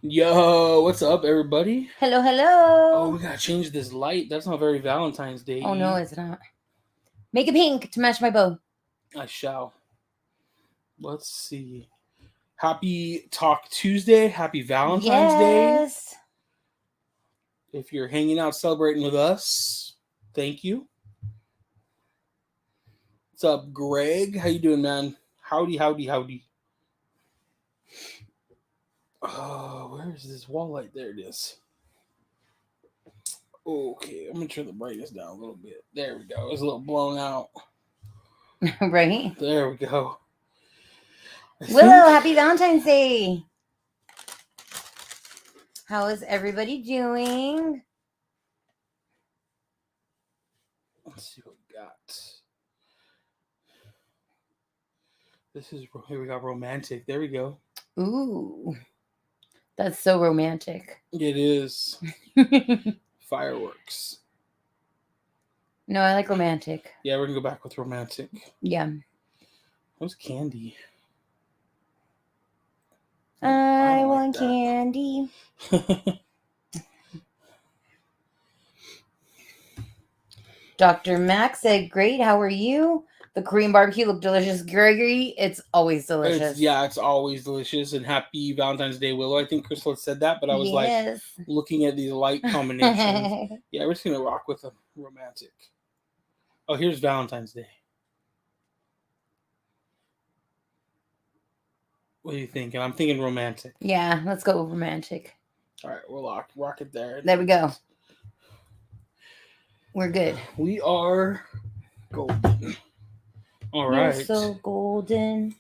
Yo, what's up, everybody? Hello, Oh, we hello. gotta change this light. That's not very Valentine's Day. Oh no, it's not. Make it pink to match my bow. I shall. Let's see. Happy Talk Tuesday. Happy Valentine's Day. Yes. If you're hanging out celebrating with us, thank you. What's up, Greg? How you doing, man? Howdy, howdy, howdy. Oh, where is this wall light? There it is. Okay, I'm gonna turn the brightness down a little bit. There we go. It's a little blown out. Right. There we go. Willow, happy Valentine's Day. How is everybody doing? Let's see what we got. Here we got romantic. There we go. Ooh. That's so romantic. It is. Fireworks. No, I like romantic. Yeah, we're gonna go back with romantic. Yeah. What's candy? I don't like want that. candy. Dr. Max said, great, how are you? The Korean barbecue looked delicious. Gregory, it's always delicious. It's always delicious. And happy Valentine's Day, Willow. I think Crystal had said that, but I was like looking at these light combinations. Yeah, we're just gonna rock with a romantic. Oh, here's Valentine's Day. What are you thinking? I'm thinking romantic. Yeah, let's go with romantic. All right, we'll rock it there. There we go. We're good. We are golden. All right. You're so golden.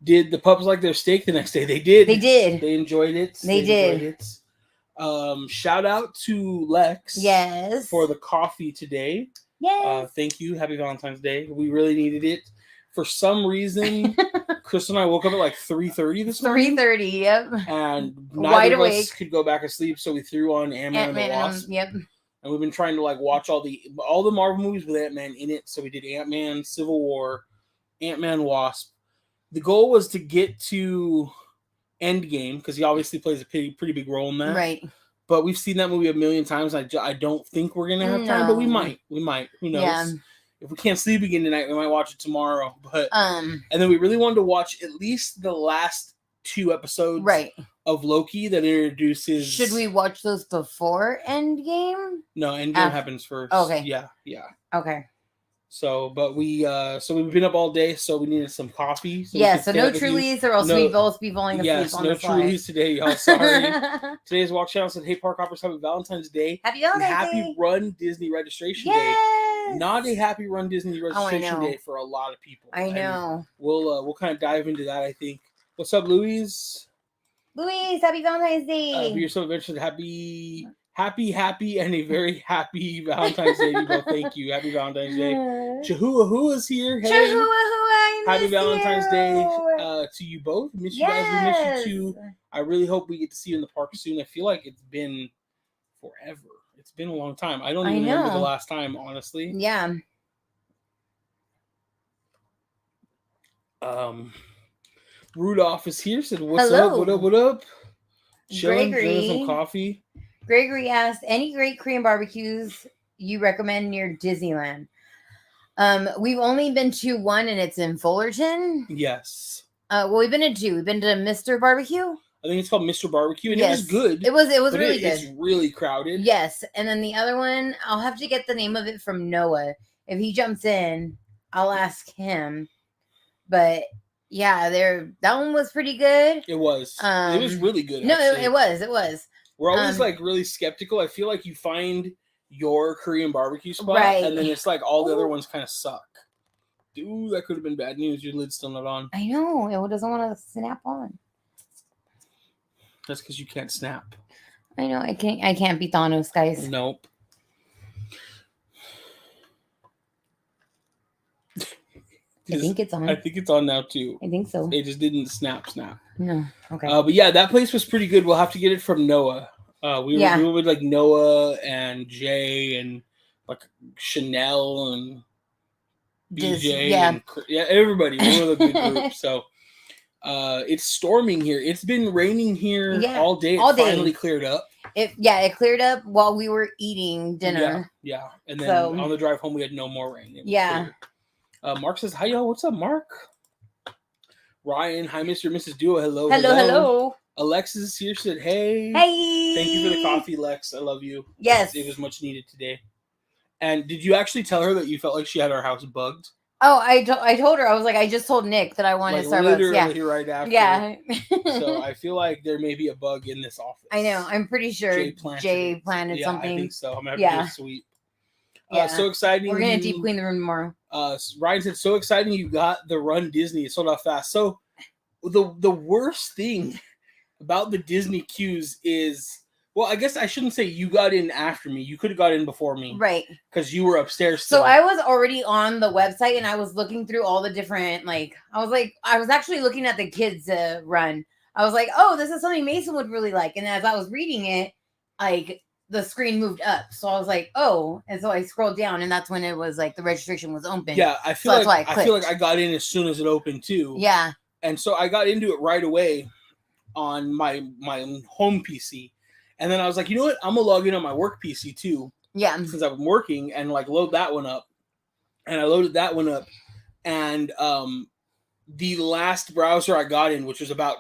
Did the pups like their steak the next day? They did. They did. They enjoyed it. They did. Enjoyed it. Shout out to Lex. Yes. For the coffee today. Yes. Thank you. Happy Valentine's Day. We really needed it. For some reason, Chris and I woke up at like 3:30 this morning. 3:30, yep. And neither of us could go back to sleep, so we threw on Ant-Man and the Wasp. Yep. And we've been trying to like watch all the Marvel movies with Ant-Man in it. So we did Ant-Man, Civil War, Ant-Man, Wasp. The goal was to get to Endgame because he obviously plays a pretty big role in that. Right. But we've seen that movie a million times. I don't think we're gonna have time, but we might. Who knows? Yeah. If we can't sleep again tonight, we might watch it tomorrow. But and then we really wanted to watch at least the last 2 episodes. Right. Of Loki that introduces. Should we watch those before Endgame? No, Endgame happens first. Okay. Yeah. Okay. So, but we've been up all day, so we needed some coffee. So so no Trulies, or else we'd both be falling asleep on the fly. Yes, no Trulies today, y'all. Sorry. Today's Walk Channel said, "Hey, Park Hoppers, happy Valentine's Day. Happy Valentine's Day. Happy Run Disney Registration Day. Not a happy Run Disney Registration Day for a lot of people. I know. And we'll kind of dive into that, I think. What's up, Louise? Louise, happy Valentine's Day. You're so adventurous. Happy, and a very happy Valentine's Day, Debo. Thank you. Happy Valentine's Day. Chihuahua is here. Hey. Chihuahua, happy Valentine's Day to you both. Miss you guys. We miss you too. I really hope we get to see you in the park soon. I feel like it's been forever. It's been a long time. I don't even remember the last time, honestly. Yeah. Rudolph is here. Said, "What's up? What up? Chilling, drinking some coffee." Gregory asked, "Any great Korean barbecues you recommend near Disneyland?" We've only been to one, and it's in Fullerton. Yes. Well, we've been to 2. We've been to Mr. Barbecue. I think it's called Mr. Barbecue, and it was good. It was really good. It's really crowded. Yes, and then the other one, I'll have to get the name of it from Noah. If he jumps in, I'll ask him. But yeah, that one was pretty good. It was. It was really good. No, it was. We're always like really skeptical. I feel like you find your Korean barbecue spot, and then it's like all the other ones kind of suck. Dude, that could have been bad news. Your lid's still not on. I know. It doesn't want to snap on. That's because you can't snap. I know. I can't be Thanos, guys. Nope. I think it's on. I think it's on now too. I think so. It just didn't snap. No. Okay. But yeah, that place was pretty good. We'll have to get it from Noah. We were with like Noah and Jay and like Chanel and BJ. And everybody. We were a good group. So It's storming here. It's been raining here all day. All day. Finally cleared up. It cleared up while we were eating dinner. Yeah. And then on the drive home, we had no more rain. Mark says, "Hi, y'all. What's up, Mark?" Ryan, hi, Mr. and Mrs. Duo. Hello. Alexis here said, "Hey. Thank you for the coffee, Lex. I love you. Yes. It was much needed today." And did you actually tell her that you felt like she had our house bugged? Oh, I told her. I was like, I just told Nick that I wanted Starbucks. Literally right after. Yeah. So I feel like there may be a bug in this office. I know. I'm pretty sure Jay planted something. I think so. I'm going to have to do a sweep. So exciting. We're going to deep clean the room tomorrow. Ryan said, so exciting you got the Run Disney. It sold out fast. So the worst thing about the Disney queues is... Well, I guess I shouldn't say you got in after me. You could have got in before me. Right. Because you were upstairs still. So I was already on the website and I was looking through all the different, I was actually looking at the kids' run. I was like, oh, this is something Mason would really like. And as I was reading it, the screen moved up. So I was like, oh. And so I scrolled down and that's when it was the registration was open. Yeah, I feel like I got in as soon as it opened too. Yeah. And so I got into it right away on my home PC. And then I was like, you know what? I'm going to log in on my work PC too. Yeah. Since I've been working and load that one up. And I loaded that one up. And the last browser I got in, which was about,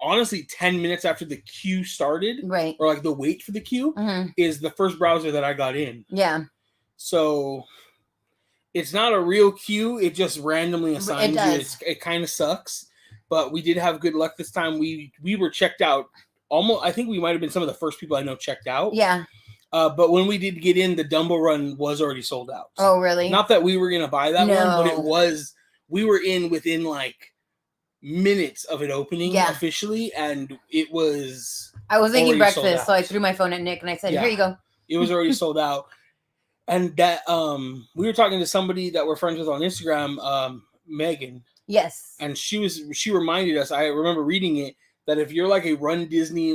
honestly, 10 minutes after the queue started. Right. Or the wait for the queue. Mm-hmm. Is the first browser that I got in. Yeah. So it's not a real queue. It just randomly assigns you. It kind of sucks. But we did have good luck this time. We were checked out. Almost, I think we might have been some of the first people I know checked out. Yeah. But when we did get in, the Dumbo run was already sold out. Oh, really? Not that we were going to buy that one, but it was. We were in within minutes of it opening officially, and it was. I was making breakfast, so I threw my phone at Nick and I said, "Here you go." It was already sold out, and that we were talking to somebody that we're friends with on Instagram, Megan. Yes. And she reminded us. I remember reading it. That if you're a Run Disney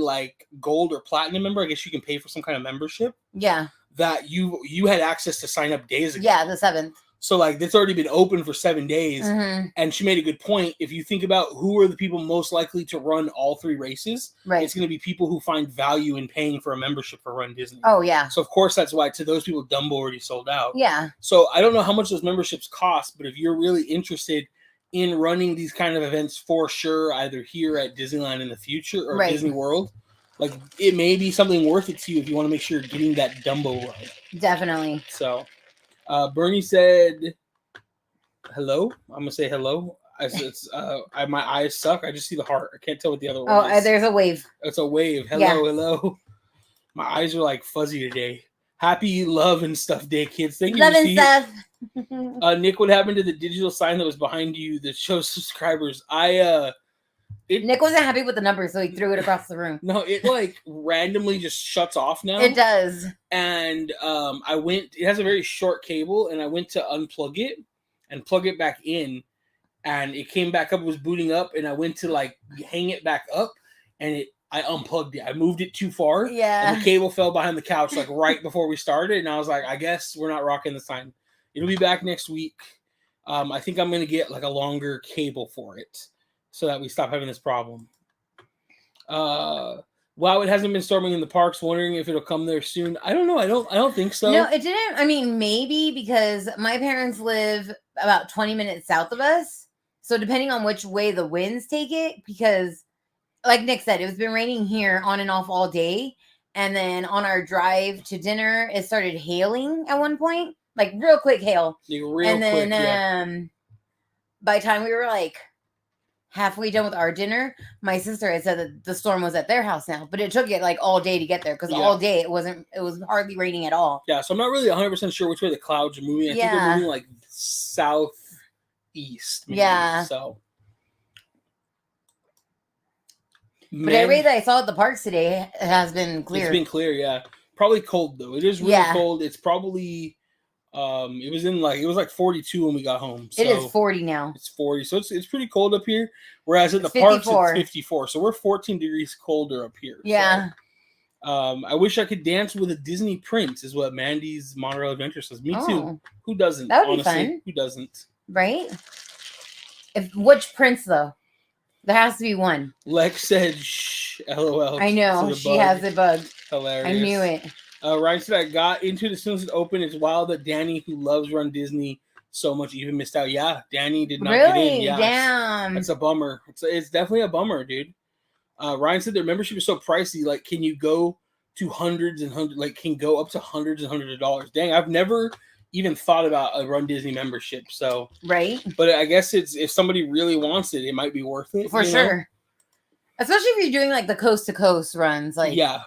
gold or platinum member, I guess you can pay for some kind of membership. Yeah. That you had access to sign up days ago. Yeah, the 7th. So it's already been open for 7 days. Mm-hmm. And she made a good point. If you think about who are the people most likely to run all 3 races, right, it's going to be people who find value in paying for a membership for Run Disney. Oh, yeah. So of course that's why to those people Dumbo already sold out. Yeah. So I don't know how much those memberships cost, but if you're really interested in running these kind of events for sure, either here at Disneyland in the future or right, Disney World, it may be something worth it to you if you want to make sure you're getting that Dumbo ride. Definitely. So, Bernie said, hello. I'm going to say hello. My eyes suck. I just see the heart. I can't tell what the other one is. Oh, there's a wave. It's a wave. Hello. My eyes are fuzzy today. Happy Love and Stuff Day, kids. Thank you. Love and stuff. Nick, what happened to the digital sign that was behind you that shows subscribers? Nick wasn't happy with the number, so he threw it across the room. No, it randomly just shuts off now. It does. And it has a very short cable, and I went to unplug it and plug it back in, and it came back up, it was booting up, and I went to hang it back up, and I unplugged it. I moved it too far. Yeah. And the cable fell behind the couch right before we started, and I was like, I guess we're not rocking the sign. It'll be back next week. I think I'm going to get a longer cable for it so that we stop having this problem. Wow, it hasn't been storming in the parks. Wondering if it'll come there soon. I don't know. I don't think so. No, it didn't. I mean, maybe because my parents live about 20 minutes south of us. So depending on which way the winds take it, because like Nick said, it's been raining here on and off all day. And then on our drive to dinner, it started hailing at one point. Real quick hail. By the time we were halfway done with our dinner, my sister had said that the storm was at their house now, but it took it all day to get there because all day it was hardly raining at all. Yeah, so I'm not really 100% sure which way the clouds are moving. I think they're moving southeast. Maybe. Yeah. So. But every day that I saw at the parks today, it has been clear. It's been clear, yeah. Probably cold though. It is really cold. It's probably. It was 42 when we got home. So it is 40 now. It's 40, so it's pretty cold up here. Whereas at the parks, it's 54. So we're 14 degrees colder up here. Yeah. So, I wish I could dance with a Disney prince, is what Mandy's Monorail Adventure says. Me too. Who doesn't? That would be fun. Who doesn't? Right? Which prince though? There has to be one. Lex said, "Shh, LOL." I know she has it bugged. Hilarious. I knew it. Ryan said, "I got into it as soon as it opened. It's wild that Danny, who loves Run Disney so much, even missed out." Yeah, Danny did not get in. Yeah, Damn. that's a bummer. It's definitely a bummer, dude. Ryan said their membership is so pricey. Like, can you go to hundreds and hundreds? Like, can go up to hundreds and hundreds of dollars. Dang, I've never even thought about a Run Disney membership. So right, but I guess it's if somebody really wants it, it might be worth it for sure. Especially if you're doing like the coast to coast runs, like yeah.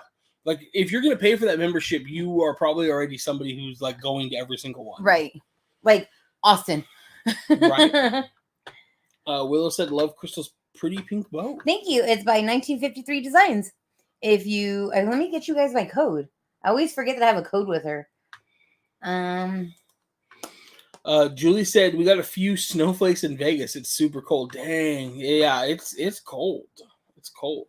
Like, if you're going to pay for that membership, you are probably already somebody who's, like, going to every single one. Right. Like, Austin. Right. Willow said, "Love Crystal's pretty pink boat." Thank you. It's by 1953 Designs. If you... let me get you guys my code. I always forget that I have a code with her. Julie said, "We got a few snowflakes in Vegas. It's super cold." Dang. Yeah, it's cold. It's cold.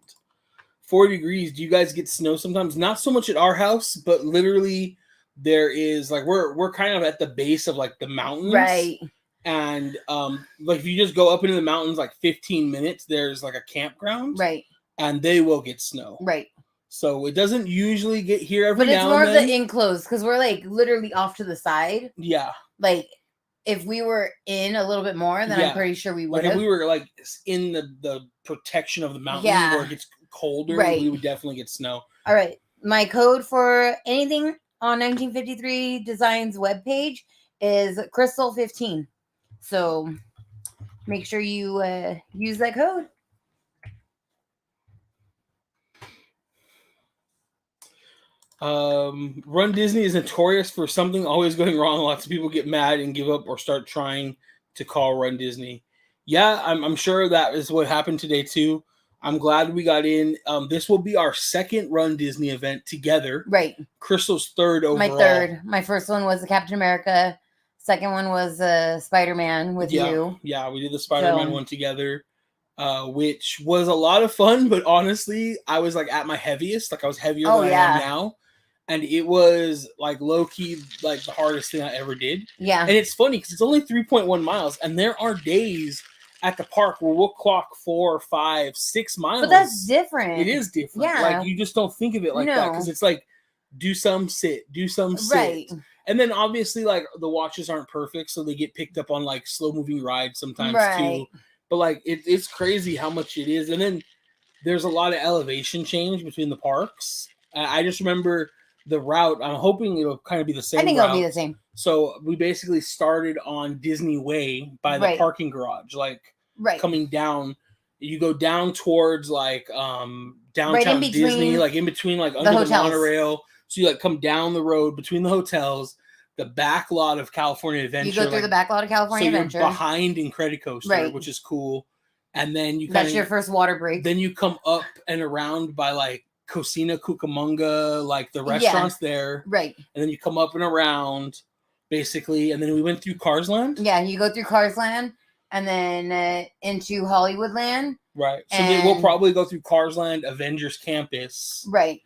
40 degrees. Do you guys get snow sometimes? Not so much at our house, but literally there is like we're kind of at the base of like the mountains. Right. And like if you just go up into the mountains like 15 minutes, there's like a campground. Right. And they will get snow. Right. So it doesn't usually get here every now and then. But it's more of the enclosed because we're like literally off to the side. Yeah. Like if we were in a little bit more, then I'm pretty sure we would. Like if we were like in the protection of the mountain where it gets colder, we would definitely get snow. All right. My code for anything on 1953 Designs webpage is Crystal 15. So make sure you use that code. Run Disney is notorious for something always going wrong. Lots of people get mad and give up or start trying to call Run Disney. Yeah, I'm sure that is what happened today too. I'm glad we got in. This will be our second Run Disney event together. Right. Crystal's third overall. My third. My first one was the Captain America. Second one was Spider-Man with you. Yeah, we did the Spider-Man one together, which was a lot of fun. But honestly, I was like at my heaviest. Like I was heavier than I am now. And it was like low-key like the hardest thing I ever did. Yeah. And it's funny because it's only 3.1 miles. And there are days at the park where we'll clock 4, 5, 6 miles. But that's different. It is different. Yeah. Like you just don't think of it like that because it's like do some sit, do some sit. Right. And then obviously like the watches aren't perfect, so they get picked up on like slow moving rides sometimes too. But like it's crazy how much it is. And then there's a lot of elevation change between the parks. I just remember the route. I'm hoping it'll kind of be the same. I think it'll be the same. So we basically started on Disney Way by the parking garage, like coming down. You go down towards like downtown Disney, like in between like under the monorail. So you like come down the road between the hotels, the back lot of California Adventure. You go through the back lot of California Adventure. You're behind Incredicoaster, which is cool. And then you that's your first water break. Then you come up and around by like Cocina Cucamonga, like the restaurants there. Right. And then you come up and around, basically. And then we went through Cars Land. Yeah, you go through Cars Land and then into Hollywood Land. Right. So we'll probably go through Cars Land, Avengers Campus. Right.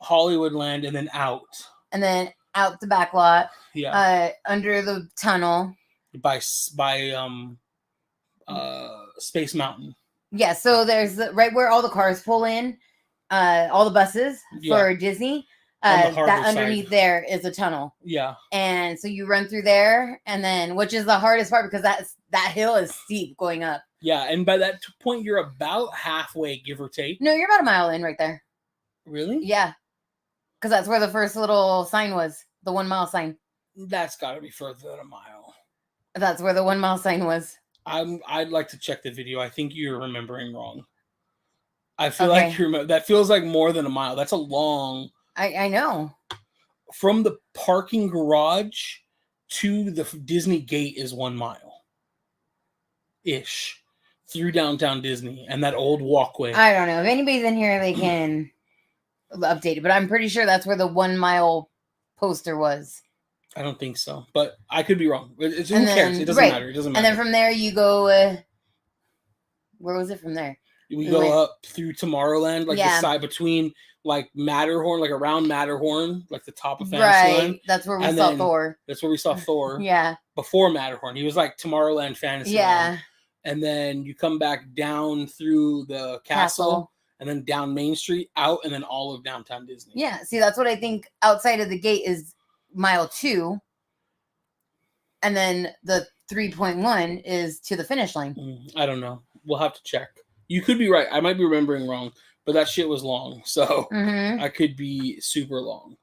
Hollywood Land, and then out. And then out the back lot. Yeah. Under the tunnel. By Space Mountain. Yeah, so there's right where all the cars pull in, all the buses for Disney. That underneath there is a tunnel. Yeah. And so you run through there, and then which is the hardest part because that hill is steep going up. Yeah, and by that point you're about halfway, give or take. No, you're about a mile in right there. Really? Yeah. Because that's where the first little sign was, the 1 mile sign. That's got to be further than a mile. That's where the 1 mile sign was. I'd like to check the video. I think you're remembering wrong. I feel like that feels like more than a mile. That's a long. I know. From the parking garage to the Disney gate is 1 mile. Ish. Through downtown Disney and that old walkway. I don't know. If anybody's in here, they can update it. But I'm pretty sure that's where the 1 mile poster was. I don't think so. But I could be wrong. Who cares? It doesn't matter. It doesn't matter. And then from there, you go... where was it from there? We go up through Tomorrowland, like the side between like Matterhorn, like around Matterhorn, like the top of Fantasyland. Right. That's where we saw Thor. That's where we saw Thor. Yeah. Before Matterhorn. He was like Tomorrowland Fantasyland. Yeah. and then you come back down through the castle. And then down Main Street, out, and then all of downtown Disney. Yeah, see, that's what I think outside of the gate is mile 2. And then the 3.1 is to the finish line. I don't know. We'll have to check. You could be right. I might be remembering wrong, but that shit was long. So I could be super long.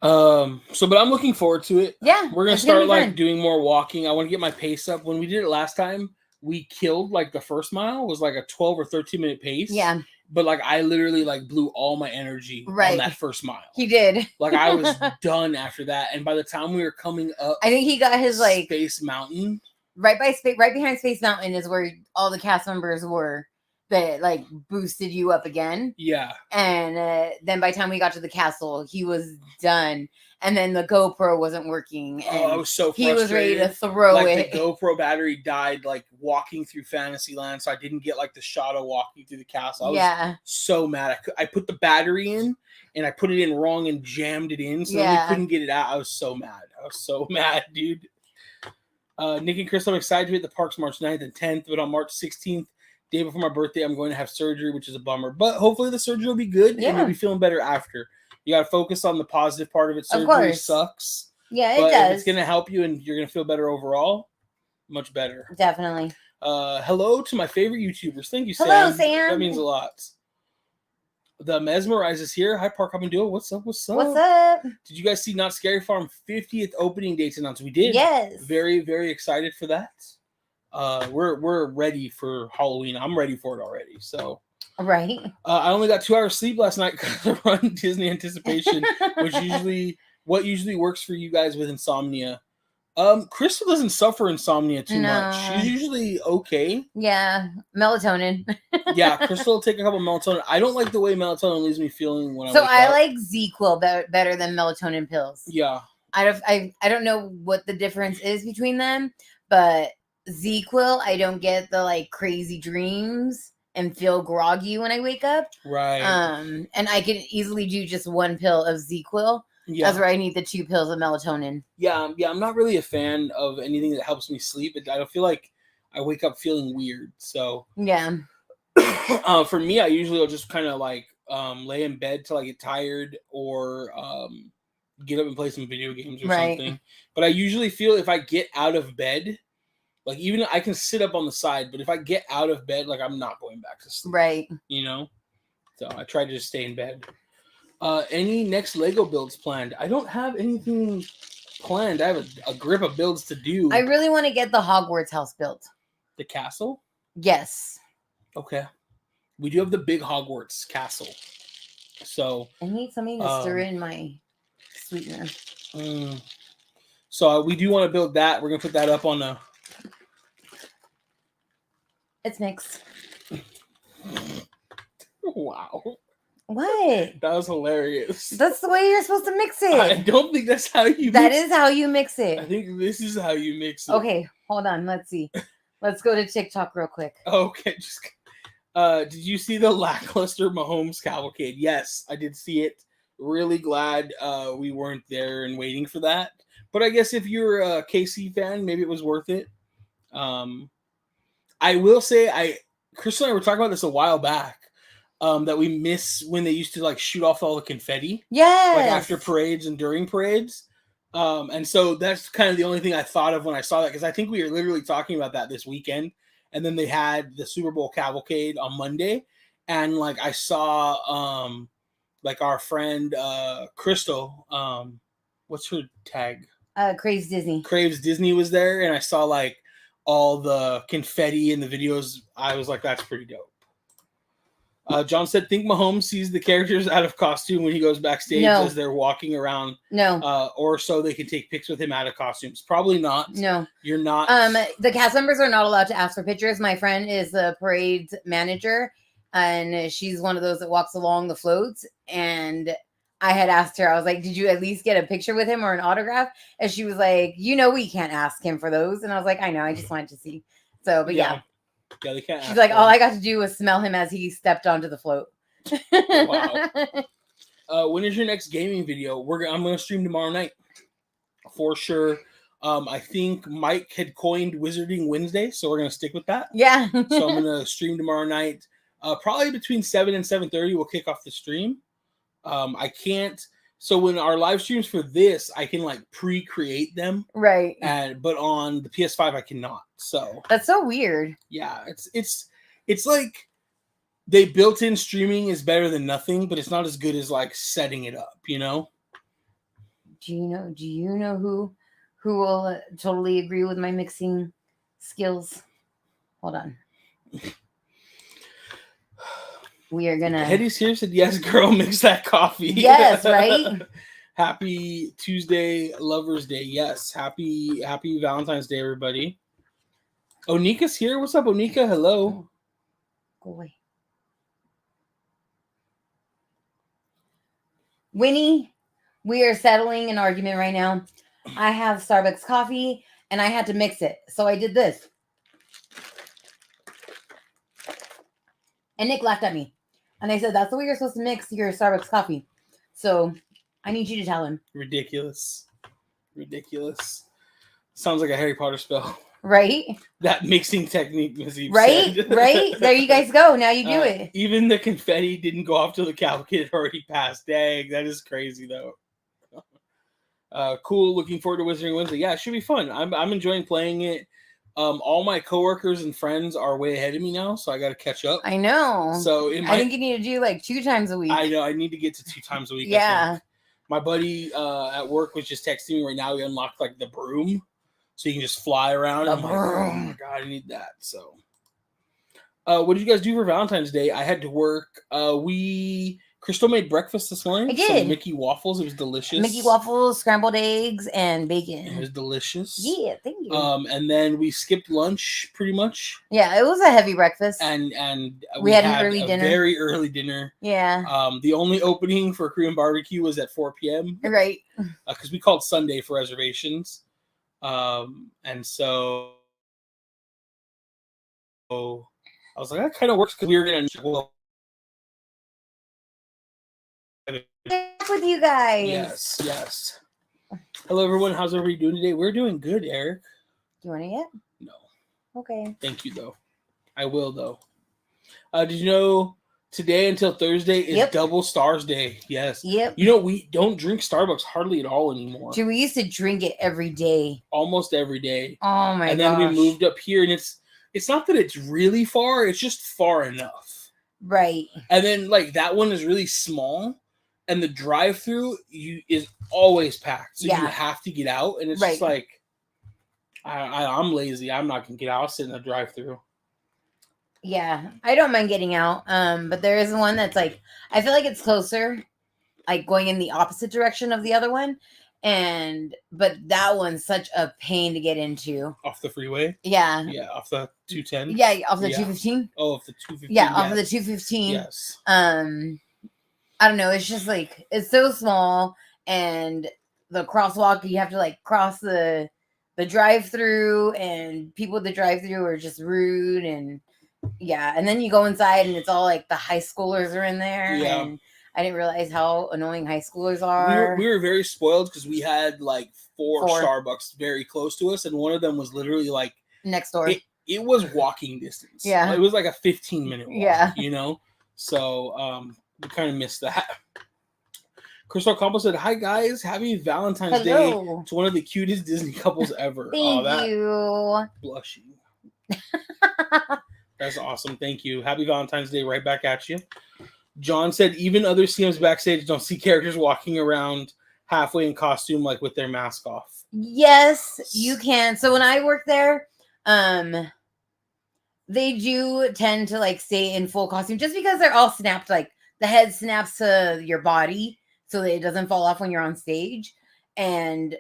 But I'm looking forward to it. Yeah. We're going to start like doing more walking. I want to get my pace up. When we did it last time, we killed like the first mile was like a 12 or 13 minute pace. Yeah. But like I literally like blew all my energy on that first mile. He did. Like I was done after that. And by the time we were coming up, I think he got his like Space Mountain. Right behind Space Mountain is where all the cast members were that like boosted you up again. Yeah. And then by the time we got to the castle, he was done. And then the GoPro wasn't working. And I was so frustrated. He was ready to throw it. The GoPro battery died like walking through Fantasyland, so I didn't get like the shot of walking through the castle. I was so mad. I put the battery in, and I put it in wrong and jammed it in, so we couldn't get it out. I was so mad. Dude. Nick and Chris, I'm excited to hit the parks March 9th and 10th, but on March 16th, day before my birthday, I'm going to have surgery, which is a bummer. But hopefully the surgery will be good, and you'll be feeling better after. You got to focus on the positive part of it. Surgery sucks. Yeah, it does. If it's going to help you and you're going to feel better overall, much better. Definitely. Hello to my favorite YouTubers. Thank you, Sam. Hello, Sam. That means a lot. The Mesmerize is here. Hi, Park Hop and Duo. What's up? What's up? Did you guys see Not Scary Farm 50th opening dates announced? We did. Yes. Very, very excited for that. We're ready for Halloween. I'm ready for it already. So. Right. I only got 2 hours sleep last night because I run Disney Anticipation, which usually works for you guys with insomnia. Crystal doesn't suffer insomnia too much. She's usually okay. Yeah, melatonin. Yeah, Crystal will take a couple melatonin. I don't like the way melatonin leaves me feeling when I like ZQuil better than melatonin pills. Yeah. I don't know what the difference is between them, but ZQuil, I don't get the like crazy dreams and feel groggy when I wake up. Right. And I can easily do just 1 pill of ZQuil. Yeah. That's where I need the 2 pills of melatonin. Yeah, I'm not really a fan of anything that helps me sleep. I don't feel like I wake up feeling weird. So yeah. For me, I usually will just kind of like lay in bed till I get tired or get up and play some video games or something. But I usually feel if I get out of bed, like, even I can sit up on the side, but if I get out of bed, like, I'm not going back to sleep. Right. You know? So I try to just stay in bed. Any next Lego builds planned? I don't have anything planned. I have a grip of builds to do. I really want to get the Hogwarts house built. The castle? Yes. Okay. We do have the big Hogwarts castle. So I need something to stir in my sweetener. So we do want to build that. We're going to put that up on the... It's mixed. Wow. What? That was hilarious. That's the way you're supposed to mix it. I don't think that's how you That is how you mix it. I think this is how you mix it. Okay, hold on. Let's see. Let's go to TikTok real quick. Okay, did you see the lackluster Mahomes cavalcade? Yes, I did see it. Really glad we weren't there and waiting for that. But I guess if you're a KC fan, maybe it was worth it. I will say, Chris and I were talking about this a while back, that we miss when they used to like shoot off all the confetti. Yes. Like after parades and during parades. And so that's kind of the only thing I thought of when I saw that, because I think we were literally talking about that this weekend. And then they had the Super Bowl cavalcade on Monday. And like I saw like our friend Crystal, what's her tag? Craves Disney. Craves Disney was there, and I saw like all the confetti in the videos. I was like, that's pretty dope. John said, think Mahomes sees the characters out of costume when he goes backstage as they're walking around. No. Or so they can take pics with him out of costumes. Probably not. No. You're not. The cast members are not allowed to ask for pictures. My friend is the parade manager, and she's one of those that walks along the floats. And I had asked her, I was like, did you at least get a picture with him or an autograph? And she was like, we can't ask him for those. And I was like, I know, I just wanted to see. So, but yeah. Yeah, they can't. She's like, all I got to do was smell him as he stepped onto the float. Wow. When is your next gaming video? I'm going to stream tomorrow night for sure. I think Mike had coined Wizarding Wednesday, so we're gonna stick with that. Yeah. So I'm gonna stream tomorrow night. Probably between 7 and 7:30 we'll kick off the stream. I can't. So when our live streams for this, I can like pre-create them, Right. but on the PS5 I cannot. So That's so weird. yeah, it's like they built in streaming is better than nothing, but it's not as good as like setting it up, you know? Do you know who will totally agree with my mixing skills? Hold on. We are gonna. Hetty's here said, yes, girl, mix that coffee. Yes, right? Happy Tuesday, Lover's Day. Yes, happy Valentine's Day, everybody. Onika's here. What's up, Onika? Hello. Go away. Winnie, we are settling an argument right now. I have Starbucks coffee and I had to mix it. So I did this. And Nick laughed at me. And I said, that's the way you're supposed to mix your Starbucks coffee. So I need you to tell him. Ridiculous. Sounds like a Harry Potter spell. Right? That mixing technique, right? said. Right? There you guys go. Now you do it. Even the confetti didn't go off till the cavalcade had already passed. Dang, that is crazy, though. Cool. Looking forward to Wizarding Wednesday. Yeah, it should be fun. I'm enjoying playing it. All my coworkers and friends are way ahead of me now, so I got to catch up. I know. So I think you need to do like 2 times a week. I know. I need to get to 2 times a week. Yeah. My buddy at work was just texting me right now. He unlocked like the broom, so you can just fly around. I'm like, oh my god, I need that. So, what did you guys do for Valentine's Day? I had to work. Crystal made breakfast this morning. I did. Some Mickey waffles. It was delicious. Mickey waffles, scrambled eggs, and bacon. It was delicious. Yeah, thank you. And then we skipped lunch pretty much. Yeah, it was a heavy breakfast. And we had an early dinner. Very early dinner. Yeah. The only opening for Korean barbecue was at 4 p.m. Right. Because we called Sunday for reservations. And so I was like, that kind of works because we were going to. With you guys. Yes. Hello, everyone. How's everybody doing today? We're doing good, Eric. Do you want it yet? No. Okay. Thank you, though. I will, though. Did you know today until Thursday is Double Stars Day? Yes. Yep. You know, we don't drink Starbucks hardly at all anymore. Dude, we used to drink it every day. Almost every day. Oh, my gosh. And then we moved up here, and it's not that it's really far. It's just far enough. Right. And then, like, that one is really small. And the drive-through is always packed, so you have to get out, and it's just like, I'm lazy. I'm not gonna get out. I'll sit in the drive-through. Yeah, I don't mind getting out. But there is one that's like, I feel like it's closer, like going in the opposite direction of the other one, but that one's such a pain to get into. Off the freeway. Yeah. Yeah, off the 210. Yeah, off the 215. Oh, off the 215. Yeah, off of the 215. Yes. I don't know. It's just like, it's so small, and the crosswalk, you have to like cross the drive-through, and people at the drive-through are just rude, and and then you go inside and it's all like the high schoolers are in there. Yeah. And I didn't realize how annoying high schoolers are. We were very spoiled because we had like four Starbucks very close to us, and one of them was literally like next door. It was walking distance. Yeah. It was like a 15-minute walk. Yeah. You know? So we kind of missed that. Crystal Compo said, "Hi guys, happy Valentine's Day to one of the cutest Disney couples ever." Thank you. Blushing. That's awesome. Thank you. Happy Valentine's Day right back at you. John said, even other CMs backstage don't see characters walking around halfway in costume, like with their mask off. Yes, you can. So when I work there, they do tend to like stay in full costume just because they're all snapped, like the head snaps to your body so that it doesn't fall off when you're on stage. And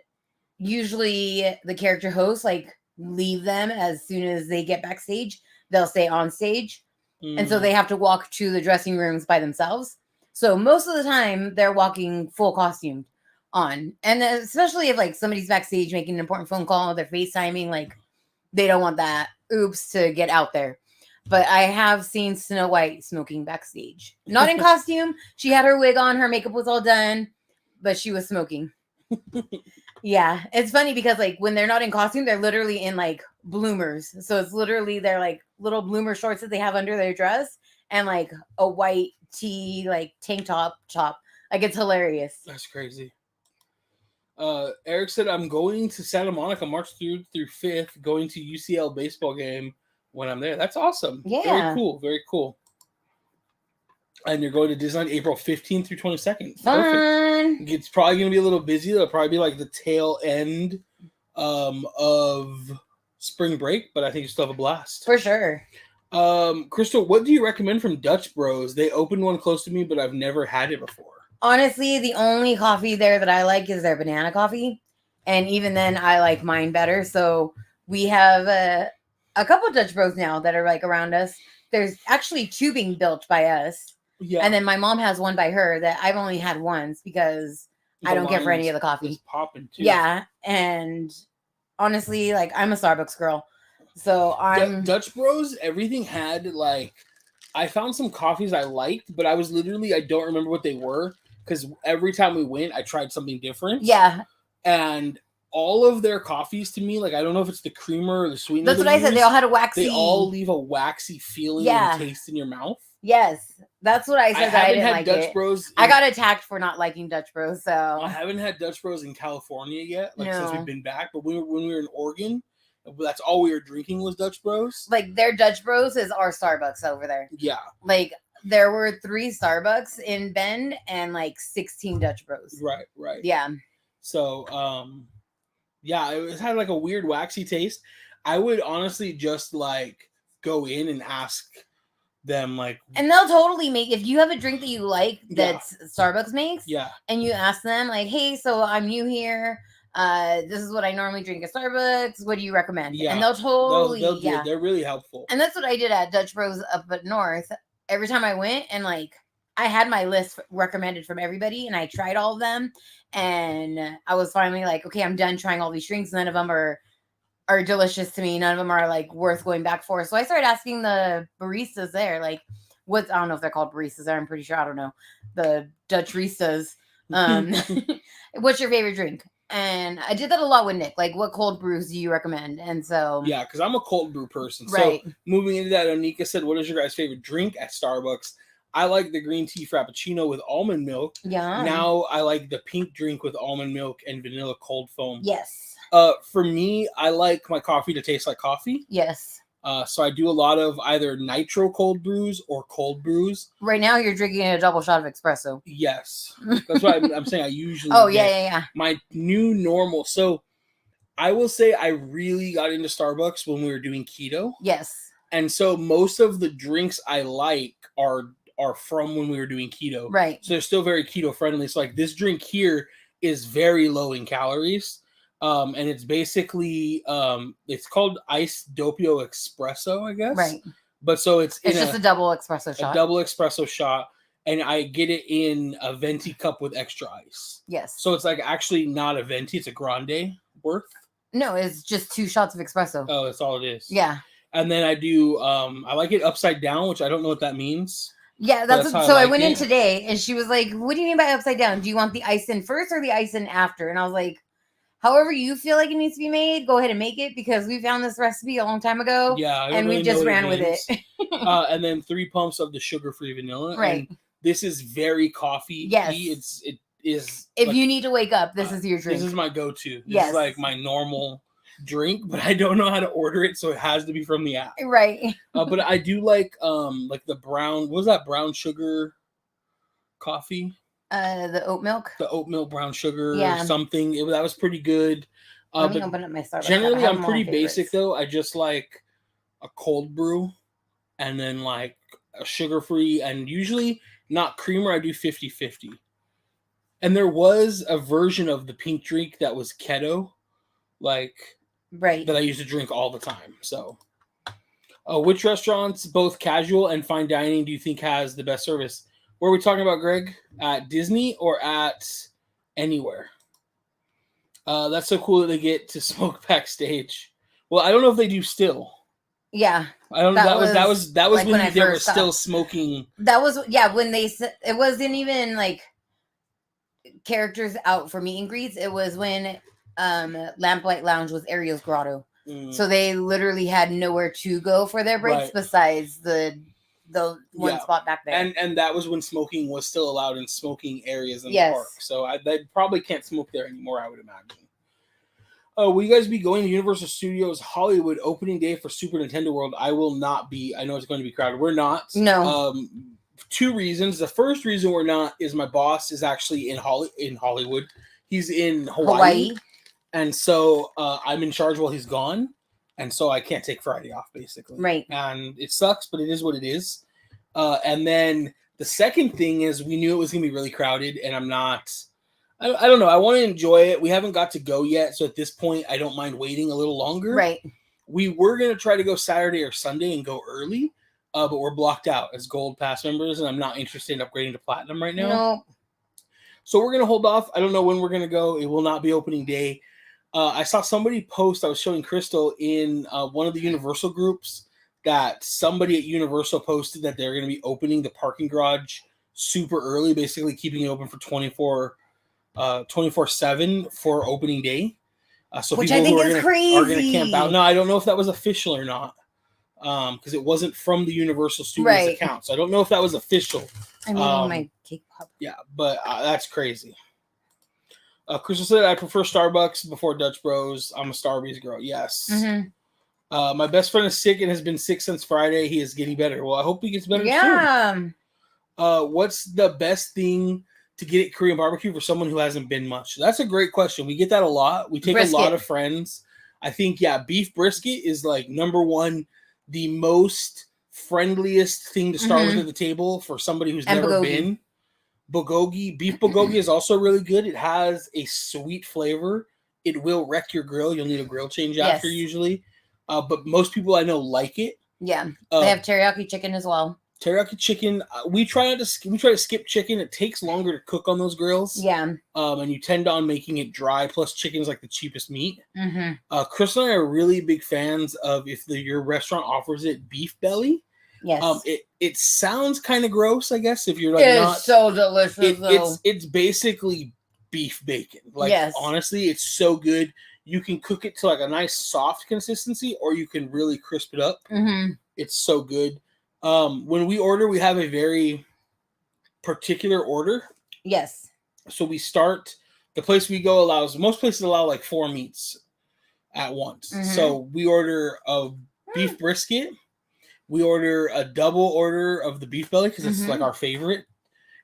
usually the character hosts like leave them as soon as they get backstage. They'll stay on stage. And so they have to walk to the dressing rooms by themselves. So most of the time they're walking full costumed on. And especially if like somebody's backstage making an important phone call, they're FaceTiming, like they don't want that oops to get out there. But I have seen Snow White smoking backstage. Not in costume. She had her wig on. Her makeup was all done. But she was smoking. Yeah, it's funny because like when they're not in costume, they're literally in like bloomers. So it's literally they're like little bloomer shorts that they have under their dress and like a white tee, like tank top. Like it's hilarious. That's crazy. Eric said, I'm going to Santa Monica March 3rd through 5th, going to UCL baseball game when I'm there. That's awesome. Yeah. Very cool. Very cool. And you're going to Disneyland April 15th through 22nd. Fun. Perfect. It's probably going to be a little busy. It'll probably be like the tail end of spring break, but I think you still have a blast. For sure. Crystal, what do you recommend from Dutch Bros? They opened one close to me, but I've never had it before. Honestly, the only coffee there that I like is their banana coffee. And even then, I like mine better. So we have a couple Dutch Bros now that are like around us. There's actually 2 being built by us. Yeah. And then my mom has one by her that I've only had once because I don't care for any of the coffee. It's popping too. Yeah. And honestly, like I'm a Starbucks girl. So I'm Dutch Bros, everything had like I found some coffees I liked, but I don't remember what they were because every time we went, I tried something different. Yeah. And all of their coffees to me, like I don't know if it's the creamer or the sweetener. That's what I said. They all had a waxy. They all leave a waxy feeling and taste in your mouth. Yes, that's what I said. I didn't like Dutch Bros. I got attacked for not liking Dutch Bros. So I haven't had Dutch Bros in California yet, since we've been back. But when we were in Oregon, that's all we were drinking was Dutch Bros. Like their Dutch Bros is our Starbucks over there. Yeah. Like there were 3 Starbucks in Bend and like 16 Dutch Bros. Right. Yeah. So, yeah, it had like a weird waxy taste. I would honestly just like go in and ask them like, and they'll totally make, if you have a drink that you like that Starbucks makes, and you ask them like, hey, so I'm new here. This is what I normally drink at Starbucks. What do you recommend? Yeah. And they'll totally, they're really helpful. And that's what I did at Dutch Bros up at North. Every time I went and like, I had my list recommended from everybody and I tried all of them. And I was finally like, okay, I'm done trying all these drinks. None of them are delicious to me. None of them are like worth going back for. So I started asking the baristas there, like, I don't know if they're called baristas there. I'm pretty sure. I don't know. The Dutch baristas. What's your favorite drink? And I did that a lot with Nick. Like, what cold brews do you recommend? And so, yeah, because I'm a cold brew person. Right. So moving into that, Onika said, "What is your guys' favorite drink at Starbucks?" I like the green tea frappuccino with almond milk. Yeah. Now I like the pink drink with almond milk and vanilla cold foam. Yes. For me, I like my coffee to taste like coffee. Yes. So I do a lot of either nitro cold brews or cold brews. Right now, you're drinking a double shot of espresso. Yes, that's what I'm saying. I usually. Oh yeah. My new normal. So I will say I really got into Starbucks when we were doing keto. Yes. And so most of the drinks I like are from when we were doing keto. Right. So they're still very keto friendly. So like this drink here is very low in calories. And it's basically it's called iced doppio espresso, I guess. Right. But so it's just a double espresso shot. A double espresso shot, and I get it in a venti cup with extra ice. Yes. So it's like actually not a venti, it's a grande worth. No, it's just 2 shots of espresso. Oh, that's all it is. Yeah. And then I do I like it upside down, which I don't know what that means. Yeah, that's so I went in today and she was like, "What do you mean by upside down? Do you want the ice in first or the ice in after?" And I was like, however you feel like it needs to be made, go ahead and make it because we found this recipe a long time ago. Yeah. And we just ran with it. And then 3 pumps of the sugar-free vanilla. Right. And this is very coffee. Yes. It is. If you need to wake up, this is your drink. This is my go-to. This is like my normal drink, but I don't know how to order it, so it has to be from the app. Right. But I do like the brown. What was that brown sugar coffee? The oat milk. The oat milk brown sugar or something. That was pretty good. Let me open up my Starbucks. Generally, I'm pretty basic though. I just like a cold brew and then like a sugar-free and usually not creamer. I do 50-50. And there was a version of the pink drink that was keto, like that I used to drink all the time. So, which restaurants, both casual and fine dining, do you think has the best service? What are we talking about, Greg? At Disney or at anywhere? That's so cool that they get to smoke backstage. Well, I don't know if they do still. Yeah. I don't know. That was like when they were still smoking. That was when they said it wasn't even like characters out for meet and greets. It was when Lamplight Lounge was Ariel's grotto. So they literally had nowhere to go for their breaks besides the one spot back there. And that was when smoking was still allowed in smoking areas in the park. So they probably can't smoke there anymore, I would imagine. Will you guys be going to Universal Studios Hollywood opening day for Super Nintendo World? I will not be. I know it's going to be crowded. We're not. No. 2 reasons. The first reason we're not is my boss is actually in Hollywood. He's in Hawaii. And so I'm in charge while he's gone. And so I can't take Friday off, basically. Right. And it sucks, but it is what it is. And then the second thing is we knew it was going to be really crowded, and I'm not... I don't know. I want to enjoy it. We haven't got to go yet, so at this point, I don't mind waiting a little longer. Right. We were going to try to go Saturday or Sunday and go early, but we're blocked out as Gold Pass members, and I'm not interested in upgrading to Platinum right now. No. So we're going to hold off. I don't know when we're going to go. It will not be opening day. I saw somebody post, I was showing Crystal in one of the Universal groups, that somebody at Universal posted that they're going to be opening the parking garage super early, basically keeping it open for 24/7 for opening day. So which people I think who is crazy. Are going to camp out. No, I don't know if that was official or not, because it wasn't from the Universal Studios account. So I don't know if that was official. I'm eating my cake pop. Yeah, but that's crazy. Crystal said, I prefer Starbucks before Dutch Bros. I'm a Starbucks girl. yes. Mm-hmm. My best friend is sick and has been sick since Friday. He is getting better. Well, I hope he gets better soon. What's the best thing to get at Korean barbecue for someone who hasn't been much? That's a great question. We get that a lot. We take a lot of friends. I think, beef brisket is like number one, the most friendliest thing to start with at the table for somebody who's never been. Bulgogi. Beef bulgogi is also really good. It has a sweet flavor. It will wreck your grill. You'll need a grill change after usually. But most people I know like it. Yeah. They have teriyaki chicken as well. Teriyaki chicken. We try to skip chicken. It takes longer to cook on those grills. Yeah. And you tend on making it dry. Plus, chicken's like the cheapest meat. Mm-hmm. Chris and I are really big fans of if your restaurant offers it beef belly. Yes. It sounds kind of gross, I guess, if you're like it's so delicious. It's basically beef bacon. Like honestly, it's so good. You can cook it to like a nice soft consistency, or you can really crisp it up. Mm-hmm. It's so good. When we order, we have a very particular order. Yes. So we start, the place we go most places allow like 4 meats at once. Mm-hmm. So we order a beef brisket. We order a double order of the beef belly because it's like our favorite.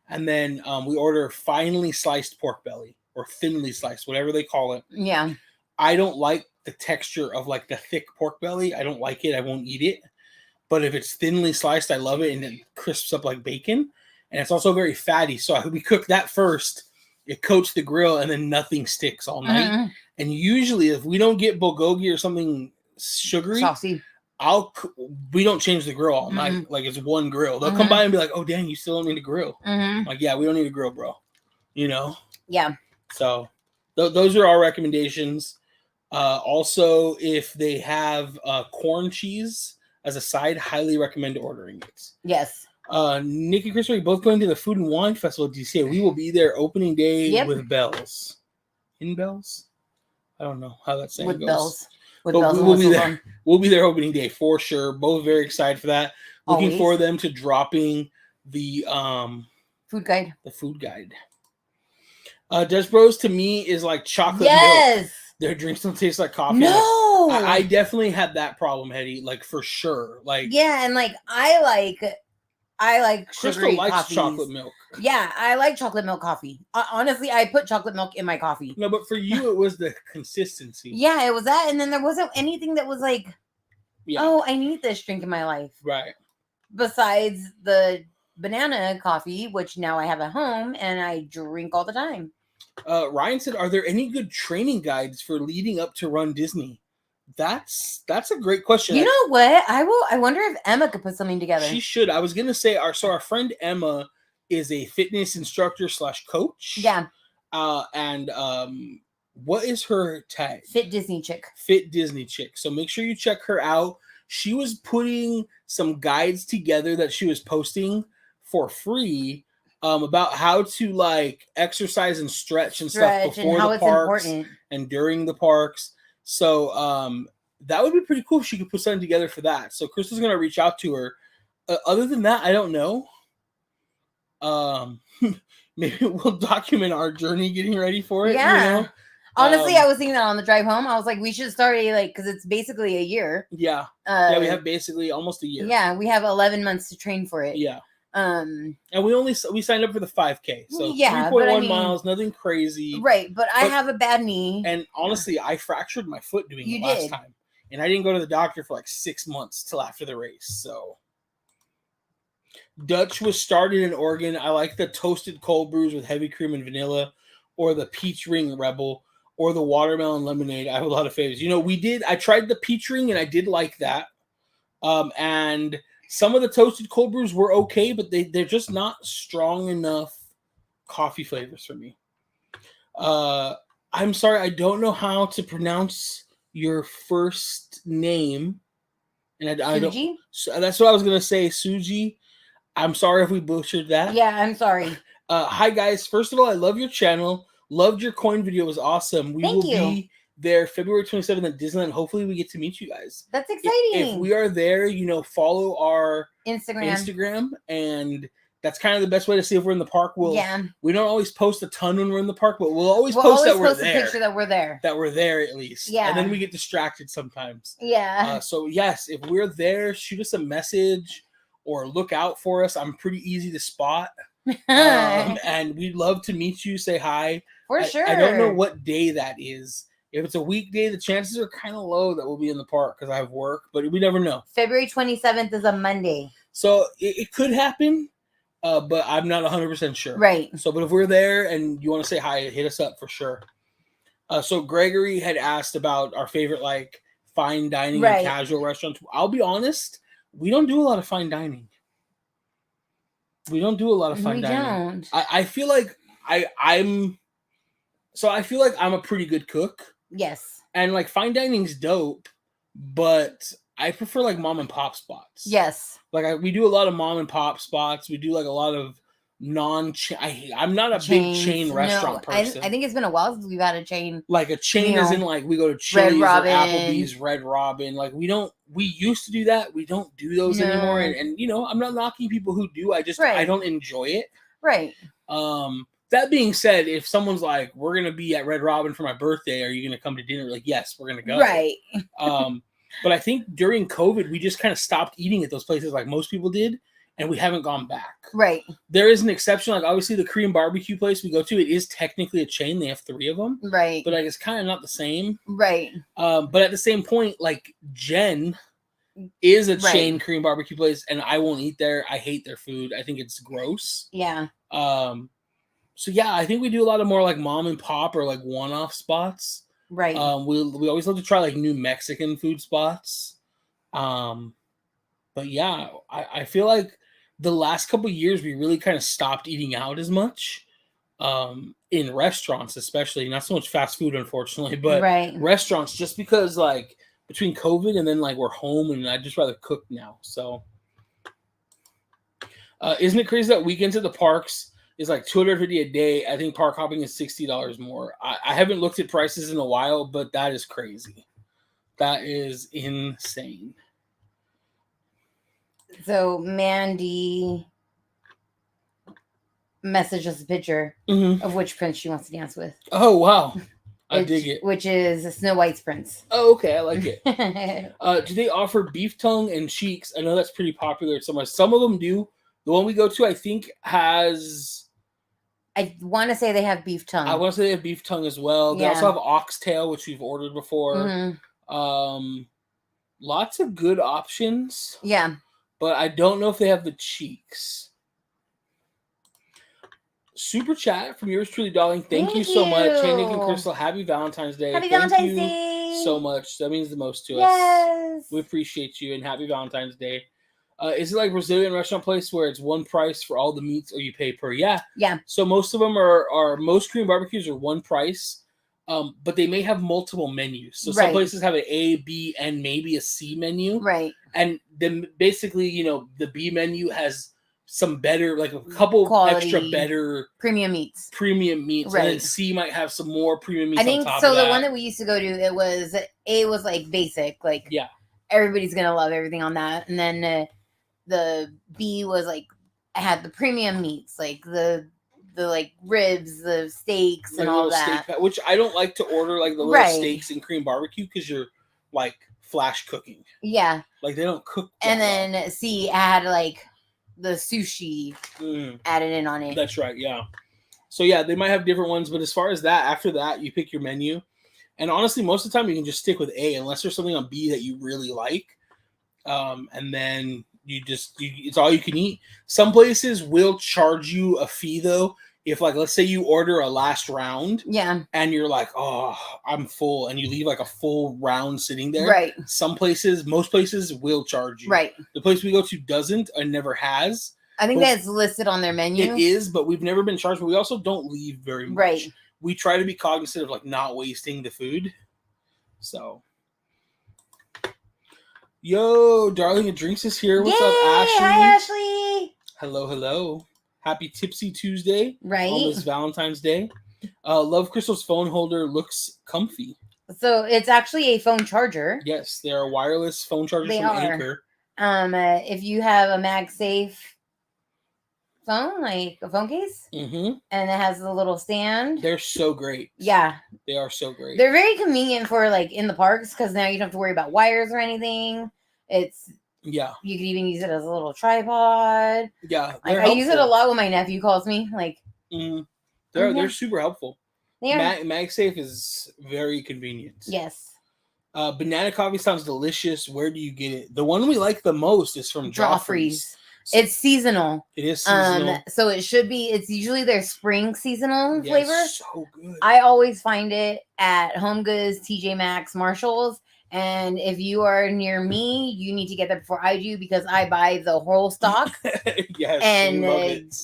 And then we order finely sliced pork belly or thinly sliced, whatever they call it. Yeah. I don't like the texture of like the thick pork belly. I don't like it. I won't eat it. But if it's thinly sliced, I love it, and it crisps up like bacon. And it's also very fatty. So we cook that first. It coats the grill, and then nothing sticks all night. Mm-hmm. And usually, if we don't get bulgogi or something sugary, saucy, we don't change the grill all night. Like it's one grill. They'll come by and be like, "Oh, dang, you still don't need a grill." Like, yeah, we don't need a grill, bro. You know? Yeah. So those are our recommendations. Also, if they have corn cheese as a side, highly recommend ordering it. Yes. Nick and Chris are both going to the Food and Wine Festival at DCA. We will be there opening day with bells. In bells? I don't know how that saying goes. Bells. But we'll be there. We'll be there opening day for sure. Both very excited for that. Looking for them to dropping the food guide. The food guide. Des Bros to me is like chocolate milk. Their drinks don't taste like coffee. No, I definitely had that problem, Hetty. Like for sure. Like and like I like Crystal sugary likes coffees. chocolate milk. Yeah, I like chocolate milk coffee. Honestly, I put chocolate milk in my coffee. No, but for you, it was the consistency. Yeah, it was that, and then there wasn't anything that was like, oh, I need this drink in my life. Right. Besides the banana coffee, which now I have at home and I drink all the time. Ryan said, "Are there any good training guides for leading up to Run Disney?" That's a great question. You know what? I wonder if Emma could put something together. She should. I was gonna say our friend Emma is a fitness instructor / coach. Yeah. And what is her tag? Fit Disney Chick. Fit Disney Chick. So make sure you check her out. She was putting some guides together that she was posting for free. about how to like exercise and stretch and stuff Stretch and before how the it's parks important. and during the parks. So that would be pretty cool if she could put something together for that. So Crystal's gonna reach out to her. Other than that, I don't know. Maybe we'll document our journey getting ready for it. Yeah. You know? Honestly, I was thinking that on the drive home. I was like, we should start because it's basically a year. Yeah. Yeah, we have basically almost a year. Yeah, we have 11 months to train for it. Yeah. And we signed up for the 5K, so yeah, 3.1 miles, nothing crazy. Right, but I have a bad knee. And honestly, I fractured my foot doing it last time. And I didn't go to the doctor for like 6 months till after the race. So Dutch was started in Oregon. I like the toasted cold brews with heavy cream and vanilla, or the peach ring rebel, or the watermelon lemonade. I have a lot of favorites. You know, I tried the peach ring and I did like that. And some of the toasted cold brews were okay, but they're just not strong enough coffee flavors for me. I'm sorry, I don't know how to pronounce your first name. And I don't. So that's what I was gonna say, Suji. I'm sorry if we butchered that. Yeah, I'm sorry. Hi guys. First of all, I love your channel. Loved your coin video. It was awesome. We will be there February 27th at Disneyland. Hopefully we get to meet you guys. That's exciting. If we are there, you know, follow our Instagram, and that's kind of the best way to see if we're in the park. We don't always post a ton when we're in the park, but we'll always post that we're there. A picture that we're there. That we're there at least. Yeah. And then we get distracted sometimes. Yeah. So yes, if we're there, shoot us a message or look out for us. I'm pretty easy to spot. And we'd love to meet you, say hi. For sure. I don't know what day that is. If it's a weekday, the chances are kind of low that we'll be in the park because I have work, but we never know. February 27th is a Monday. So it could happen, but I'm not 100% sure. Right. So, but if we're there and you want to say hi, hit us up for sure. So Gregory had asked about our favorite, like, fine dining and casual restaurants. I'll be honest, we don't do a lot of fine dining. We don't do a lot of fine dining. Don't. I feel like I'm a pretty good cook. Yes. And like fine dining's dope, but I prefer like mom and pop spots. Yes. Like we do a lot of mom and pop spots. We do like a lot of I'm not a big chain restaurant person. I think it's been a while since we've had a chain. Like a chain is in like we go to Chili's or Applebee's, Red Robin. Like we used to do that. We don't do those anymore. And you know, I'm not knocking people who do. I don't enjoy it. Right. That being said, if someone's like, we're going to be at Red Robin for my birthday, are you going to come to dinner? Like, yes, we're going to go. Right. But I think during COVID, we just kind of stopped eating at those places like most people did, and we haven't gone back. Right. There is an exception. Like, obviously, the Korean barbecue place we go to, it is technically a chain. They have 3 of them. Right. But like, it's kind of not the same. Right. But at the same point, like, Jen is a chain Korean barbecue place, and I won't eat there. I hate their food. I think it's gross. Yeah. So yeah, I think we do a lot of more like mom and pop or like one-off spots. Right. We always love to try like new Mexican food spots. But yeah, I feel like the last couple of years we really kind of stopped eating out as much. In restaurants, especially, not so much fast food, unfortunately, but restaurants, just because like between COVID and then like we're home and I'd just rather cook now. So isn't it crazy that weekends at the parks is like $250 a day? I think park hopping is $60 more. I haven't looked at prices in a while, but that is crazy. That is insane. So Mandy messaged us a picture of which prince she wants to dance with. Oh, wow. I dig it. Which is Snow White's prince. Oh, okay. I like it. Do they offer beef tongue and cheeks? I know that's pretty popular at some of them do. The one we go to, I think, has... I want to say they have beef tongue. I want to say they have beef tongue as well. They also have oxtail, which we've ordered before. Lots of good options. Yeah. But I don't know if they have the cheeks. Super chat from yours truly, darling. Thank you so much. Hey, Nick and Crystal, happy Valentine's Day. Happy Valentine's Day. So much. That means the most to us. We appreciate you, and happy Valentine's Day. Is it like Brazilian restaurant place where it's one price for all the meats or you pay per? Yeah. So most of them most Korean barbecues are one price, but they may have multiple menus. So some places have an A, B, and maybe a C menu. Right. And then basically, you know, the B menu has some better, like a couple Quality, extra better premium meats. And then C might have some more premium meats. I think on top so. of The that. one that we used to go to, it was A was like basic, like everybody's gonna love everything on that, and then the B was like had the premium meats, like the like ribs, the steaks, like and all that. Steak, which I don't like to order like the little steaks and cream barbecue because you're like flash cooking. Yeah, like they don't cook. And then C had like the sushi added in on it. That's right. Yeah. So yeah, they might have different ones, but as far as that, after that, you pick your menu, and honestly, most of the time you can just stick with A unless there's something on B that you really like, and then it's all you can eat. Some places will charge you a fee though. If like let's say you order a last round, and you're like, oh, I'm full, and you leave like a full round sitting there. Right. Most places will charge you. Right. The place we go to doesn't and never has. I think that's listed on their menu. It is, but we've never been charged. But we also don't leave very much. Right. We try to be cognizant of like not wasting the food. So. Yo, Darling of Drinks is here. What's up, Ashley? Hi, Ashley. Hello. Happy Tipsy Tuesday. Right. On this Valentine's Day. Love Crystal's phone holder looks comfy. So it's actually a phone charger. Yes, they are wireless phone chargers from Anchor. If you have a MagSafe phone, like a phone case, and it has a little stand. They're so great. Yeah. They are so great. They're very convenient for like in the parks because now you don't have to worry about wires or anything. You can even use it as a little tripod. Yeah, I use it a lot when my nephew calls me. Like, they're super helpful. Yeah, MagSafe is very convenient. Yes. Banana coffee sounds delicious. Where do you get it? The one we like the most is from Joffrey's. So it's seasonal. It is seasonal. So it should be. It's usually their spring seasonal flavor. So good. I always find it at Home Goods, TJ Maxx, Marshalls. And if you are near me, you need to get that before I do because I buy the whole stock. Yes, and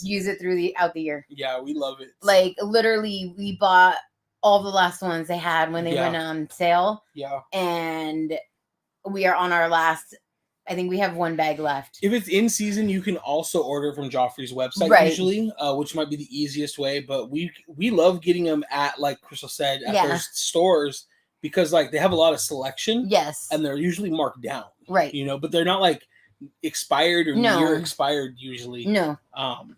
use it throughout the year. Yeah, we love it. Like literally, we bought all the last ones they had when they went on sale. Yeah, and we are on our last. I think we have one bag left. If it's in season, you can also order from Joffrey's website usually, which might be the easiest way. But we love getting them at, like Crystal said, at those stores. Because like they have a lot of selection, and they're usually marked down, right? But they're not like expired or near expired usually. No.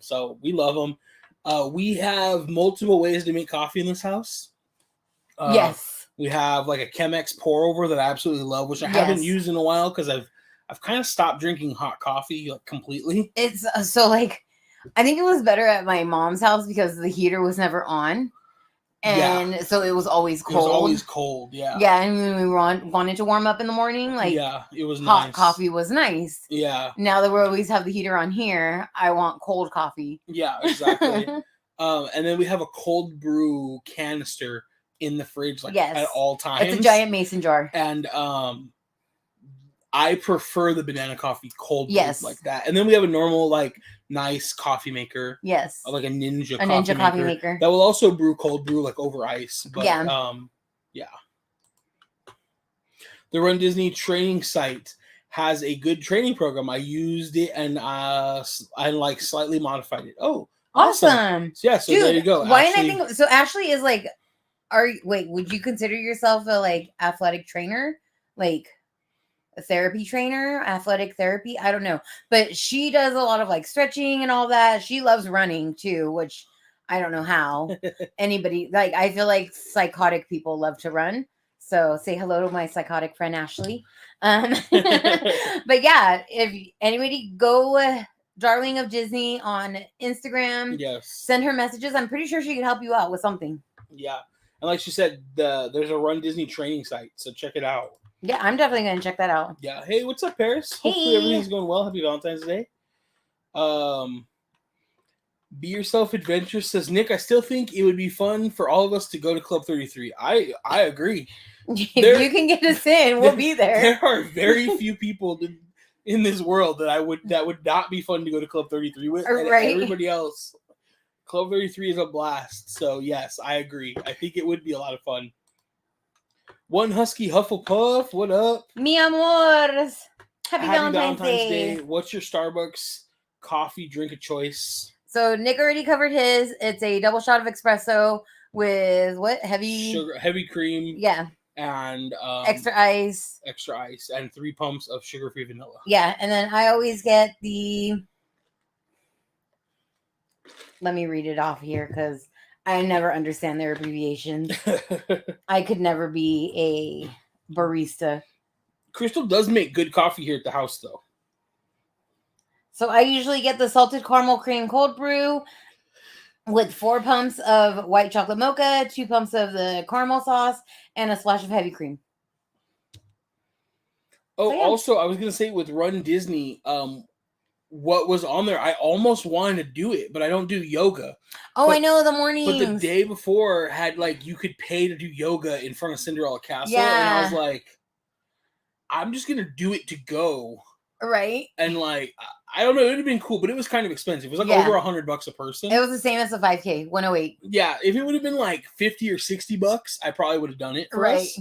So we love them. We have multiple ways to make coffee in this house. Yes. We have like a Chemex pour over that I absolutely love, which I haven't used in a while because I've kind of stopped drinking hot coffee like completely. It's so like I think it was better at my mom's house because the heater was never on. And so it was always cold. It was always cold, yeah. Yeah, and when we wanted to warm up in the morning, like it was hot coffee was nice. Yeah. Now that we always have the heater on here, I want cold coffee. Yeah, exactly. And then we have a cold brew canister in the fridge, like at all times. It's a giant mason jar. And I prefer the banana coffee cold brew like that. And then we have a normal, like, nice coffee maker. Yes. Like a Ninja coffee maker. That will also brew cold brew, like, over ice. But, yeah. The Run Disney training site has a good training program. I used it and I, like, slightly modified it. Oh, awesome. So, yeah, so dude, there you go. Why didn't I think... So, Ashley is, like... would you consider yourself a, like, athletic trainer? Like... a therapy trainer, athletic therapy. I don't know, but she does a lot of like stretching and all that. She loves running too, which I don't know how anybody like, I feel like psychotic people love to run. So say hello to my psychotic friend, Ashley. But yeah, if anybody go Darling of Disney on Instagram, send her messages. I'm pretty sure she could help you out with something. Yeah. And like she said, there's a Run Disney training site. So check it out. Yeah, I'm definitely going to check that out. Yeah. Hey, what's up, Paris? Hey. Hopefully everything's going well. Happy Valentine's Day. Be Yourself Adventure says, Nick, I still think it would be fun for all of us to go to Club 33. I agree. If you can get us in, we'll be there. There are very few people in this world that would not be fun to go to Club 33 with. And everybody else. Club 33 is a blast. So, yes, I agree. I think it would be a lot of fun. One Husky Hufflepuff, what up? Mi amores. Happy Valentine's Day. What's your Starbucks coffee drink of choice? So Nick already covered his. It's a double shot of espresso with what? Heavy cream. Yeah. And extra ice. And 3 pumps of sugar-free vanilla. Yeah, and then I always get the. Let me read it off here because I never understand their abbreviations. I could never be a barista. Crystal does make good coffee here at the house, though. So I usually get the salted caramel cream cold brew with 4 pumps of white chocolate mocha, 2 pumps of the caramel sauce, and a splash of heavy cream. Oh, so, yeah. Also, I was going to say with Run Disney, what was on there, I almost wanted to do it, but I don't do yoga. Oh, I know, the mornings. But the day before had, like, you could pay to do yoga in front of Cinderella Castle. Yeah. And I was like, I'm just going to do it to go. Right. And, like, I don't know, it would have been cool, but it was kind of expensive. It was, like, over $100 a person. It was the same as the 5K, 108. Yeah, if it would have been, like, $50 or $60, I probably would have done it for us.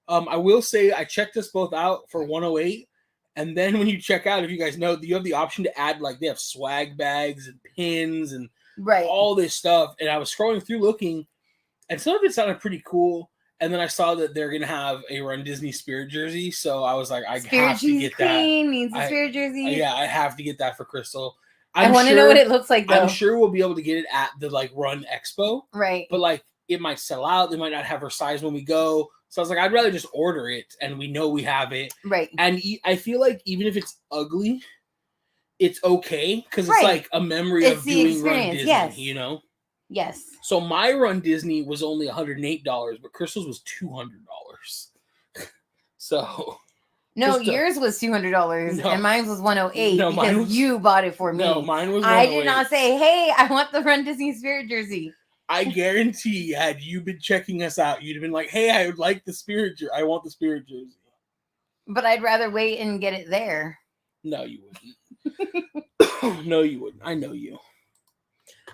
I will say I checked us both out for 108. And then when you check out, if you guys know, you have the option to add, like, they have swag bags and pins and all this stuff. And I was scrolling through looking, and some of it sounded pretty cool. And then I saw that they're going to have a Run Disney Spirit jersey. So I was like, I have to get that. Needs a Spirit jersey. Yeah, I have to get that for Crystal. I want to know what it looks like, though. I'm sure we'll be able to get it at the, like, Run Expo. Right. But, like, it might sell out. They might not have her size when we go. So I was like, I'd rather just order it, and we know we have it. Right. And I feel like even if it's ugly, it's okay because it's like a memory of doing Run Disney, you know? Yes. So my Run Disney was only $108, but Crystal's was $200. So. No, yours was $200, and mine was $108 because you bought it for me. No, mine was $108. I did not say, hey, I want the Run Disney Spirit jersey. I guarantee had you been checking us out, you'd have been like, hey, I would like the Spirit jersey. I want the Spirit jersey. But I'd rather wait and get it there. No, you wouldn't. No, you wouldn't. I know you.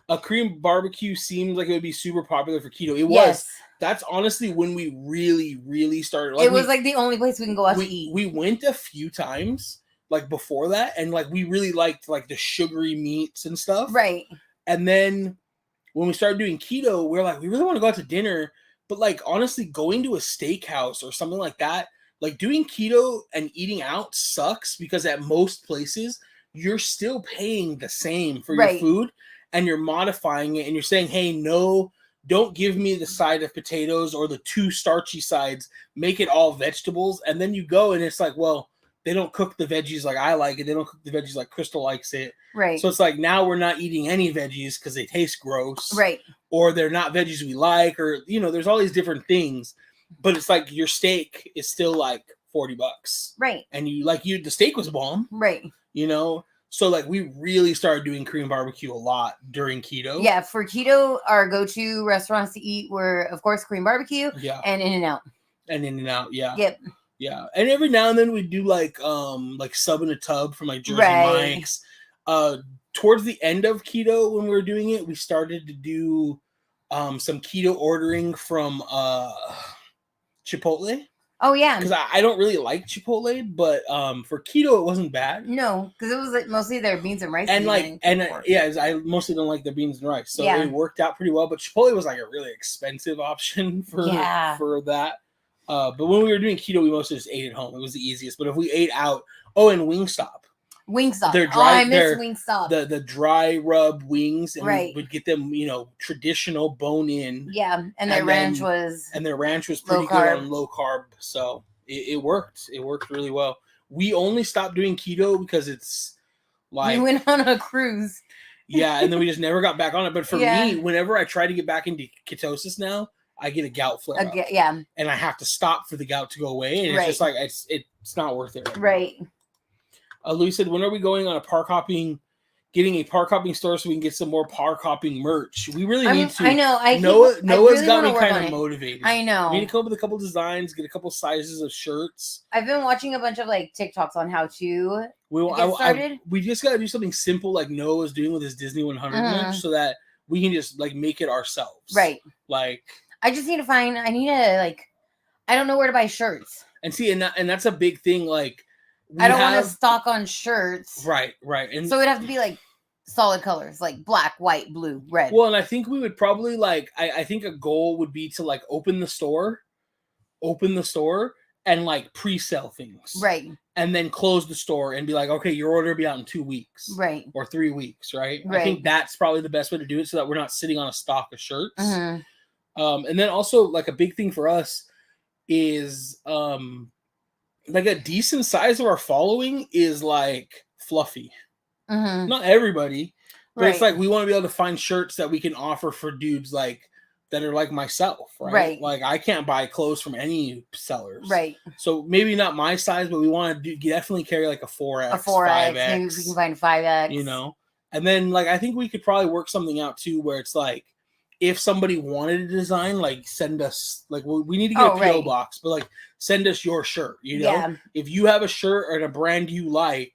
A Korean barbecue seemed like it would be super popular for keto. It was. That's honestly when we really, really started. Like, it was like the only place we can go out to eat. We went a few times, like before that, and like we really liked like the sugary meats and stuff. Right. And then when we started doing keto, we were like, we really want to go out to dinner, but like honestly, going to a steakhouse or something like that, like doing keto and eating out sucks because at most places you're still paying the same for your food and you're modifying it and you're saying, hey, no, don't give me the side of potatoes or the 2 starchy sides, make it all vegetables. And then you go and it's like, well, they don't cook the veggies like I like it. They don't cook the veggies like Crystal likes it. Right. So it's like now we're not eating any veggies because they taste gross. Right. Or they're not veggies we like, or, you know, there's all these different things. But it's like your steak is still like $40. Right. And the steak was bomb. Right. You know? So like we really started doing Korean barbecue a lot during keto. Yeah. For keto, our go-to restaurants to eat were, of course, Korean barbecue and In-N-Out. And In-N-Out, yeah. Yep. Yeah, and every now and then we do like Sub in a Tub from like Jersey Mike's. Towards the end of keto, when we were doing it, we started to do some keto ordering from Chipotle. Oh yeah, because I don't really like Chipotle, but for keto it wasn't bad. No, because it was like mostly their beans and rice. And I mostly don't like the beans and rice, so it worked out pretty well. But Chipotle was like a really expensive option for that. But when we were doing keto, we mostly just ate at home. It was the easiest. But if we ate out, and Wingstop. They're dry. I miss Wingstop. The dry rub wings, and we would get them, traditional bone in. Yeah, and their ranch was pretty good on low carb, so it worked. It worked really well. We only stopped doing keto because it's like we went on a cruise. Yeah, and then we just never got back on it. But for me, whenever I try to get back into ketosis now, I get a gout flare up. Yeah. And I have to stop for the gout to go away. And it's just like, it's not worth it. Right. Louis said, when are we going on getting a park hopping store so we can get some more park hopping merch? We really need to. I know. Noah's really got me kind of motivated. I know. We need to come up with a couple designs, get a couple sizes of shirts. I've been watching a bunch of like TikToks on how to get started. We just got to do something simple like Noah was doing with his Disney 100 merch so that we can just like make it ourselves. Right. Like, I just need to I don't know where to buy shirts. And see, and that's a big thing. Like, I don't want to stock on shirts. Right. And so it'd have to be like solid colors like black, white, blue, red. Well, and I think we would probably like. I think a goal would be to like open the store and like pre-sell things, Right. and then close the store and be like, okay, your order will be out in 2 weeks, Right. or 3 weeks, right? Right. I think that's probably the best way to do it, so that we're not sitting on a stock of shirts. Mm-hmm. And then also like a big thing for us is like a decent size of our following is like fluffy. Mm-hmm. Not everybody, but Right. it's like we want to be able to find shirts that we can offer for dudes like that are like myself, right? Right. Like I can't buy clothes from any sellers, Right. So maybe not my size, but we want to definitely carry like a 4X, A 4X, 5X, maybe we can find 5X. you know. And then like I think we could probably work something out too, where it's like if somebody wanted a design, like send us like we need to get a PO box, but like send us your shirt. You know, Yeah. if you have a shirt or a brand you like,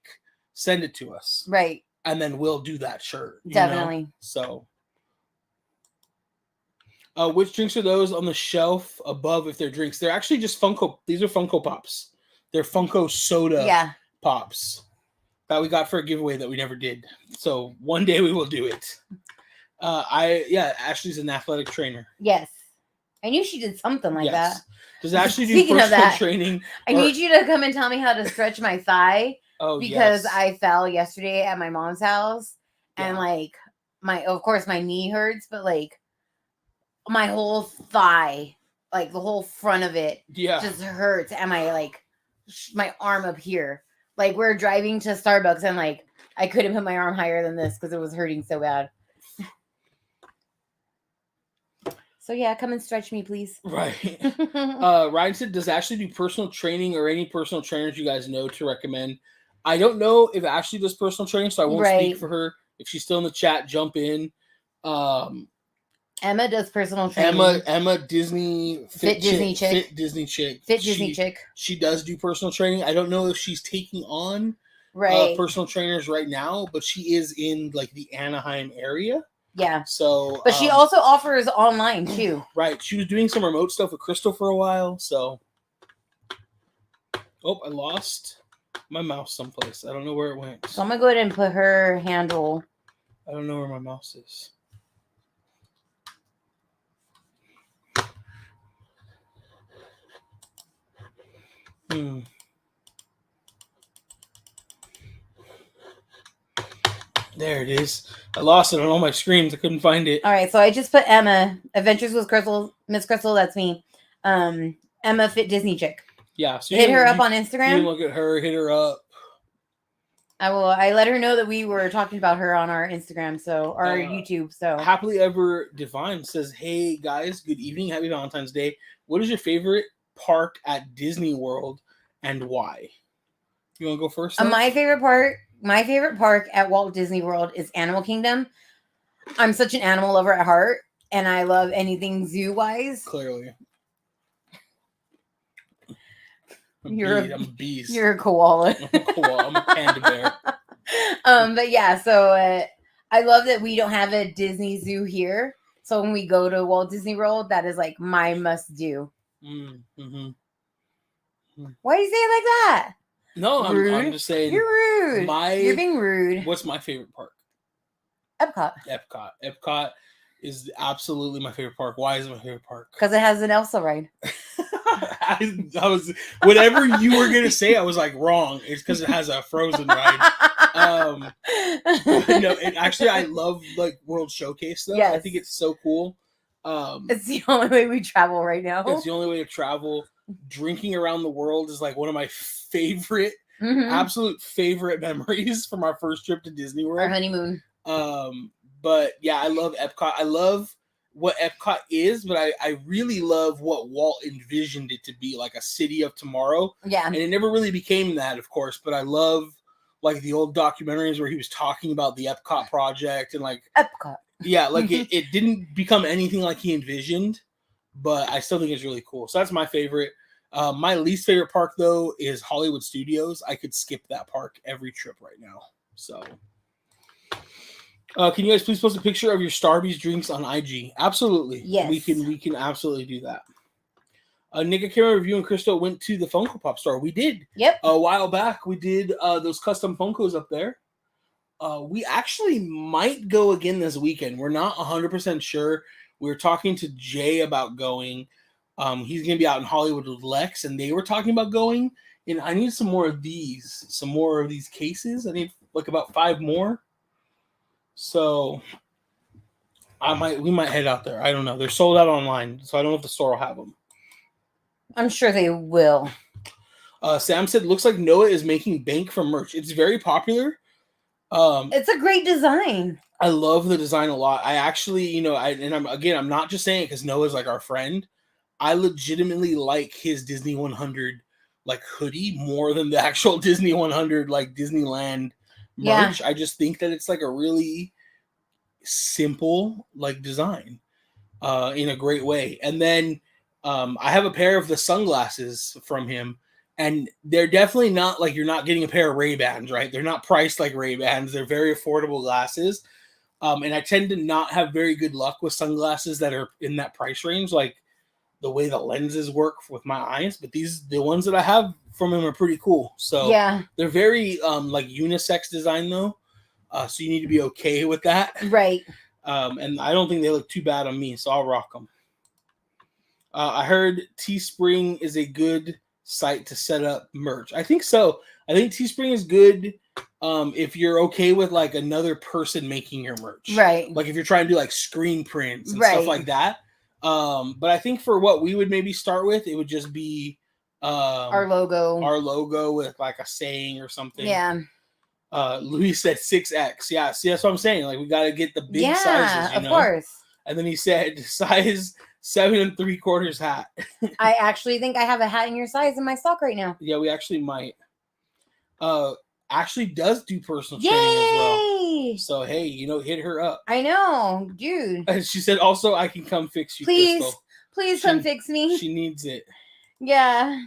send it to us, Right? And then we'll do that shirt. Definitely. You know? So. Which drinks are those on the shelf above if they're drinks? They're actually just Funko. These are Funko Pops. They're Funko Soda Pops that we got for a giveaway that we never did. So one day we will do it. Ashley's an athletic trainer. Yes. I knew she did something like that. Does Ashley do personal training? I need you to come and tell me how to stretch my thigh. Because I fell yesterday at my mom's house and like of course my knee hurts, but like my whole thigh, like the whole front of it just hurts. And my arm up here, like we're driving to Starbucks and like I couldn't put my arm higher than this because it was hurting so bad. So yeah, come and stretch me, please. Right. Ryan said, does Ashley do personal training or any personal trainers you guys know to recommend? I don't know if Ashley does personal training, so I won't speak for her. If she's still in the chat, jump in. Emma does personal training. Emma Disney Fit Disney chick. Fit Disney chick. Fit Disney chick. She does do personal training. I don't know if she's taking on personal trainers right now, but she is in like the Anaheim area. Yeah. So, but she also offers online too. Right. She was doing some remote stuff with Crystal for a while. So, I lost my mouse someplace. I don't know where it went. So I'm gonna go ahead and put her handle. I don't know where my mouse is. There it is. I lost it on all my screens. I couldn't find it. All right, so I just put Emma Adventures with Crystal, Miss Crystal. That's me. Emma Fit Disney chick. Yeah, so hit her up on Instagram. You can look at her. Hit her up. I will. I let her know that we were talking about her on our Instagram, so our YouTube. So Happily Ever Divine says, "Hey guys, good evening. Happy Valentine's Day. What is your favorite park at Disney World and why?" You want to go first? My favorite park at Walt Disney World is Animal Kingdom. I'm such an animal lover at heart, and I love anything zoo-wise. Clearly. You're a beast. You're a koala. I'm a koala. I'm a panda bear. But yeah, so I love that we don't have a Disney zoo here. So when we go to Walt Disney World, that is like my must-do. Mm-hmm. Why do you say it like that? No, I'm just saying. You're rude. You're being rude. What's my favorite park? Epcot. Epcot is absolutely my favorite park. Why is it my favorite park? Because it has an Elsa ride. I was whatever you were gonna say. I was like wrong. It's because it has a Frozen ride. Actually, I love like World Showcase though. Yes. I think it's so cool. It's the only way we travel right now. It's the only way to travel. Drinking around the world is like one of my favorite, absolute favorite memories from our first trip to Disney World. Our honeymoon. But yeah, I love Epcot. I love what Epcot is, but I really love what Walt envisioned it to be, like a city of tomorrow. Yeah. And it never really became that, of course, but I love like the old documentaries where he was talking about the Epcot project and like Epcot. Yeah, like it didn't become anything like he envisioned, but I still think it's really cool. So that's my favorite. My least favorite park though is Hollywood Studios. I could skip that park every trip right now. So can you guys please post a picture of your Starbucks drinks on IG? Absolutely. Yes. We can absolutely do that. Nick, I can't remember if you and Crystal went to the Funko Pop store. We did. Yep. A while back, we did those custom Funkos up there. We actually might go again this weekend. We're not 100% sure. We were talking to Jay about going. He's going to be out in Hollywood with Lex, and they were talking about going. And I need some more of these cases. I need like about 5 more. So we might head out there. I don't know. They're sold out online, so I don't know if the store will have them. I'm sure they will. Sam said, "Looks like Noah is making bank from merch. It's very popular. It's a great design. I love the design a lot. I actually, I'm not just saying it because Noah's like our friend. I legitimately like his Disney 100 like hoodie more than the actual Disney 100 like Disneyland merch. Yeah. I just think that it's like a really simple like design in a great way. And then I have a pair of the sunglasses from him, and they're definitely not like you're not getting a pair of Ray-Bans, right? They're not priced like Ray-Bans. They're very affordable glasses. And I tend to not have very good luck with sunglasses that are in that price range, like the way the lenses work with my eyes. But the ones that I have from him are pretty cool. So yeah, they're very like unisex design though. So you need to be okay with that. Right. And I don't think they look too bad on me, so I'll rock them. I heard Teespring is a good site to set up merch. I think so. I think Teespring is good if you're okay with like another person making your merch. Right. Like if you're trying to do like screen prints and stuff like that. But I think for what we would maybe start with, it would just be our logo with like a saying or something. Yeah. Louis said 6X. Yeah, see, that's what I'm saying. Like we got to get the big sizes. Of course. And then he said size 7 3/4 hat. I actually think I have a hat in your size in my stock right now. Yeah, we actually might. Ashley does do personal training as well. So hey, hit her up. I know, dude. And she said also I can come fix you. Please come fix me. She needs it. Yeah.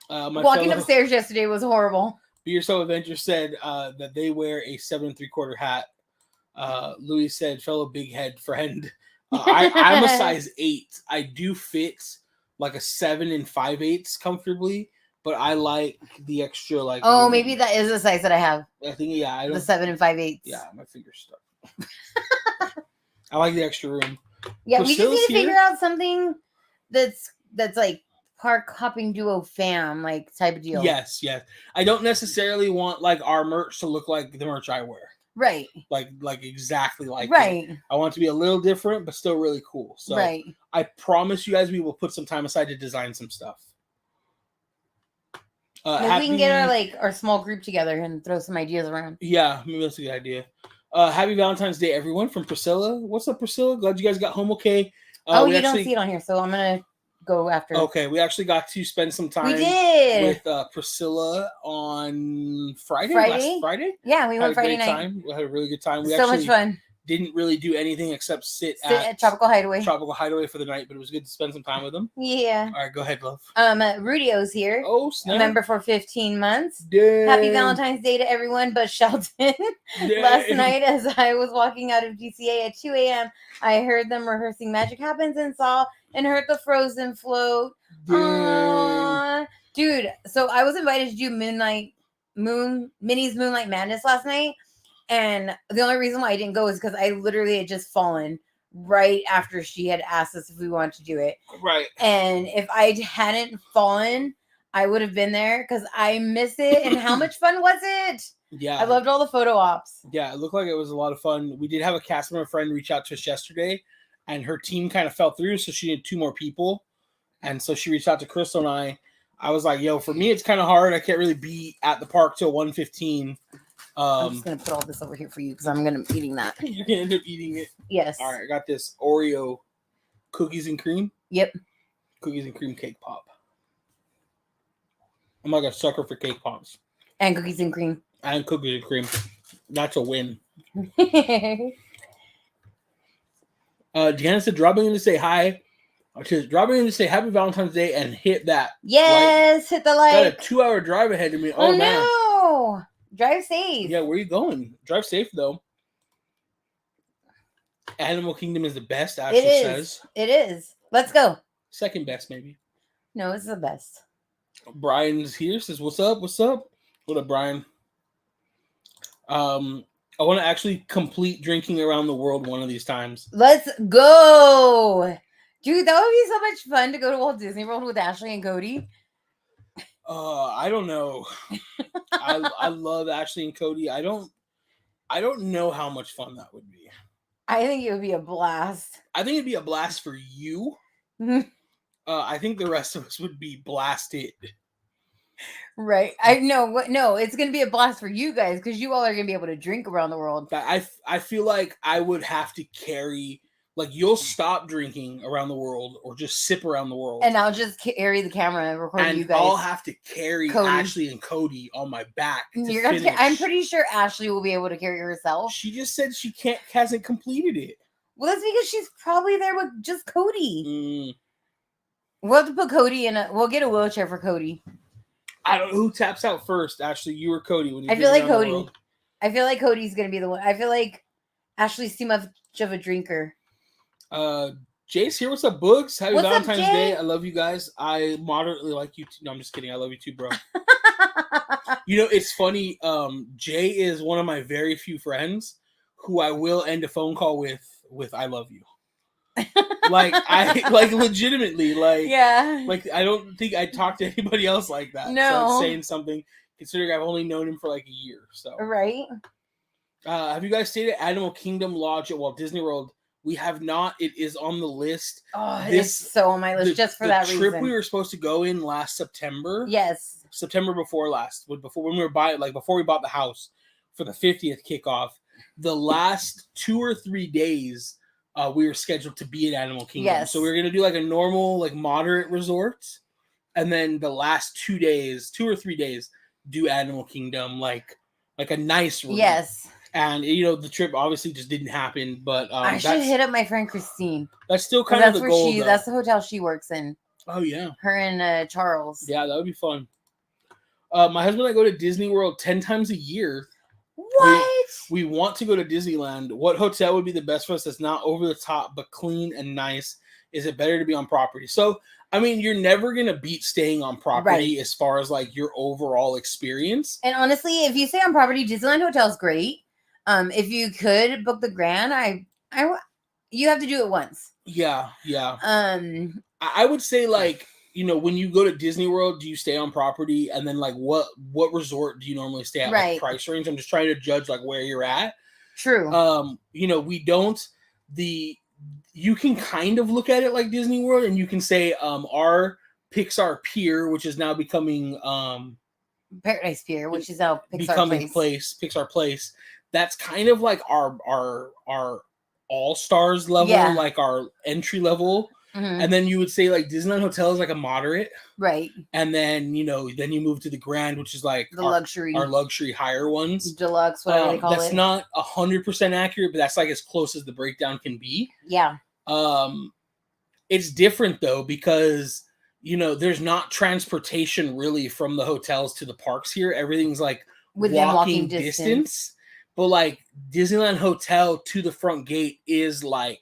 Walking upstairs yesterday was horrible. Be Yourself Adventure said that they wear a 7 3/4 hat. Louis said, fellow big head friend. I'm a size 8. I do fit like a 7 5/8 comfortably, but I like the extra like. Oh, maybe that is the size that I have. I think the 7 5/8. Yeah, my finger's stuck. I like the extra room. Yeah, Priscilla's we just need to figure out something that's like park hopping duo fam like type of deal. Yes. I don't necessarily want like our merch to look like the merch I wear. Right. Like exactly like right. It. I want it to be a little different, but still really cool. So right. I promise you guys we will put some time aside to design some stuff. Maybe we can get our small group together and throw some ideas around. Yeah, maybe that's a good idea. Happy Valentine's Day, everyone, from Priscilla. What's up, Priscilla? Glad you guys got home okay. You don't see it on here, so I'm gonna go after. Okay, we actually got to spend some time with Priscilla on Friday. Last Friday? Yeah, we went Friday night. We had a really good time. So much fun. Didn't really do anything except sit at Tropical Hideaway for the night, but it was good to spend some time with them. Yeah. All right, go ahead, love. Rudio's here. Oh, snap. A member for 15 months. Dang. Happy Valentine's Day to everyone but Shelton. Last night, as I was walking out of GCA at 2 a.m., I heard them rehearsing Magic Happens and saw and heard the Frozen float. Aww. Dude, so I was invited to do Minnie's Moonlight Madness last night. And the only reason why I didn't go is because I literally had just fallen right after she had asked us if we wanted to do it. Right. And if I hadn't fallen, I would have been there because I miss it. And how much fun was it? Yeah. I loved all the photo ops. Yeah, it looked like it was a lot of fun. We did have a cast member friend reach out to us yesterday, and her team kind of fell through, so she needed 2 more people. And so she reached out to Crystal and I. I was like, yo, for me, it's kind of hard. I can't really be at the park till 1:15. I'm just going to put all this over here for you because I'm going to be eating that. You're going to end up eating it? Yes. All right, I got this Oreo cookies and cream. Yep. Cookies and cream cake pop. I'm like a sucker for cake pops. And cookies and cream. And cookies and cream. That's a win. Deanna said, dropping in to say hi. She's dropping in to say happy Valentine's Day and hit that. Yes, hit the like. Got a 2-hour drive ahead of me. Oh, man. No. Drive safe. Yeah, where are you going? Drive safe, though. Animal Kingdom is the best, Ashley says. It is. Let's go. Second best, maybe. No, it's the best. Brian's here, says, what's up? What's up? What up, Brian? I want to actually complete drinking around the world one of these times. Let's go. Dude, that would be so much fun to go to Walt Disney World with Ashley and Cody. I don't know. I love Ashley and Cody. I don't know how much fun that would be. I think it would be a blast. I think it'd be a blast for you. I think the rest of us would be blasted. Right. I know. No, it's going to be a blast for you guys because you all are going to be able to drink around the world. I feel like I would have to carry, like, you'll stop drinking around the world or just sip around the world. And I'll just carry the camera and record you guys. I'll have to carry Ashley and Cody on my back. I'm pretty sure Ashley will be able to carry herself. She just said she hasn't completed it. Well, that's because she's probably there with just Cody. We'll have to put Cody in we'll get a wheelchair for Cody. I don't know who taps out first, Ashley, you or Cody. When you I feel like Cody. I feel like Cody's going to be the one. I feel like Ashley's too much of a drinker. Jay's here. What's up, Boogs? Happy What's Valentine's up, Day. I love you guys. I moderately like you. No, I'm just kidding. I love you too, bro. You know, it's funny. Jay is one of my very few friends who I will end a phone call with I love you. Like legitimately, yeah. Like I don't think I talk to anybody else like that. No. So I'm saying something considering I've only known him for like a year. So right. Have you guys stayed at Animal Kingdom Lodge at Walt Disney World? We have not. It is on the list. Oh, it's so on my list just for that reason. The trip we were supposed to go in last September. Yes. September before last. Before when we were before we bought the house for the 50th kickoff. The last 2 or 3 days we were scheduled to be at Animal Kingdom. Yes. So we were gonna do like a normal, like moderate resort. And then the last 2 or 3 days, do Animal Kingdom like a nice room. Yes. And you know the trip obviously just didn't happen, but I should hit up my friend Christine. That's still kind of the goal. That's the hotel she works in. Oh yeah, her and Charles. Yeah, that would be fun. My husband and I go to Disney World 10 times a year. What? We want to go to Disneyland. What hotel would be the best for us that's not over the top but clean and nice? Is it better to be on property? So, I mean, you're never going to beat staying on property as far as like your overall experience. And honestly, if you stay on property, Disneyland Hotel is great. If you could book the Grand, you have to do it once. Yeah. I would say like, you know, when you go to Disney World, do you stay on property? And then like what resort do you normally stay at? Like price range? I'm just trying to judge like where you're at. True. You know, we don't you can kind of look at it like Disney World and you can say our Pixar Pier, which is now becoming Paradise Pier, which is now Pixar Place. That's kind of like our all stars level, like our entry level. Mm-hmm. And then you would say like Disneyland Hotel is like a moderate. Right. And then, you know, then you move to the Grand, which is like our luxury higher ones. Deluxe, whatever they call that's it. That's not 100% accurate, but that's like as close as the breakdown can be. Yeah. It's different though, because, you know, there's not transportation really from the hotels to the parks here. Everything's like within walking distance. But like Disneyland Hotel to the front gate is like,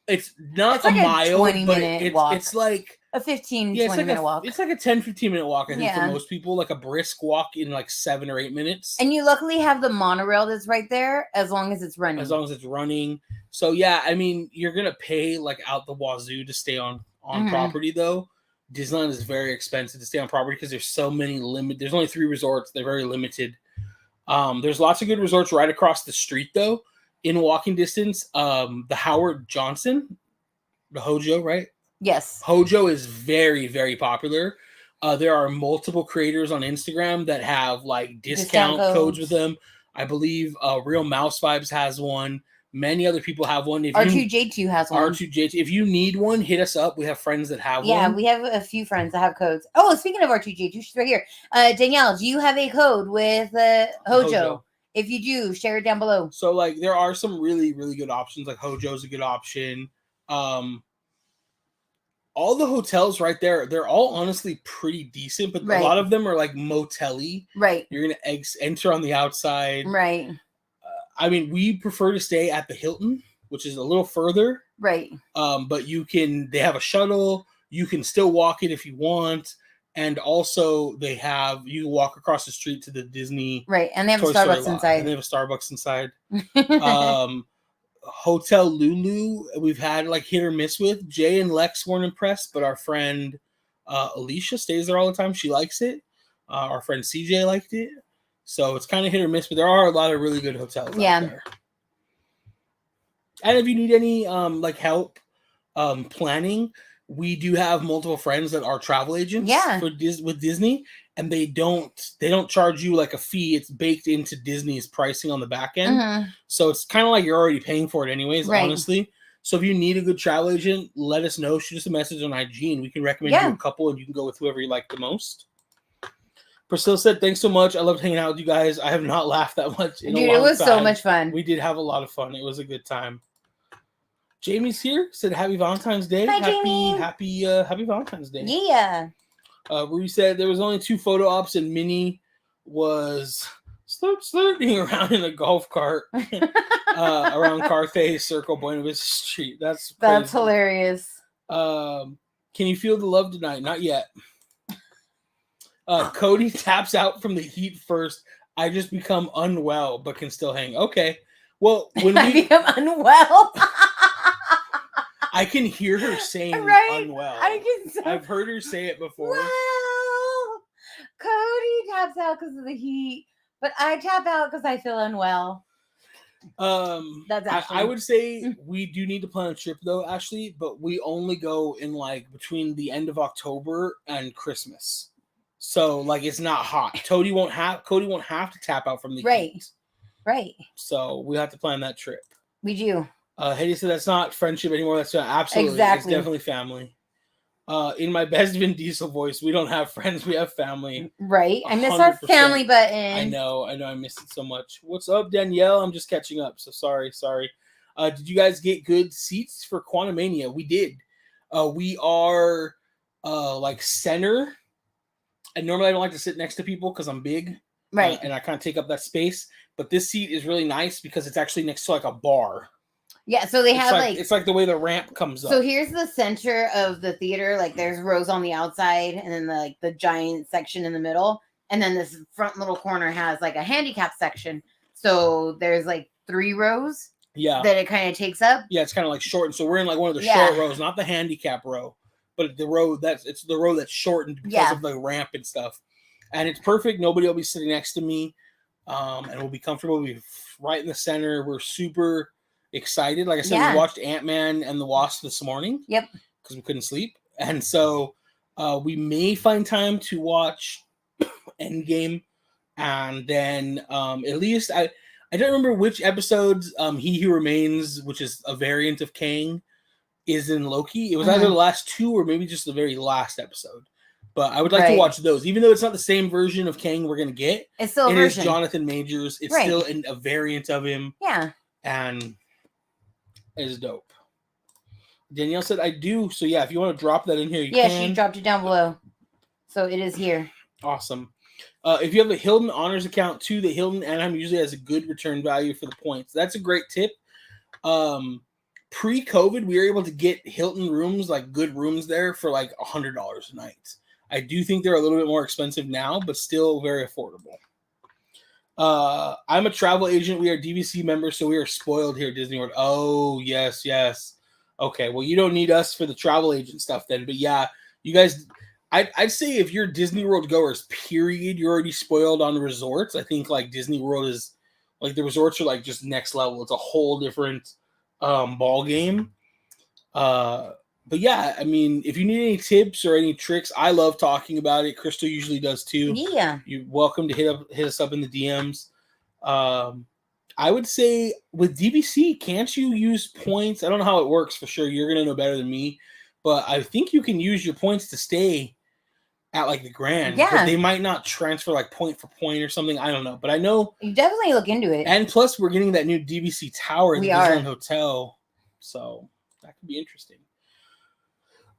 it's not a mile, 20-minute walk. It's like a 15-20-minute walk. It's like a 10-15-minute walk, I think, for most people, like a brisk walk in like 7 or 8 minutes. And you luckily have the monorail that's right there as long as it's running. So yeah, I mean, you're gonna pay like out the wazoo to stay on property though. Disneyland is very expensive to stay on property because there's so many there's only 3 resorts, they're very limited. There's lots of good resorts right across the street though. In walking distance, the Howard Johnson, the Hojo, right? Yes. Hojo is very, very popular. There are multiple creators on Instagram that have like discount codes with them. I believe Real Mouse Vibes has one. Many other people have one. R2J2 has one. R2J2. If you need one, hit us up. We have friends that have one. Yeah, we have a few friends that have codes. Oh, speaking of R2J2, she's right here. Danielle, do you have a code with Hojo? If you do, share it down below. So, like, there are some really, really good options. Like, Hojo's a good option. All the hotels right there, they're all honestly pretty decent, but a lot of them are, like, motel-y. Right. You're going to enter on the outside. Right. I mean, we prefer to stay at the Hilton, which is a little further. Right. But they have a shuttle. You can still walk it if you want. And also they have, you can walk across the street to the Disney Right, and they have a Toy Story Starbucks lot, inside. and they have a Starbucks inside. Hotel Lulu, we've had like hit or miss with. Jay and Lex weren't impressed, but our friend Alicia stays there all the time. She likes it. Our friend CJ liked it. So it's kind of hit or miss, but there are a lot of really good hotels out there. And if you need any like help planning, we do have multiple friends that are travel agents with Disney, and they don't charge you like a fee. It's baked into Disney's pricing on the back end. So it's kind of like you're already paying for it anyways, honestly. So if you need a good travel agent, let us know. Shoot us a message on IG and we can recommend you a couple, and you can go with whoever you like the most. Priscilla said, thanks so much. I loved hanging out with you guys. I have not laughed that much in a long time. Dude, it was so much fun. We did have a lot of fun. It was a good time. Jamie's here. Said happy Valentine's Day. Hi, Jamie. Happy Valentine's Day. Yeah. Rue said there was only 2 photo ops and Minnie was slurping around in a golf cart around Carthay Circle, Buena Vista Street. That's hilarious. Can you feel the love tonight? Not yet. Cody taps out from the heat first. I just become unwell, but can still hang. Okay. Well, when I become unwell. I can hear her saying unwell. I've heard her say it before. Well, Cody taps out because of the heat, but I tap out because I feel unwell. That's Ashley. I would say we do need to plan a trip though, Ashley, but we only go in like between the end of October and Christmas. So like it's not hot. Cody won't have to tap out from the heat. Right. So we have to plan that trip. We do. Hedy said that's not friendship anymore. That's absolutely It's definitely family. In my best Vin Diesel voice, we don't have friends, we have family. Right. 100%. I miss our family button. I know. I missed it so much. What's up, Danielle? I'm just catching up. So sorry. Did you guys get good seats for Quantumania? We did. We are like center. And normally I don't like to sit next to people because I'm big. Right. And I kind of take up that space. But this seat is really nice because it's actually next to like a bar. Yeah, so they have like it's like the way the ramp comes up. So here's the center of the theater. Like there's rows on the outside, and then the giant section in the middle, and then this front little corner has like a handicap section. So there's like 3 rows. Yeah. That it kind of takes up. Yeah, it's kind of like shortened. So we're in like one of the short rows, not the handicap row, but the row that's shortened because of the ramp and stuff. And it's perfect. Nobody will be sitting next to me, and we'll be comfortable. We'll be right in the center. We're super excited. Like I said, we watched Ant-Man and the Wasp this morning. Yep. Because we couldn't sleep. And so we may find time to watch Endgame. And then at least I don't remember which episodes He Who Remains, which is a variant of Kang, is in Loki. It was either the last 2 or maybe just the very last episode. But I would like to watch those. Even though it's not the same version of Kang we're going to get. It's still a version. It is Jonathan Majors. It's still a variant of him. Yeah. And is dope. Danielle said, I do. So, yeah, if you want to drop that in here, you can. Yeah, she dropped it down below. So, it is here. Awesome. If you have a Hilton Honors account, too, the Hilton Anaheim usually has a good return value for the points. That's a great tip. Pre-COVID, we were able to get Hilton rooms, like good rooms there, for like $100 a night. I do think they're a little bit more expensive now, but still very affordable. I'm a travel agent. We are DVC members, so we are spoiled here at Disney World. Oh, yes. Okay, well, you don't need us for the travel agent stuff then. But yeah, you guys, I'd say if you're Disney World goers, period, you're already spoiled on the resorts. I think like Disney World is, like the resorts are like just next level. It's a whole different ball game. But yeah, I mean, if you need any tips or any tricks, I love talking about it. Crystal usually does too. Yeah. You're welcome to hit us up in the DMs. I would say with DVC, can't you use points? I don't know how it works for sure. You're going to know better than me. But I think you can use your points to stay at like the Grand. Yeah. But they might not transfer like point for point or something. I don't know. But I know. You definitely look into it. And plus, we're getting that new DVC tower at the Disneyland Hotel. So that could be interesting.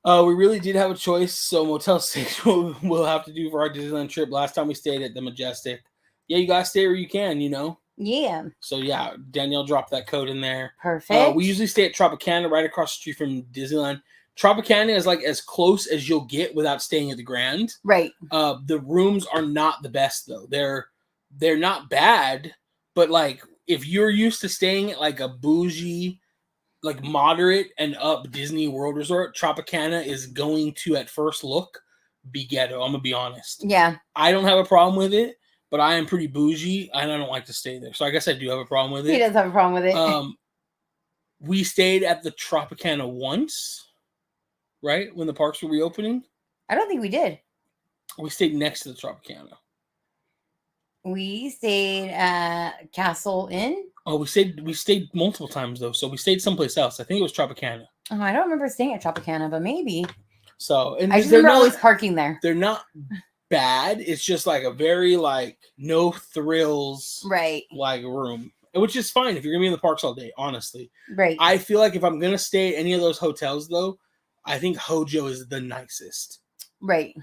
We really did have a choice, so Motel 6 we'll have to do for our Disneyland trip. Last time we stayed at the Majestic. Yeah, you gotta stay where you can, you know? Yeah. So yeah, Danielle dropped that code in there. Perfect. We usually stay at Tropicana right across the street from Disneyland. Tropicana is like as close as you'll get without staying at the Grand. Right. The rooms are not the best though. They're not bad, but like if you're used to staying at like a bougie, like moderate and up Disney World Resort, Tropicana is going to at first look be ghetto. I'm gonna be honest. Yeah. I don't have a problem with it, but I am pretty bougie and I don't like to stay there. So I guess I do have a problem with it. He does have a problem with it. We stayed at the Tropicana once, right? When the parks were reopening. I don't think we did. We stayed next to the Tropicana. We stayed at Castle Inn. Oh, we stayed multiple times though. So we stayed someplace else. I think it was Tropicana. Oh, I don't remember staying at Tropicana, but maybe. So and I just remember always parking there. They're not bad. It's just like a very like no thrills right like room, which is fine if you're gonna be in the parks all day. Honestly, right. I feel like if I'm gonna stay at any of those hotels though, I think Hojo is the nicest. Right.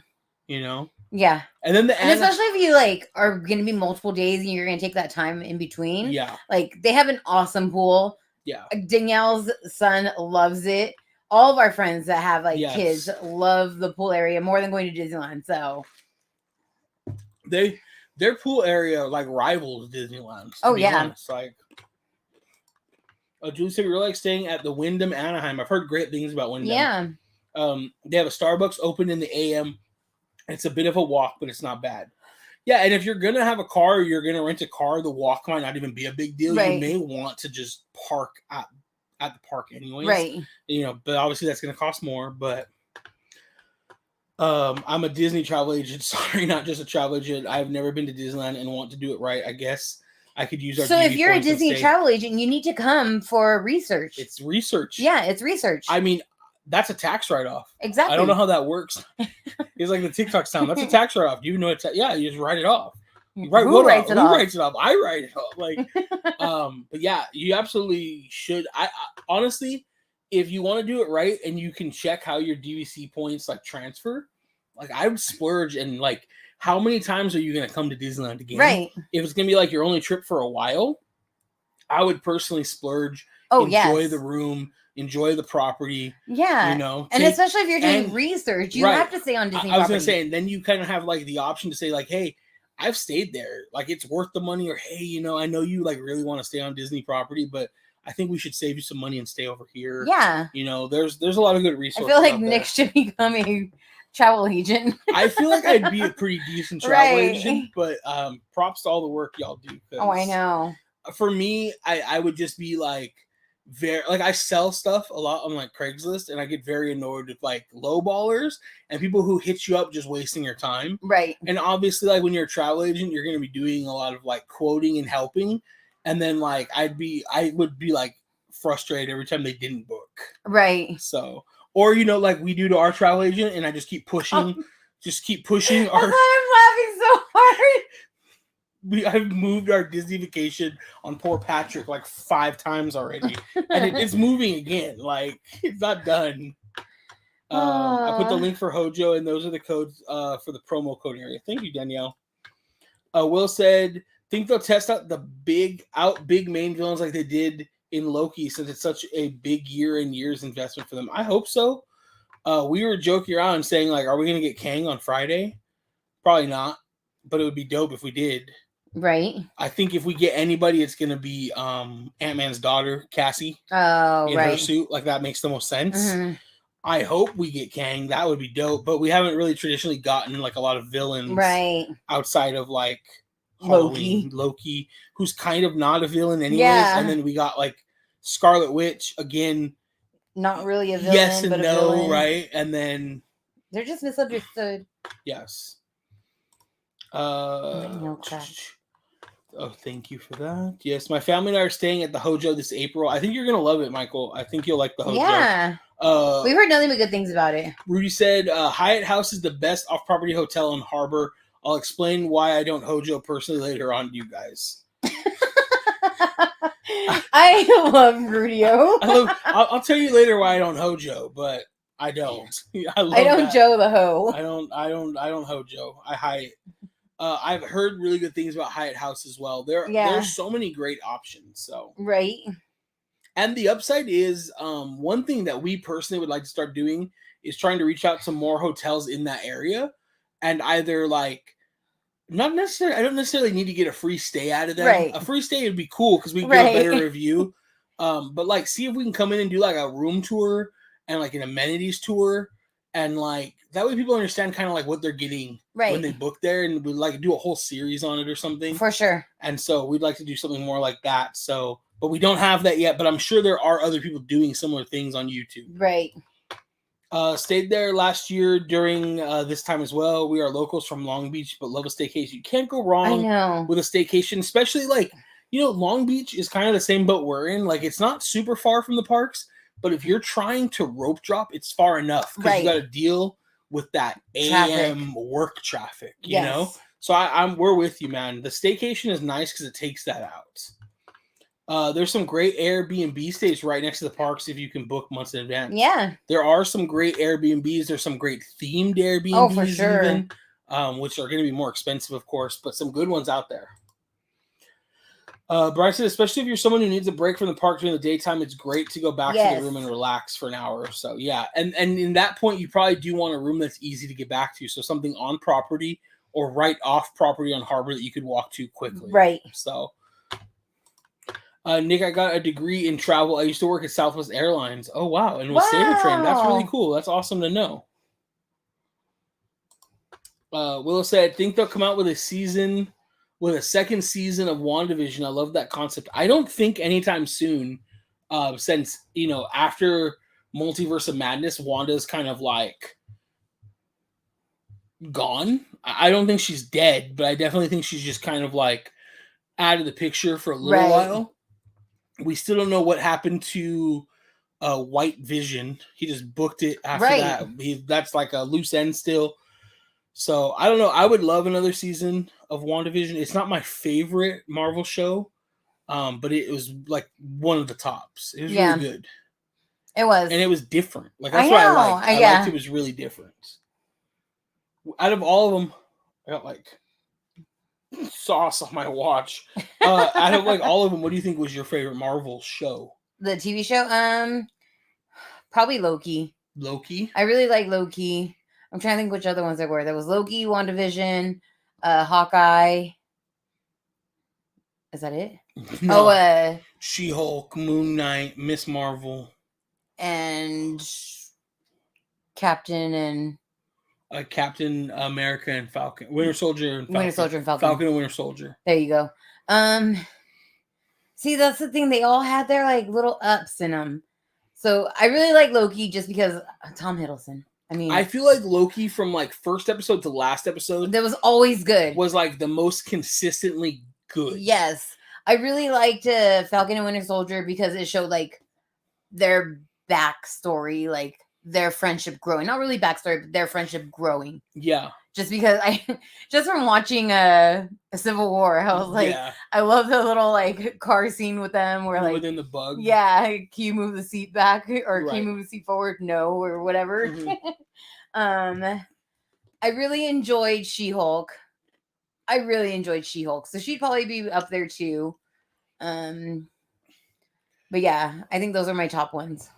You know. Yeah. And then and especially if you like are gonna be multiple days and you're gonna take that time in between. Yeah. Like they have an awesome pool. Yeah. Danielle's son loves it. All of our friends that have like Yes. kids love the pool area more than going to Disneyland. So their pool area like rivals Disneyland. Oh yeah. Honest. Like Julie said we really like staying at the Wyndham Anaheim. I've heard great things about Wyndham. Yeah. They have a Starbucks open in the AM. It's a bit of a walk, but it's not bad. Yeah, and if you're gonna have a car or you're gonna rent a car, the walk might not even be a big deal. Right. You may want to just park at the park anyways. Right. You know, but obviously that's gonna cost more. But I'm a Disney travel agent. Sorry, not just a travel agent. I've never been to Disneyland and want to do it right. I guess I could use our. So DV if you're a points and Disney stay. travel agent, you need to come for research. It's research. Yeah, it's research. I mean, that's a tax write-off. Exactly. I don't know how that works. It's like the TikTok sound. That's a tax write-off. Do you know it's yeah, you just write it off. You write Who writes it off? Who writes it off? I write it off. Like, but yeah, you absolutely should. I honestly, if you want to do it right and you can check how your DVC points like transfer, like I would splurge and like how many times are you gonna come to Disneyland again? Right. If it's gonna be like your only trip for a while, I would personally splurge. Oh, enjoy yes. the room. Enjoy the property. Yeah. You know, and especially if you're doing research, you have to stay on Disney. I was gonna say, and then you kind of have like the option to say, like, hey, I've stayed there, like it's worth the money, or hey, you know, I know you like really want to stay on Disney property, but I think we should save you some money and stay over here. Yeah. You know, there's a lot of good resources. I feel like Nick should become a travel agent. I feel like I'd be a pretty decent travel agent, but props to all the work y'all do. Oh, I know. For me, I would just be like very like I sell stuff a lot on like Craigslist, and I get very annoyed with like lowballers and people who hit you up just wasting your time. Right. And obviously, like when you're a travel agent, you're gonna be doing a lot of like quoting and helping. And then like I would be like frustrated every time they didn't book. Right. So or you know, like we do to our travel agent, and I just keep pushing, just keep pushing That's our why I'm laughing so hard. I've moved our Disney vacation on poor Patrick like 5 times already, and it's moving again. Like it's not done. I put the link for Hojo, and those are the codes for the promo code area. Thank you, Danielle. Will said, think they'll test out the big main villains like they did in Loki, since it's such a big years investment for them. I hope so. We were joking around saying like, are we gonna get Kang on Friday? Probably not, but it would be dope if we did. Right. I think if we get anybody, it's gonna be Ant-Man's daughter, Cassie. Oh, in her suit. Like that makes the most sense. Mm-hmm. I hope we get Kang. That would be dope. But we haven't really traditionally gotten like a lot of villains, right? Outside of like Loki, who's kind of not a villain anyways. Yeah. And then we got like Scarlet Witch again. Not really a villain. Yes and but no, a villain. right? And then they're just misunderstood. Yes. Oh, thank you for that. Yes, my family and I are staying at the Hojo this April. I think you're gonna love it, Michael. I think you'll like the Hojo. Yeah. We've heard nothing but good things about it. Rudy said Hyatt House is the best off-property hotel in Harbor. I'll explain why I don't Hojo personally later on to you guys. I love Rudio. I'll tell you later why I don't Hojo, but I don't. I don't Joe the Ho. I don't Hojo. I Hyatt. I've heard really good things about Hyatt House as well. There's so many great options. So right. And the upside is one thing that we personally would like to start doing is trying to reach out to more hotels in that area and either like not necessarily I don't necessarily need to get a free stay out of them. Right. A free stay would be cool because we get Right. a better review. But like see if we can come in and do like a room tour and like an amenities tour and like that way people understand kind of like what they're getting when they Right. book there and we'd like do a whole series on it or something. For sure. And so we'd like to do something more like that. So, but we don't have that yet, but I'm sure there are other people doing similar things on YouTube. Right. Stayed there last year during this time as well. We are locals from Long Beach, but love a staycation. You can't go I wrong know. with a staycation, especially like, you know, Long Beach is kind of the same boat we're in. Like, it's not super far from the parks, but if you're trying to rope drop, it's far enough because Right. you got to deal with that AM work traffic, you know? So we're with you, man. The staycation is nice because it takes that out. There's some great Airbnb stays right next to the parks if you can book months in advance. Yeah. There are some great Airbnbs. There's some great themed Airbnbs, Oh, for sure. even, which are going to be more expensive, of course, but some good ones out there. Brian said, especially if you're someone who needs a break from the park during the daytime, it's great to go back to the room and relax for an hour or so. Yeah, and in that point, you probably do want a room that's easy to get back to, so something on property or right off property on harbor that you could walk to quickly. Right. So, Nick, I got a degree in travel. I used to work at Southwest Airlines. Oh, wow. And with Saber Train. That's really cool. That's awesome to know. Willow said, I think they'll come out with a second season of WandaVision. I love that concept. I don't think anytime soon, since, you know, after Multiverse of Madness, Wanda's kind of like gone. I don't think she's dead, but I definitely think she's just kind of like out of the picture for a little while. We still don't know what happened to White Vision. He just booked it after that. That's like a loose end still. So I don't know. I would love another season of WandaVision. It's not my favorite Marvel show, but it was like one of the tops. It was really good. It was. And it was different. Like that's what I liked. I liked it was really different. Out of all of them, I got like sauce on my watch. Out of like all of them, what do you think was your favorite Marvel show? The TV show? Probably Loki. Loki? I really like Loki. I'm trying to think which other ones there were. There was Loki, WandaVision, Hawkeye. Is that it? No. Oh, She-Hulk, Moon Knight, Miss Marvel. And Captain America and Falcon. Winter Soldier and Falcon. Winter Soldier and Falcon. Falcon and Winter Soldier. There you go. See, that's the thing. They all had their like little ups in them. So I really like Loki just because Tom Hiddleston. I mean, I feel like Loki from like first episode to last episode that was always good. Was like the most consistently good. Yes. I really liked Falcon and Winter Soldier because it showed like their backstory, like their friendship growing. Not really backstory, but their friendship growing. Yeah. Just because just from watching a Civil War, I was like, I love the little like car scene with them where like within the bug. Yeah, can you move the seat back or can you move the seat forward? No, or whatever. I really enjoyed She-Hulk. So she'd probably be up there too. But yeah, I think those are my top ones.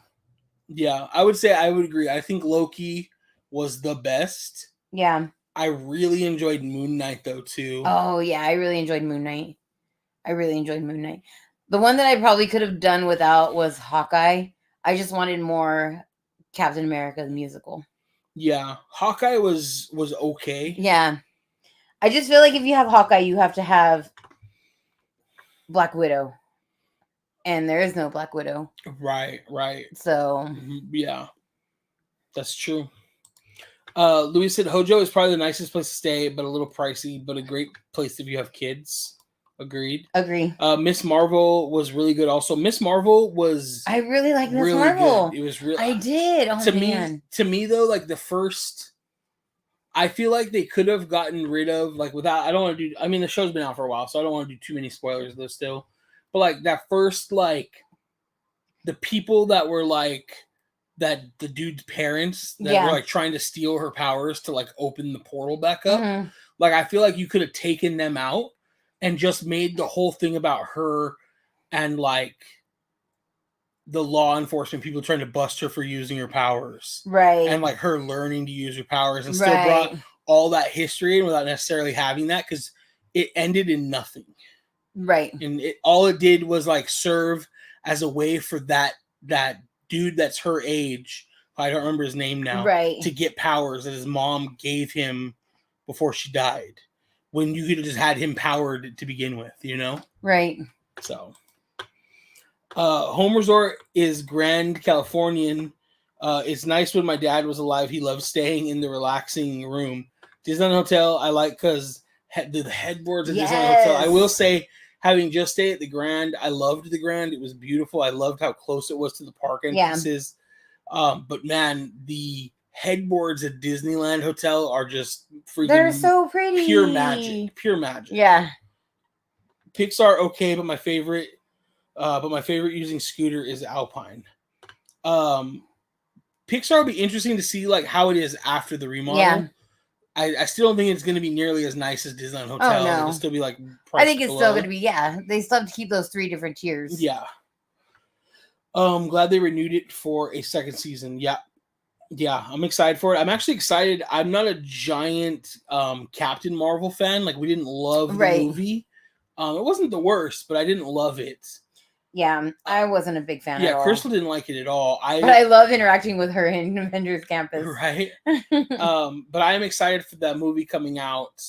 Yeah, I would say I would agree. I think Loki was the best. Yeah. I really enjoyed Moon Knight though too. Oh yeah, I really enjoyed Moon Knight. The one that I probably could have done without was Hawkeye. I just wanted more Captain America the musical. Yeah, Hawkeye was okay. Yeah. I just feel like if you have Hawkeye, you have to have Black Widow. And there is no Black Widow. Right. So. Yeah. That's true. Louis said Hojo is probably the nicest place to stay, but a little pricey, but a great place if you have kids. Agreed. Agree. Miss Marvel was really good also. Miss Marvel was I really like Miss Marvel. Good. It was really I did. Oh, to me though, like the first I feel like they could have gotten rid of like without I don't want to do I mean the show's been out for a while, so I don't want to do too many spoilers though still. But like that first like the people that were like that the dude's parents that were like trying to steal her powers to like open the portal back up. Like I feel like you could have taken them out and just made the whole thing about her and like the law enforcement people trying to bust her for using her powers. Right. And like her learning to use her powers, and still brought all that history in without necessarily having that, because it ended in nothing. Right. And all it did was like serve as a way for that dude that's her age, I don't remember his name now, right, to get powers that his mom gave him before she died, when you could have just had him powered to begin with, you know? Right. So home resort is Grand Californian. It's nice. When my dad was alive, he loved staying in the relaxing room. Disneyland Hotel I like because the headboards at Disneyland Hotel. I will say, having just stayed at the Grand, I loved the Grand. It was beautiful. I loved how close it was to the park entrances. But man, the headboards at Disneyland Hotel are just freaking, they're so pretty. Pure magic. Pure magic. Yeah. Pixar, okay, but my favorite using scooter is Alpine. Pixar will be interesting to see like how it is after the remodel. Yeah. I still don't think it's going to be nearly as nice as Disneyland Hotel. Oh, no. It'll still be like I think it's still going to be, they still have to keep those 3 different tiers. Yeah. Glad they renewed it for a second season. Yeah. Yeah, I'm excited for it. I'm actually excited. I'm not a giant Captain Marvel fan. Like, we didn't love the movie. It wasn't the worst, but I didn't love it. Yeah, I wasn't a big fan at all. Yeah, Crystal didn't like it at all. But I love interacting with her in Avengers Campus. Right. But I am excited for that movie coming out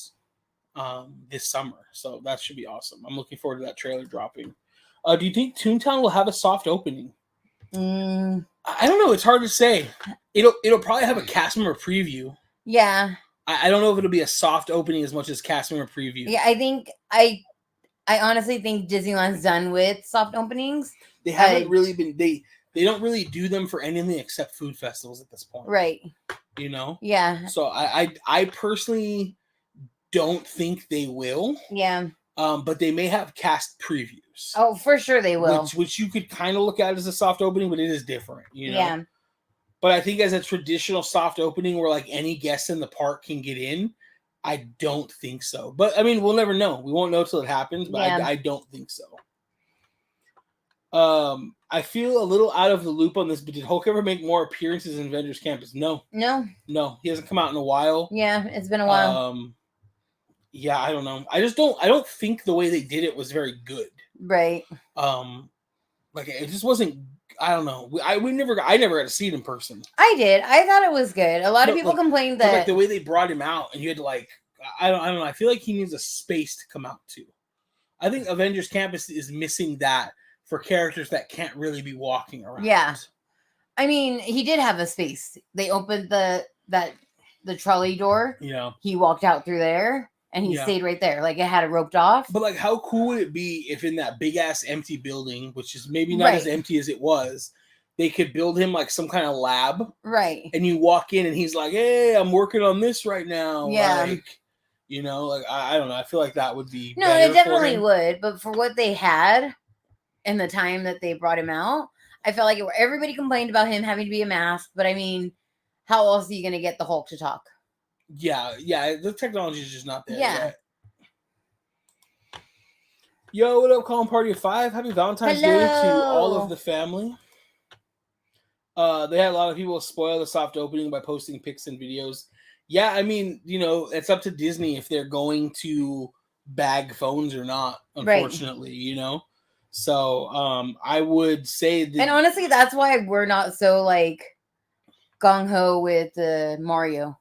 this summer. So that should be awesome. I'm looking forward to that trailer dropping. Do you think Toontown will have a soft opening? I don't know. It's hard to say. It'll probably have a cast member preview. Yeah. I don't know if it'll be a soft opening as much as cast member preview. Yeah, I honestly think Disneyland's done with soft openings. They haven't really been. They don't really do them for anything except food festivals at this point. Right. You know? Yeah. So I personally don't think they will. Yeah. But they may have cast previews. Oh, for sure they will. Which you could kind of look at as a soft opening, but it is different, you know? Yeah. But I think as a traditional soft opening where like any guest in the park can get in, I don't think so. But I mean, we'll never know. We won't know till it happens, but yeah. I don't think so. I feel a little out of the loop on this, but did Hulk ever make more appearances in Avengers Campus? No. He hasn't come out in a while. Yeah, it's been a while. Yeah, I don't know. I don't think the way they did it was very good. Right. Like it just wasn't. I don't know. I never got to see it in person. I did. I thought it was good. A lot of people complained that like the way they brought him out, and you had to like. I don't know. I feel like he needs a space to come out to. I think Avengers Campus is missing that for characters that can't really be walking around. Yeah. I mean, he did have a space. They opened the trolley door. Yeah. He walked out through there. And he stayed right there. Like, it had it roped off. But, like, how cool would it be if in that big-ass empty building, which is maybe not as empty as it was, they could build him, like, some kind of lab. Right. And you walk in, and he's like, hey, I'm working on this right now. Yeah. Like, you know, like, I don't know. I feel like that would be No, it definitely would. But for what they had and the time that they brought him out, I felt like everybody complained about him having to be a mask. But, I mean, how else are you going to get the Hulk to talk? Yeah, the technology is just not there yet. Yo, what up, Calling Party of 5? Happy Valentine's Day to all of the family. They had a lot of people spoil the soft opening by posting pics and videos. Yeah, I mean, you know, it's up to Disney if they're going to bag phones or not, unfortunately, you know? So, I would say that... And honestly, that's why we're not so, like, gung-ho with Mario.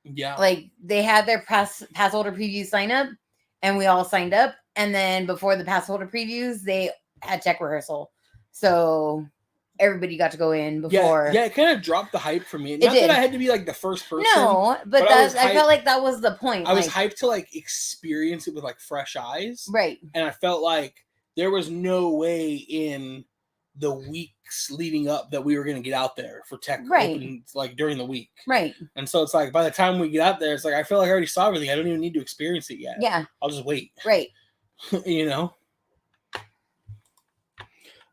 Yeah. Like, they had their pass holder preview sign up, and we all signed up. And then before the pass holder previews, they had tech rehearsal. So everybody got to go in before. Yeah, it kind of dropped the hype for me. Not that I had to be like the first person. No, but I felt like that was the point. I was hyped to like experience it with like fresh eyes. Right. And I felt like there was no way in the weeks leading up that we were going to get out there for tech openings, like during the week. Right. And so it's like, by the time we get out there, it's like, I feel like I already saw everything. I don't even need to experience it yet. Yeah. I'll just wait. Right. You know?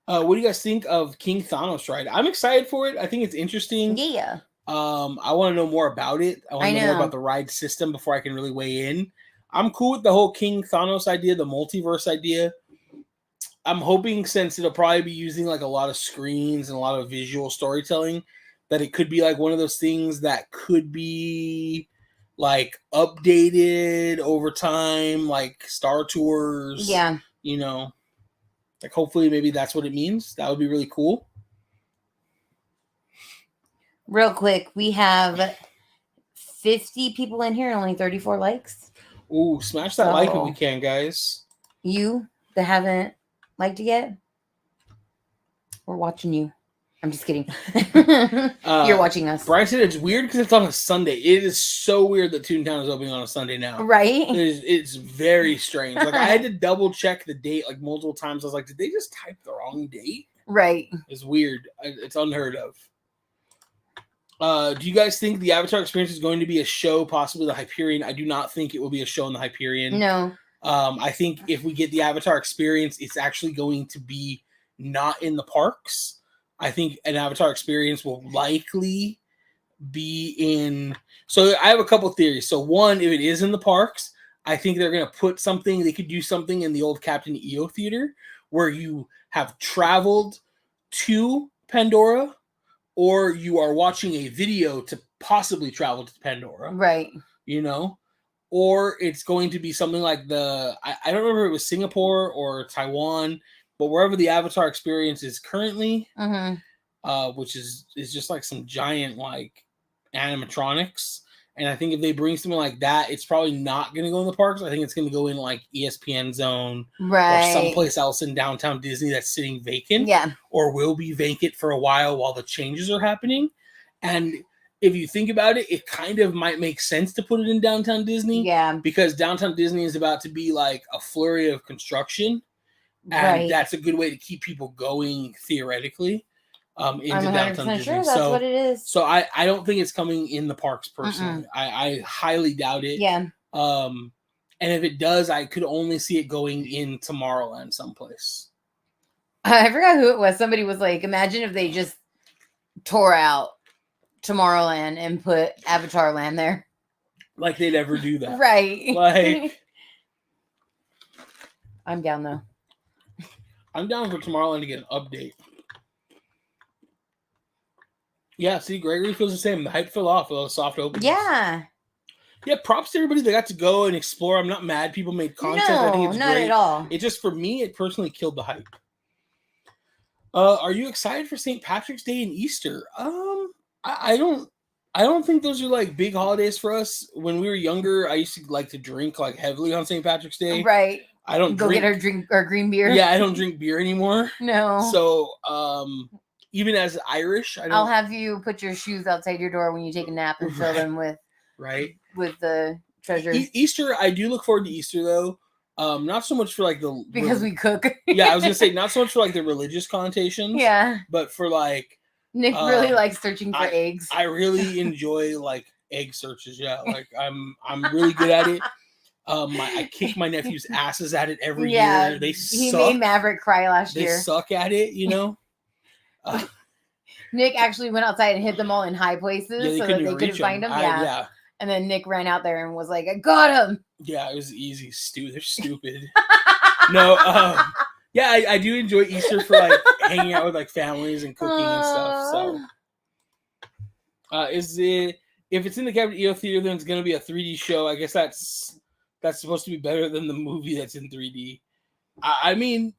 What do you guys think of King Thanos ride? I'm excited for it. I think it's interesting. Yeah. I want to know more about it. I want to know more about the ride system before I can really weigh in. I'm cool with the whole King Thanos idea, the multiverse idea. I'm hoping since it'll probably be using like a lot of screens and a lot of visual storytelling, that it could be like one of those things that could be like updated over time, like Star Tours. Yeah. You know, like hopefully maybe that's what it means. That would be really cool. Real quick, we have 50 people in here and only 34 likes. Ooh, smash that like if we can, guys. You that haven't liked it yet, we're watching you. I'm just kidding. You're watching us. Brian said it's weird because it's on a Sunday. It is so weird that Toontown is opening on a Sunday now. Right? It's very strange. Like I had to double check the date like multiple times. I was like, did they just type the wrong date? Right. It's weird. It's unheard of. Do you guys think the Avatar experience is going to be a show, possibly the Hyperion? I do not think it will be a show in the Hyperion. No. I think if we get the Avatar experience, it's actually going to be not in the parks. I think an Avatar experience will likely be in. So I have a couple theories. So one, if it is in the parks, I think they're going to put something. They could do something in the old Captain EO Theater where you have traveled to Pandora, or you are watching a video to possibly travel to Pandora. Right. You know, or it's going to be something like I don't remember if it was Singapore or Taiwan, but wherever the Avatar experience is currently, which is just like some giant like animatronics. And I think if they bring something like that, it's probably not going to go in the parks. I think it's going to go in like ESPN Zone, right, or someplace else in downtown Disney that's sitting vacant, yeah, or will be vacant for a while the changes are happening. And if you think about it, it kind of might make sense to put it in downtown Disney, yeah, because downtown Disney is about to be like a flurry of construction, and that's a good way to keep people going theoretically. Into I'm downtown Disney. Sure that's what it is. So I don't think it's coming in the parks personally. I highly doubt it. Yeah. And if it does, I could only see it going in Tomorrowland someplace. I forgot who it was. Somebody was like, imagine if they just tore out Tomorrowland and put Avatar Land there. Like they'd ever do that. Right. Like I'm down though. I'm down for Tomorrowland to get an update. Yeah, see, Gregory feels the same. The hype fell off with a soft opening. Yeah. Yeah, props to everybody that got to go and explore. I'm not mad people made content. No, I think it's not great. at all. It just, for me, it personally killed the hype. Are you excited for St. Patrick's Day and Easter? I don't think those are like big holidays for us. When we were younger, I used to like to drink like heavily on St. Patrick's Day. Right. I don't get our green beer. Yeah, I don't drink beer anymore. No. So, even as Irish, I'll have you put your shoes outside your door when you take a nap and fill them with with the treasures. Easter, I do look forward to Easter though. Not so much for like because we cook. Yeah, I was gonna say not so much for like the religious connotations. Yeah. But for like Nick really likes searching for eggs. I really enjoy like egg searches. Yeah, like I'm really good at it. I kick my nephew's asses at it every year. He made Maverick cry last year. They suck at it, you know. Nick actually went outside and hit them all in high places so that they couldn't find them. Yeah. And then Nick ran out there and was like, I got him. Yeah, it was easy. They're stupid. No, yeah, I do enjoy Easter for like hanging out with like families and cooking and stuff. So, if it's in the Captain EO Theater, then it's gonna be a 3D show. I guess that's supposed to be better than the movie that's in 3D. I mean,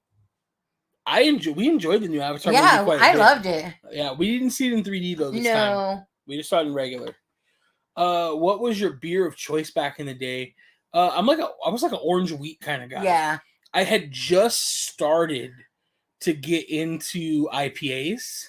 we enjoyed the new Avatar movie quite a bit. I loved it. Yeah, we didn't see it in 3D though this time. We just saw it in regular. What was your beer of choice back in the day? I was like an orange wheat kind of guy. Yeah. I had just started to get into IPAs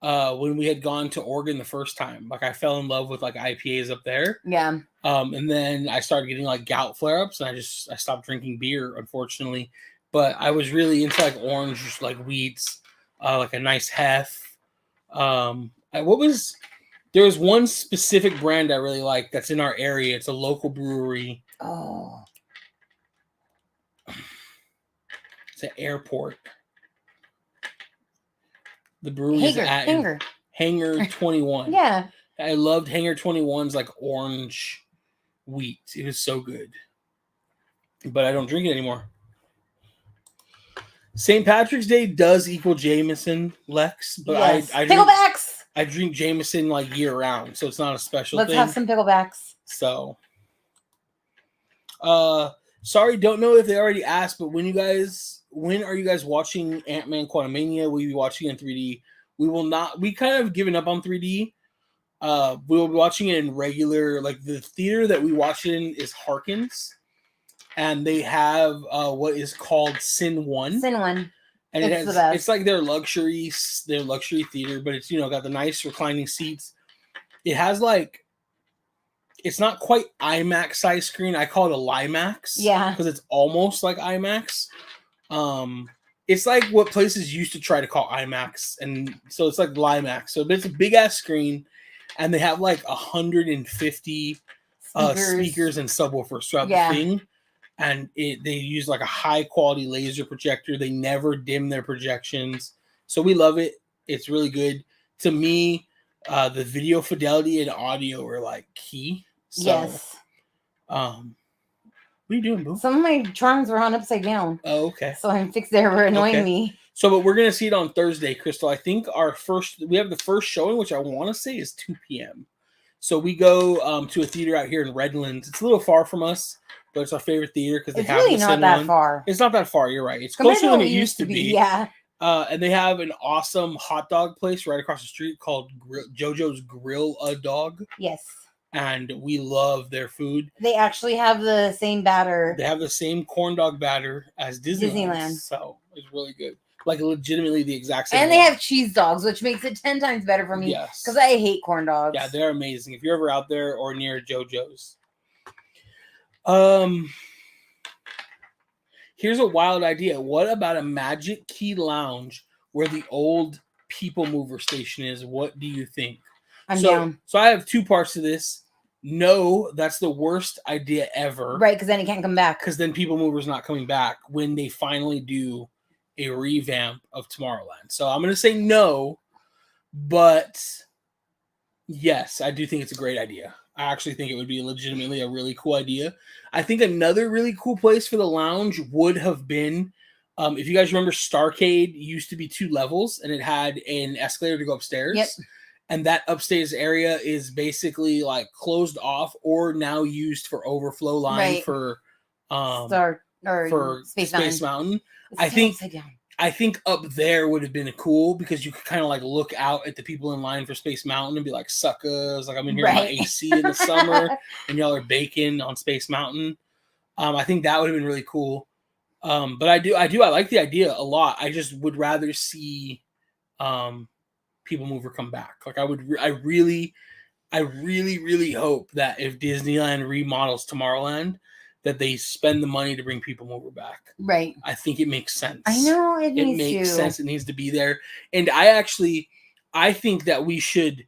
when we had gone to Oregon the first time. Like I fell in love with like IPAs up there. Yeah. And then I started getting like gout flare-ups, and I stopped drinking beer, unfortunately. But I was really into like orange like wheats, like a nice hef. There was one specific brand I really like that's in our area. It's a local brewery. Oh. It's at Airport. The brewery is at Hangar 21. Yeah. I loved Hangar 21's like orange wheat. It was so good. But I don't drink it anymore. St. Patrick's Day does equal Jameson, Lex, but Yes. I drink Picklebacks. I drink Jameson like year round, so it's not a special Let's thing. have some picklebacks. So, sorry, don't know if they already asked, but when are you guys watching Ant-Man Quantumania? Will you be watching in 3D? We will not. We kind of given up on 3D. We will be watching it in regular, like the theater that we watch it in is Harkins, and they have what is called Sin One. Sin One. And it's the best. It's like their luxury theater, but it's got the nice reclining seats. It has like, it's not quite IMAX size screen. I call it a Limax. Yeah. Because it's almost like IMAX. It's like what places used to try to call IMAX, and so it's like Limax. So it's a big ass screen, and they have like 150 speakers and subwoofers throughout the thing. And they use like a high quality laser projector. They never dim their projections. So we love it. It's really good. To me, the video fidelity and audio are like key. So, yes. What are you doing, Boo? Some of my charms were on upside down. Oh, okay. So I'm fixed. They were annoying me. So, but we're going to see it on Thursday, Crystal. I think we have the first showing, which I want to say is 2 p.m. So we go to a theater out here in Redlands. It's a little far from us, but it's our favorite theater because they have really not that far. It's not that far. You're right. It's closer than it used to be. Yeah. And they have an awesome hot dog place right across the street called JoJo's Grill a Dog. Yes. And we love their food. They actually have the same batter. They have the same corn dog batter as Disneyland. So it's really good. Like legitimately the exact same. And they have cheese dogs, which makes it 10 times better for me. Yes. Because I hate corn dogs. Yeah, they're amazing. If you're ever out there or near JoJo's. Here's a wild idea. What about a Magic Key Lounge where the old People Mover station is? What do you think? I'm down. So I have two parts to this. No, that's the worst idea ever. Right, because then it can't come back. Because then People Mover's not coming back when they finally do a revamp of Tomorrowland. So I'm going to say no, but yes, I do think it's a great idea. I actually think it would be legitimately a really cool idea. I think another really cool place for the lounge would have been, if you guys remember, Starcade used to be 2 levels, and it had an escalator to go upstairs. Yep. And that upstairs area is basically like closed off or now used for overflow line for Space Mountain. I think up there would have been cool because you could kind of like look out at the people in line for Space Mountain and be like, suckers, like I'm in here in my AC in the summer and y'all are baking on Space Mountain. I think that would have been really cool. But I like the idea a lot. I just would rather see People Mover come back. Like I really hope that if Disneyland remodels Tomorrowland, that they spend the money to bring People Mover back. Right. I think it makes sense. I know it makes sense. It needs to be there. And I think that we should.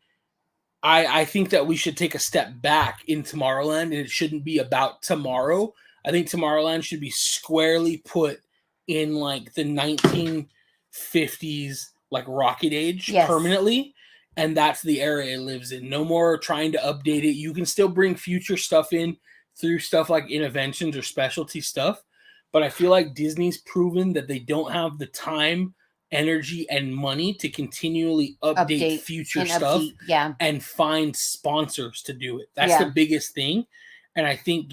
I think that we should take a step back in Tomorrowland, and it shouldn't be about tomorrow. I think Tomorrowland should be squarely put in like the 1950s. Like Rocket Age permanently, and that's the era it lives in. No more trying to update it. You can still bring future stuff in through stuff like Interventions or specialty stuff, but I feel like Disney's proven that they don't have the time, energy, and money to continually update future stuff and find sponsors to do it. That's the biggest thing, and I think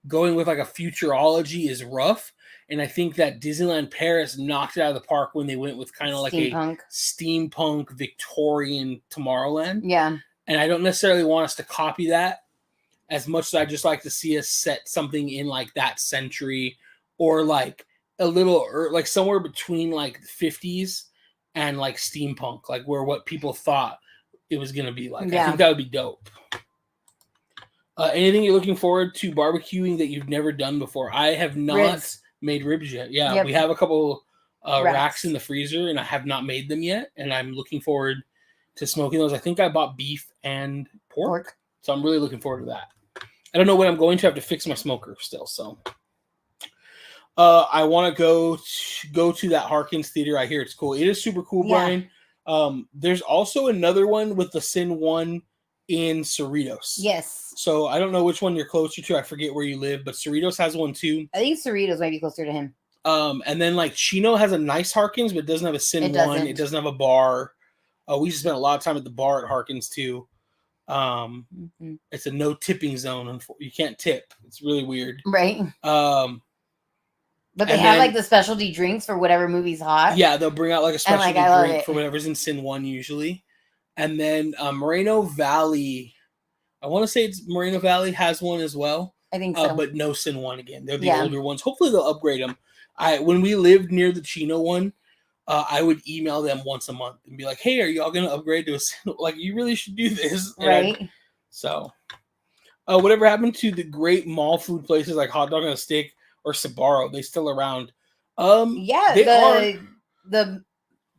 going with like a futurology is rough. And I think that Disneyland Paris knocked it out of the park when they went with kind of like a steampunk Victorian Tomorrowland. Yeah. And I don't necessarily want us to copy that as much as I just like to see us set something in like that century or like a little like somewhere between like the 50s and like steampunk, like where what people thought it was going to be like. I think that would be dope. Anything you're looking forward to barbecuing that you've never done before? I have not made ribs yet. Yeah, we have a couple racks in the freezer, and I have not made them yet, and I'm looking forward to smoking those. I think I bought beef and pork. So I'm really looking forward to that. I don't know when I'm going to have to fix my smoker still, so I want to go to that Harkins theater. I hear it's cool. It is super cool, Brian. There's also another one with the Sin One in Cerritos. Yes. So I don't know which one you're closer to. I forget where you live, but Cerritos has one too. I think Cerritos might be closer to him. And then like Chino has a nice Harkins, but it doesn't have a Sin It One. doesn't. It doesn't have a bar. We just spent a lot of time at the bar at Harkins too. It's a no tipping zone. You can't tip. It's really weird. Right. But they and have then- like the specialty drinks for whatever movie's hot. Yeah, they'll bring out like a And, like, specialty I love drink it. for whatever's in Sin One usually. And then Moreno Valley, I want to say it's Moreno Valley has one as well. I think so. But no Sin One again. They're the Yeah. older ones. Hopefully they'll upgrade them. When we lived near the Chino one, I would email them once a month and be like, "Hey, are y'all gonna upgrade to a Sin? Like, you really should do this." And Right. So, whatever happened to the great mall food places like Hot Dog on a Stick or Sbarro? They still around? Yeah, the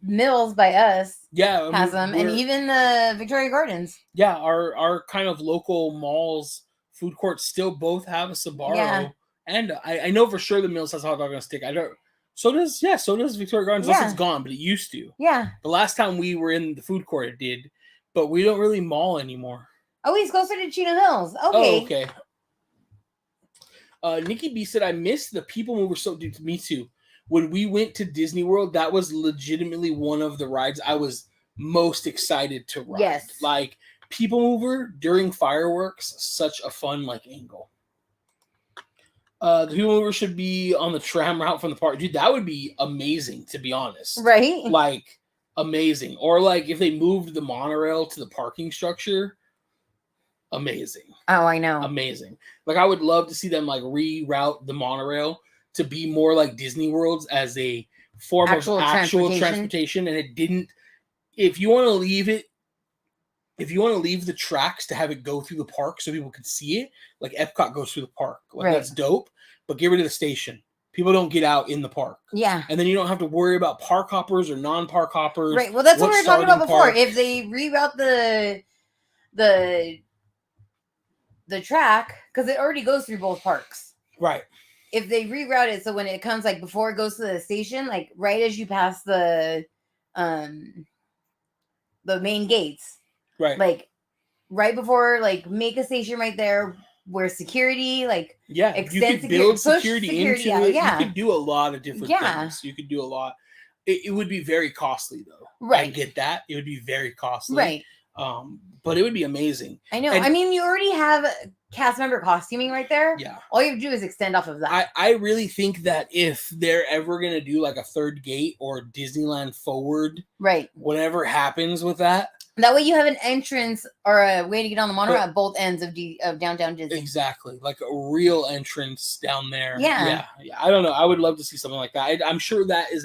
Mills by us Yeah, has them, and even the Victoria Gardens. Yeah, our kind of local malls, food courts still both have a Sbarro. Yeah. And I know for sure the Mills has Hot Dog on a Stick. I don't. So does Victoria Gardens. Yeah. Unless it's gone, but it used to. Yeah. The last time we were in the food court, it did, but we don't really mall anymore. Oh, he's closer to Chino Hills. Okay. Oh, okay. Nikki B said, "I missed the People Mover so dude, me too. When we went to Disney World, that was legitimately one of the rides I was most excited to ride. Yes. Like People Mover during fireworks, such a fun like angle. The People Mover should be on the tram route from the park. Dude, that would be amazing, to be honest. Right? Like, amazing. Or like if they moved the monorail to the parking structure, amazing. Oh, I know. Amazing. Like, I would love to see them like reroute the monorail to be more like Disney Worlds as a form of actual transportation. And it didn't, if you want to leave the tracks to have it go through the park so people can see it, like Epcot goes through the park. Like, that's dope, but get rid of the station. People don't get out in the park. Yeah. And then you don't have to worry about park hoppers or non-park hoppers. Right. Well, that's what we were talking about before. If they reroute the track, because it already goes through both parks. Right. If they reroute it so when it comes, like, before it goes to the station, like right as you pass the main gates, right, like right before, like, make a station right there where security, like, you could build security into it. Yeah. You could do a lot of different things. You could do a lot. It would be very costly though. Right. I get that. It would be very costly. Right. But it would be amazing. I know. I mean, you already have cast member costuming right there. Yeah. All you have to do is extend off of that. I really think that if they're ever going to do like a third gate or Disneyland Forward, right, whatever happens with that. That way you have an entrance or a way to get on the monorail at both ends of downtown Disney. Exactly. Like a real entrance down there. Yeah. Yeah. I don't know. I would love to see something like that. I'm sure that is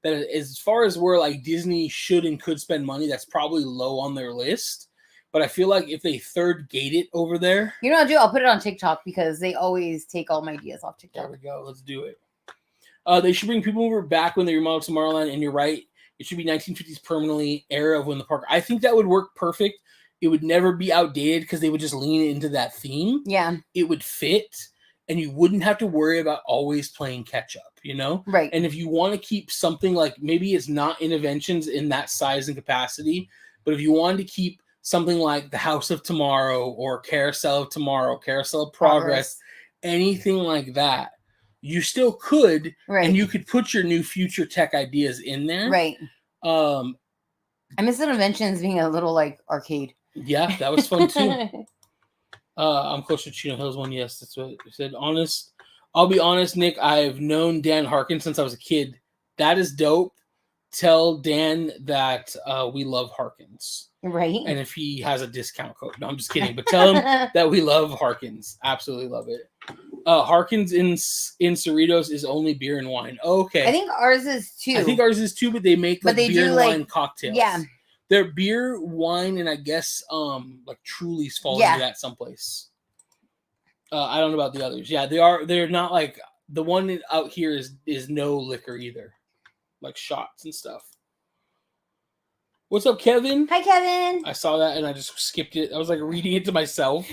as far as where like Disney should and could spend money, that's probably low on their list. But I feel like if they third gate it over there. You know what I'll do? I'll put it on TikTok because they always take all my ideas off TikTok. There we go. Let's do it. They should bring People Mover back when they remodel Tomorrowland, and you're right. It should be 1950s permanently era of when the park. I think that would work perfect. It would never be outdated because they would just lean into that theme. Yeah. It would fit, and you wouldn't have to worry about always playing catch up, you know? Right. And if you want to keep something like, maybe it's not Interventions in that size and capacity, but if you wanted to keep something like the House of Tomorrow or Carousel of Tomorrow, Carousel of Progress, anything like that, you still could, and you could put your new future tech ideas in there. Right. I miss Interventions being a little like arcade. Yeah, that was fun too. I'm closer to Chino Hills one. Yes, that's what I said. Honest. I'll be honest, Nick. I've known Dan Harkin since I was a kid. That is dope. Tell Dan that we love Harkins. Right. And if he has a discount code. No, I'm just kidding. But tell him that we love Harkins. Absolutely love it. Harkins in Cerritos is only beer and wine. Oh, okay. I think ours is too. But they make like beer and wine cocktails. Yeah. They're beer, wine, and I guess like Truly's fall into that someplace. I don't know about the others. Yeah, they're not like the one out here is no liquor either. Like shots and stuff. What's up, Kevin? Hi, Kevin. I saw that and I just skipped it. I was like reading it to myself.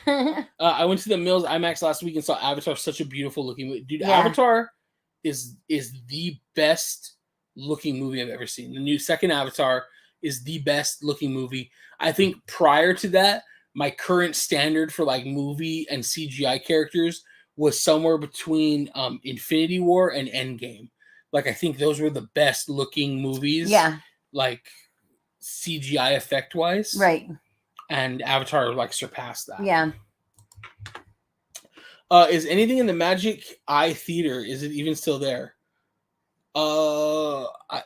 I went to the Mills IMAX last week and saw Avatar. Such a beautiful looking movie. Dude, Avatar is the best looking movie I've ever seen. The new second Avatar is the best looking movie. I think prior to that, my current standard for like movie and CGI characters was somewhere between Infinity War and Endgame. Like I think those were the best looking movies. Yeah. Like CGI effect wise. Right. And Avatar like surpassed that. Yeah. Is anything in the Magic Eye Theater? Is it even still there?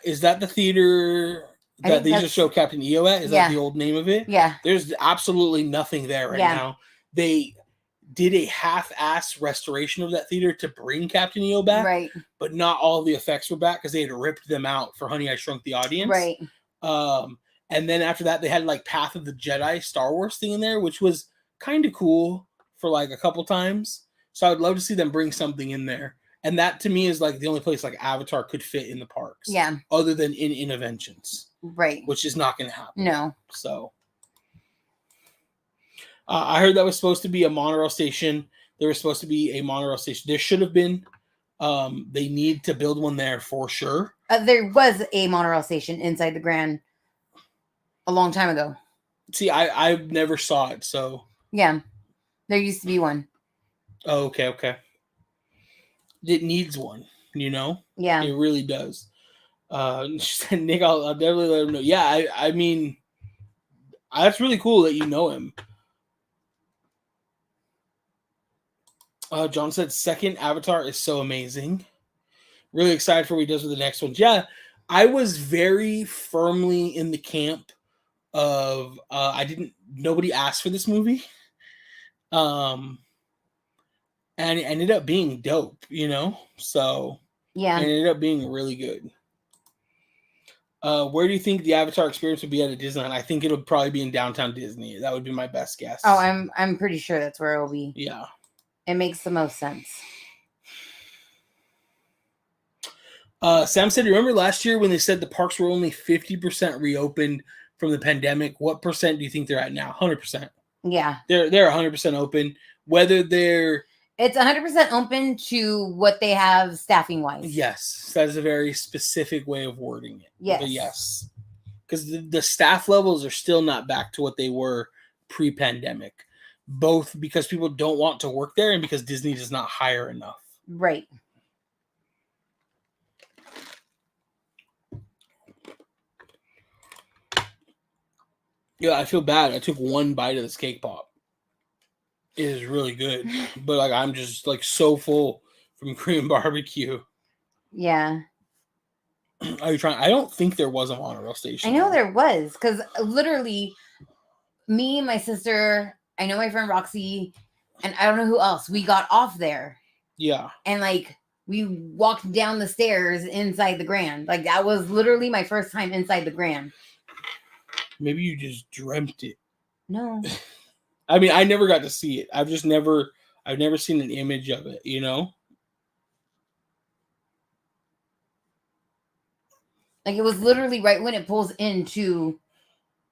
Is that the theater that they just show Captain EO at? Is that the old name of it? Yeah. There's absolutely nothing there right now. They did a half-ass restoration of that theater to bring Captain EO back, right? But not all of the effects were back because they had ripped them out for Honey, I Shrunk the Audience, right? And then after that, they had like Path of the Jedi Star Wars thing in there, which was kind of cool for like a couple times. So I would love to see them bring something in there. And that to me is like the only place like Avatar could fit in the parks. Yeah. Other than in Interventions. Right. Which is not going to happen. No. So. I heard that was supposed to be a monorail station. There was supposed to be a monorail station. There should have been. They need to build one there for sure. There was a monorail station inside the Grand a long time ago. See, I never saw it, so. Yeah. There used to be one. Oh, okay. It needs one, you know? Yeah. It really does. Nick, I'll definitely let him know. Yeah, I mean, that's really cool that you know him. John said second Avatar is so amazing. Really excited for what he does with the next ones. Yeah, I was very firmly in the camp of nobody asked for this movie. And it ended up being dope, you know? So yeah, it ended up being really good. Where do you think the Avatar experience would be at a Disneyland? I think it'll probably be in downtown Disney. That would be my best guess. Oh, I'm pretty sure that's where it'll be. Yeah. It makes the most sense. Sam said, remember last year when they said the parks were only 50% reopened from the pandemic? What percent do you think they're at now? 100%. Yeah. They're 100% open. Whether they're... It's 100% open to what they have staffing wise. Yes. That is a very specific way of wording it. Yes. But yes. Because the staff levels are still not back to what they were pre-pandemic. Both because people don't want to work there and because Disney does not hire enough. Right. Yeah, I feel bad. I took one bite of this cake pop. It is really good. But like I'm just like so full from Korean barbecue. Yeah. Are you trying? I don't think there was a monorail station. I know there was, because literally me, my sister, I know my friend Roxy, and I don't know who else. We got off there. Yeah. And like we walked down the stairs inside the Grand. Like that was literally my first time inside the Grand. Maybe you just dreamt it. No. I mean, I never got to see it. I've never seen an image of it, you know? Like it was literally right when it pulls into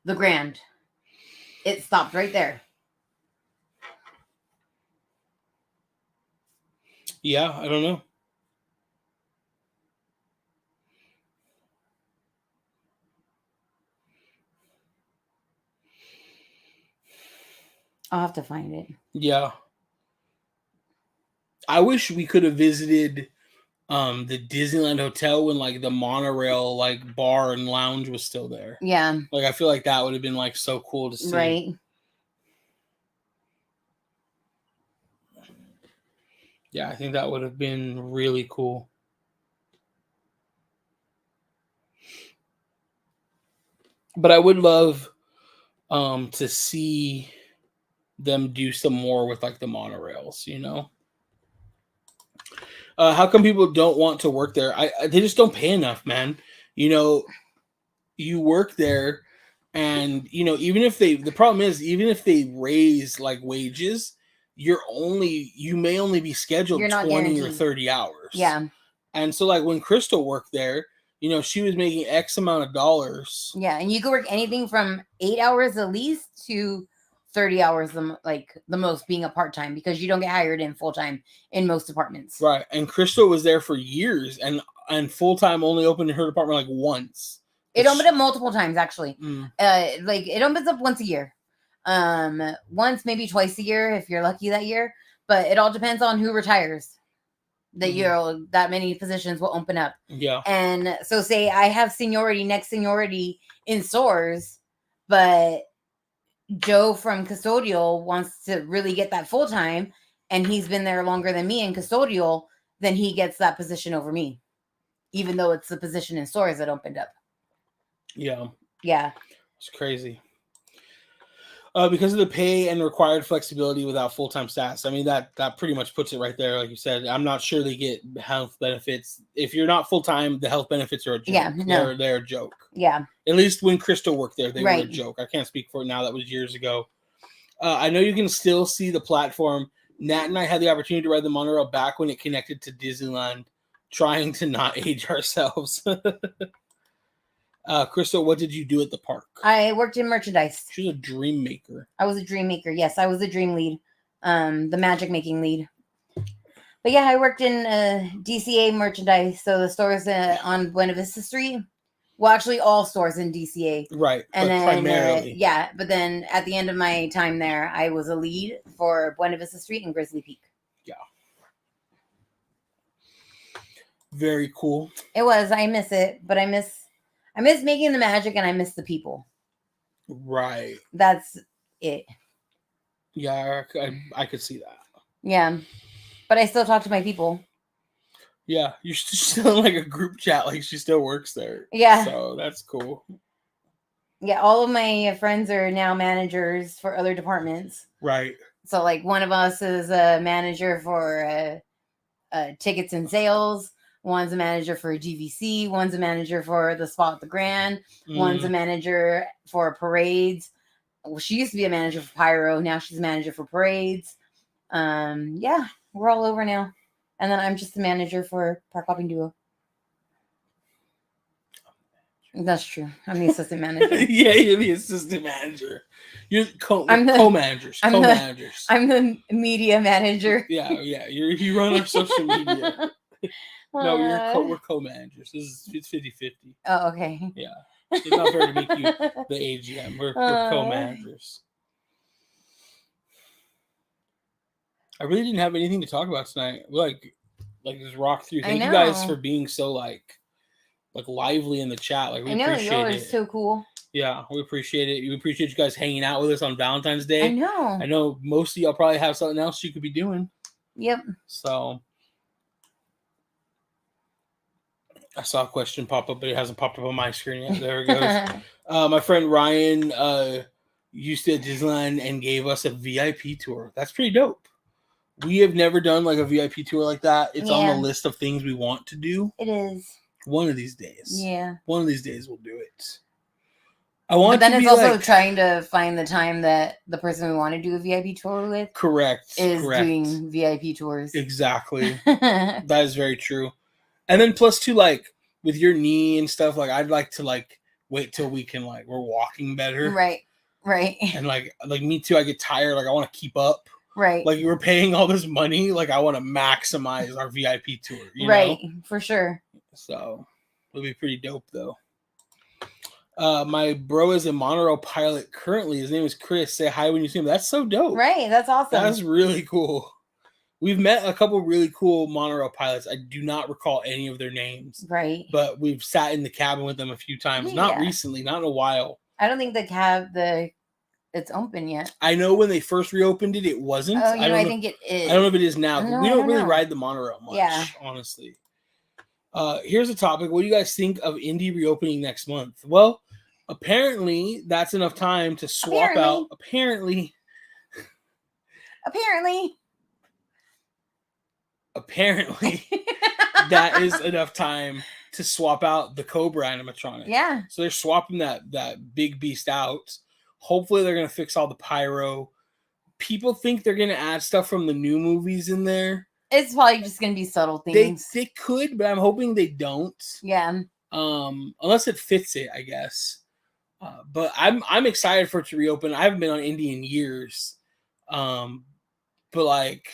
the Grand. It stopped right there. Yeah, I don't know. I'll have to find it. Yeah. I wish we could have visited the Disneyland Hotel when like the monorail like bar and lounge was still there. Yeah. Like I feel like that would have been like so cool to see. Right. Yeah, I think that would have been really cool. But I would love to see them do some more with like the monorails, you know? How come people don't want to work there? They just don't pay enough, man. You know, you work there and, you know, the problem is, even if they raise like wages, you may only be scheduled 20 or 30 hours. Yeah. And so like when Crystal worked there, you know, she was making X amount of dollars. Yeah. And you could work anything from 8 hours at least to 30 hours, like the most being a part-time, because you don't get hired in full-time in most departments. Right. And Crystal was there for years and full-time only opened in her department like once. It opened up multiple times actually. Mm. Like it opens up once a year. Once, maybe twice a year if you're lucky that year. but it all depends on who retires. Mhm. That many positions will open up. Yeah. And so say I have next seniority in stores, but Joe from custodial wants to really get that full time, and he's been there longer than me in custodial, then he gets that position over me, even though it's the position in stores that opened up. Yeah. Yeah. It's crazy. Because of the pay and required flexibility without full-time stats. I mean, that pretty much puts it right there. Like you said, I'm not sure they get health benefits. If you're not full-time, the health benefits are a joke. Yeah, no. They're a joke. Yeah. At least when Crystal worked there, they were a Right. joke. I can't speak for it now. That was years ago. I know you can still see the platform. Nat and I had the opportunity to ride the monorail back when it connected to Disneyland, trying to not age ourselves. Crystal, what did you do at the park? I worked in merchandise. She's a dream maker. I was a dream maker. Yes, I was a dream lead, the magic making lead. But yeah, I worked in DCA merchandise, so the stores on Buena Vista Street. Well, actually, all stores in DCA. Right, And but then, primarily. yeah, but then at the end of my time there, I was a lead for Buena Vista Street and Grizzly Peak. Yeah. Very cool. It was. I miss it, but I miss making the magic, and I miss the people. Right. That's it. Yeah, I could see that. Yeah, but I still talk to my people. Yeah, you're still in like a group chat, like she still works there. Yeah. So that's cool. Yeah, all of my friends are now managers for other departments. Right. So, like, one of us is a manager for tickets and sales. One's a manager for GVC. One's a manager for the spot at the Grand. One's a manager for parades. Well, she used to be a manager for Pyro. Now she's a manager for parades. Yeah, we're all over now. And then I'm just the manager for Park Hopping Duo. That's true. I'm the assistant manager. Yeah, you're the assistant manager. You're co-managers. I'm the media manager. Yeah. You run our social media. No, we're co-managers. It's 50-50. Oh, okay. Yeah. It's not fair to make you the AGM. We're co-managers. I really didn't have anything to talk about tonight. Like just rock through. Thank you guys for being so like lively in the chat. Like we appreciate it. So cool. Yeah, we appreciate it. We appreciate you guys hanging out with us on Valentine's Day. I know most of y'all probably have something else you could be doing. Yep. So I saw a question pop up, but it hasn't popped up on my screen yet. There it goes. My friend Ryan used to Disneyland and gave us a VIP tour. That's pretty dope. We have never done like a VIP tour like that. It's on the list of things we want to do. It is. One of these days. Yeah. One of these days we'll do it. But then it's also trying to find the time that the person we want to do a VIP tour with is doing VIP tours. Exactly. That is very true. And then plus too, like with your knee and stuff, like I'd like to like wait till we can like we're walking better. Right. And like me too, I get tired. Like I want to keep up. Right. Like we're paying all this money. Like I want to maximize our VIP tour. You know? For sure. So it'll be pretty dope though. My bro is a monorail pilot currently. His name is Chris. Say hi when you see him. That's so dope. Right. That's awesome. That's really cool. We've met a couple really cool monorail pilots. I do not recall any of their names. Right. But we've sat in the cabin with them a few times. Not recently, not in a while. I don't think it's open yet. I know when they first reopened it, it wasn't. Oh, I think it is. I don't know if it is now. No, we don't really ride the monorail much, honestly. Here's a topic. What do you guys think of Indy reopening next month? Well, apparently that's enough time to swap out. Apparently, that is enough time to swap out the Cobra animatronic. Yeah. So they're swapping that big beast out. Hopefully they're going to fix all the pyro. People think they're going to add stuff from the new movies in there. It's probably just going to be subtle things. They could, but I'm hoping they don't. Yeah. Unless it fits it, I guess. But I'm excited for it to reopen. I haven't been on Indy in years. But like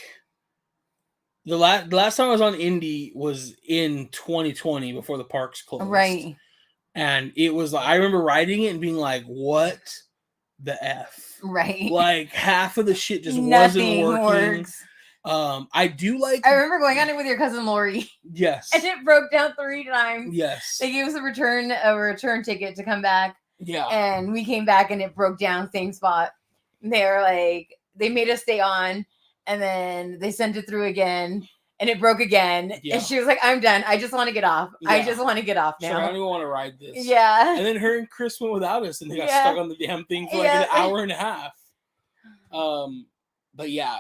the last time I was on Indy was in 2020 before the parks closed. Right. And it was like I remember riding it and being like, what the F? Right. Like half of the shit just wasn't working. Works. I do like. I remember going on it with your cousin Lori, Yes. and it broke down 3 times. Yes. They gave us a return ticket to come back. Yeah. And we came back and it broke down, same spot. They're like, they made us stay on, and then they sent it through again, and it broke again. Yeah. And she was like, I'm done. I just want to get off. Yeah. I just want to get off So now. I don't even want to ride this. Yeah. And then her and Chris went without us, and they got Yeah. stuck on the damn thing for like Yeah. an hour and a half. But yeah,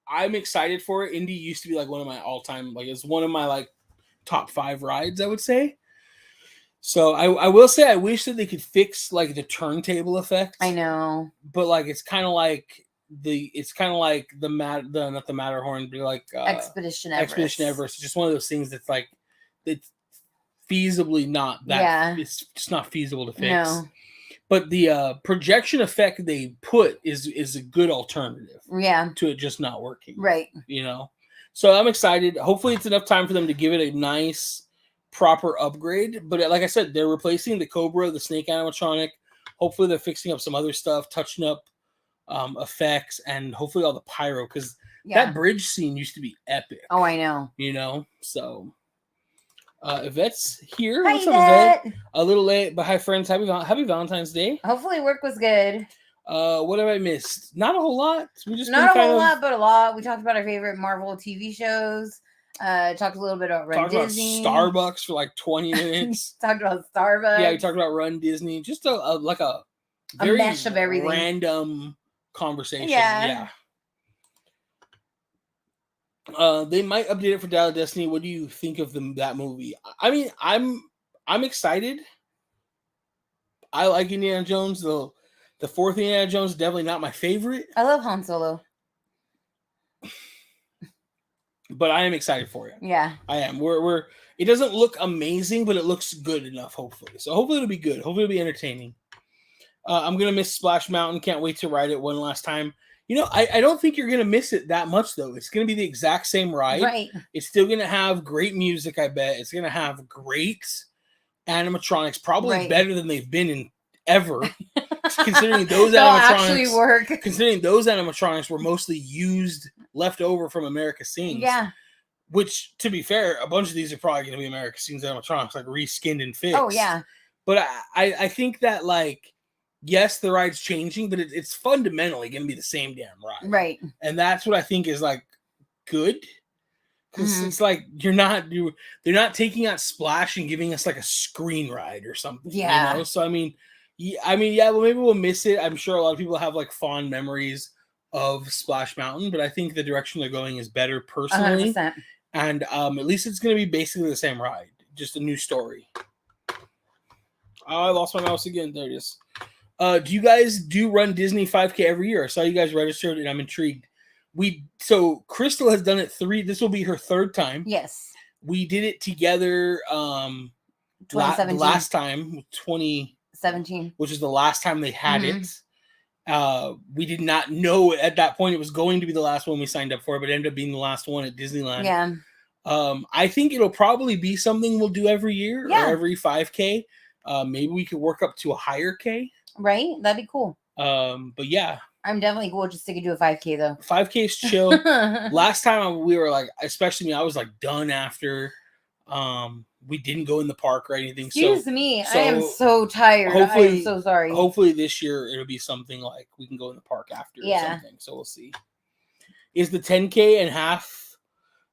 I'm excited for it. Indy used to be like one of my all-time, like it's one of my like top 5 rides, I would say. So I will say I wish that they could fix like the turntable effect. I know. But like it's kind of like the not the Matterhorn, but like Expedition Everest. Expedition Everest. It's just one of those things that's like it's feasibly not that. Yeah. It's just not feasible to fix. No. But the projection effect they put is a good alternative. Yeah. To it just not working. Right. You know. So I'm excited. Hopefully it's enough time for them to give it a nice proper upgrade. But like I said, they're replacing the Cobra, the Snake animatronic. Hopefully they're fixing up some other stuff, touching up effects, and hopefully all the pyro, because that bridge scene used to be epic. Oh, I know. You know, so Yvette's here. Hi, what's up, Yvette? A little late, but hi friends. Happy Valentine's Day. Hopefully work was good. What have I missed? Not a whole lot. We just not a whole lot, but a lot. We talked about our favorite Marvel TV shows. Talked a little bit about Run Disney. About Starbucks for like 20 minutes. Talked about Starbucks. Yeah, we talked about Run Disney. Just a very mesh of everything. Random conversation. Yeah. They might update it for Dial of Destiny. What do you think of that movie? I mean, I'm excited. I like Indiana Jones. The 4th Indiana Jones is definitely not my favorite. I love Han Solo. But I am excited for it. Yeah. I am. It doesn't look amazing, but it looks good enough, hopefully. So hopefully it'll be good. Hopefully it'll be entertaining. I'm going to miss Splash Mountain. Can't wait to ride it one last time. You know, I don't think you're going to miss it that much, though. It's going to be the exact same ride. Right. It's still going to have great music, I bet. It's going to have great animatronics, probably better than they've been in ever. Considering those actually work. Considering those animatronics were mostly used, left over from America Sings. Yeah. Which, to be fair, a bunch of these are probably going to be America Sings animatronics, like reskinned and fixed. Oh, yeah. But I think that, like, yes, the ride's changing, but it's fundamentally going to be the same damn ride. Right. And that's what I think is, like, good. Because it's like they're not taking out Splash and giving us, like, a screen ride or something. Yeah. You know? So, well, maybe we'll miss it. I'm sure a lot of people have, like, fond memories of Splash Mountain, but I think the direction they're going is better personally. 100%. And at least it's going to be basically the same ride, just a new story. Oh, I lost my mouse again. There it is. Do you guys Run Disney 5K every year? I saw you guys registered, and I'm intrigued. So Crystal has done it 3. This will be her 3rd time. Yes. We did it together. 2017. Last time, 2017, which is the last time they had it. We did not know at that point it was going to be the last one we signed up for, but it ended up being the last one at Disneyland. Yeah. I think it'll probably be something we'll do every year or every 5K. Maybe we could work up to a higher K. Right? That'd be cool. But yeah. I'm definitely cool just to do a 5K though. 5K's chill. Last time we were like, especially me, I was like done after. We didn't go in the park or anything. Excuse me. I am so tired. I am so sorry. Hopefully this year it'll be something like we can go in the park after or something. So we'll see. Is the 10K and half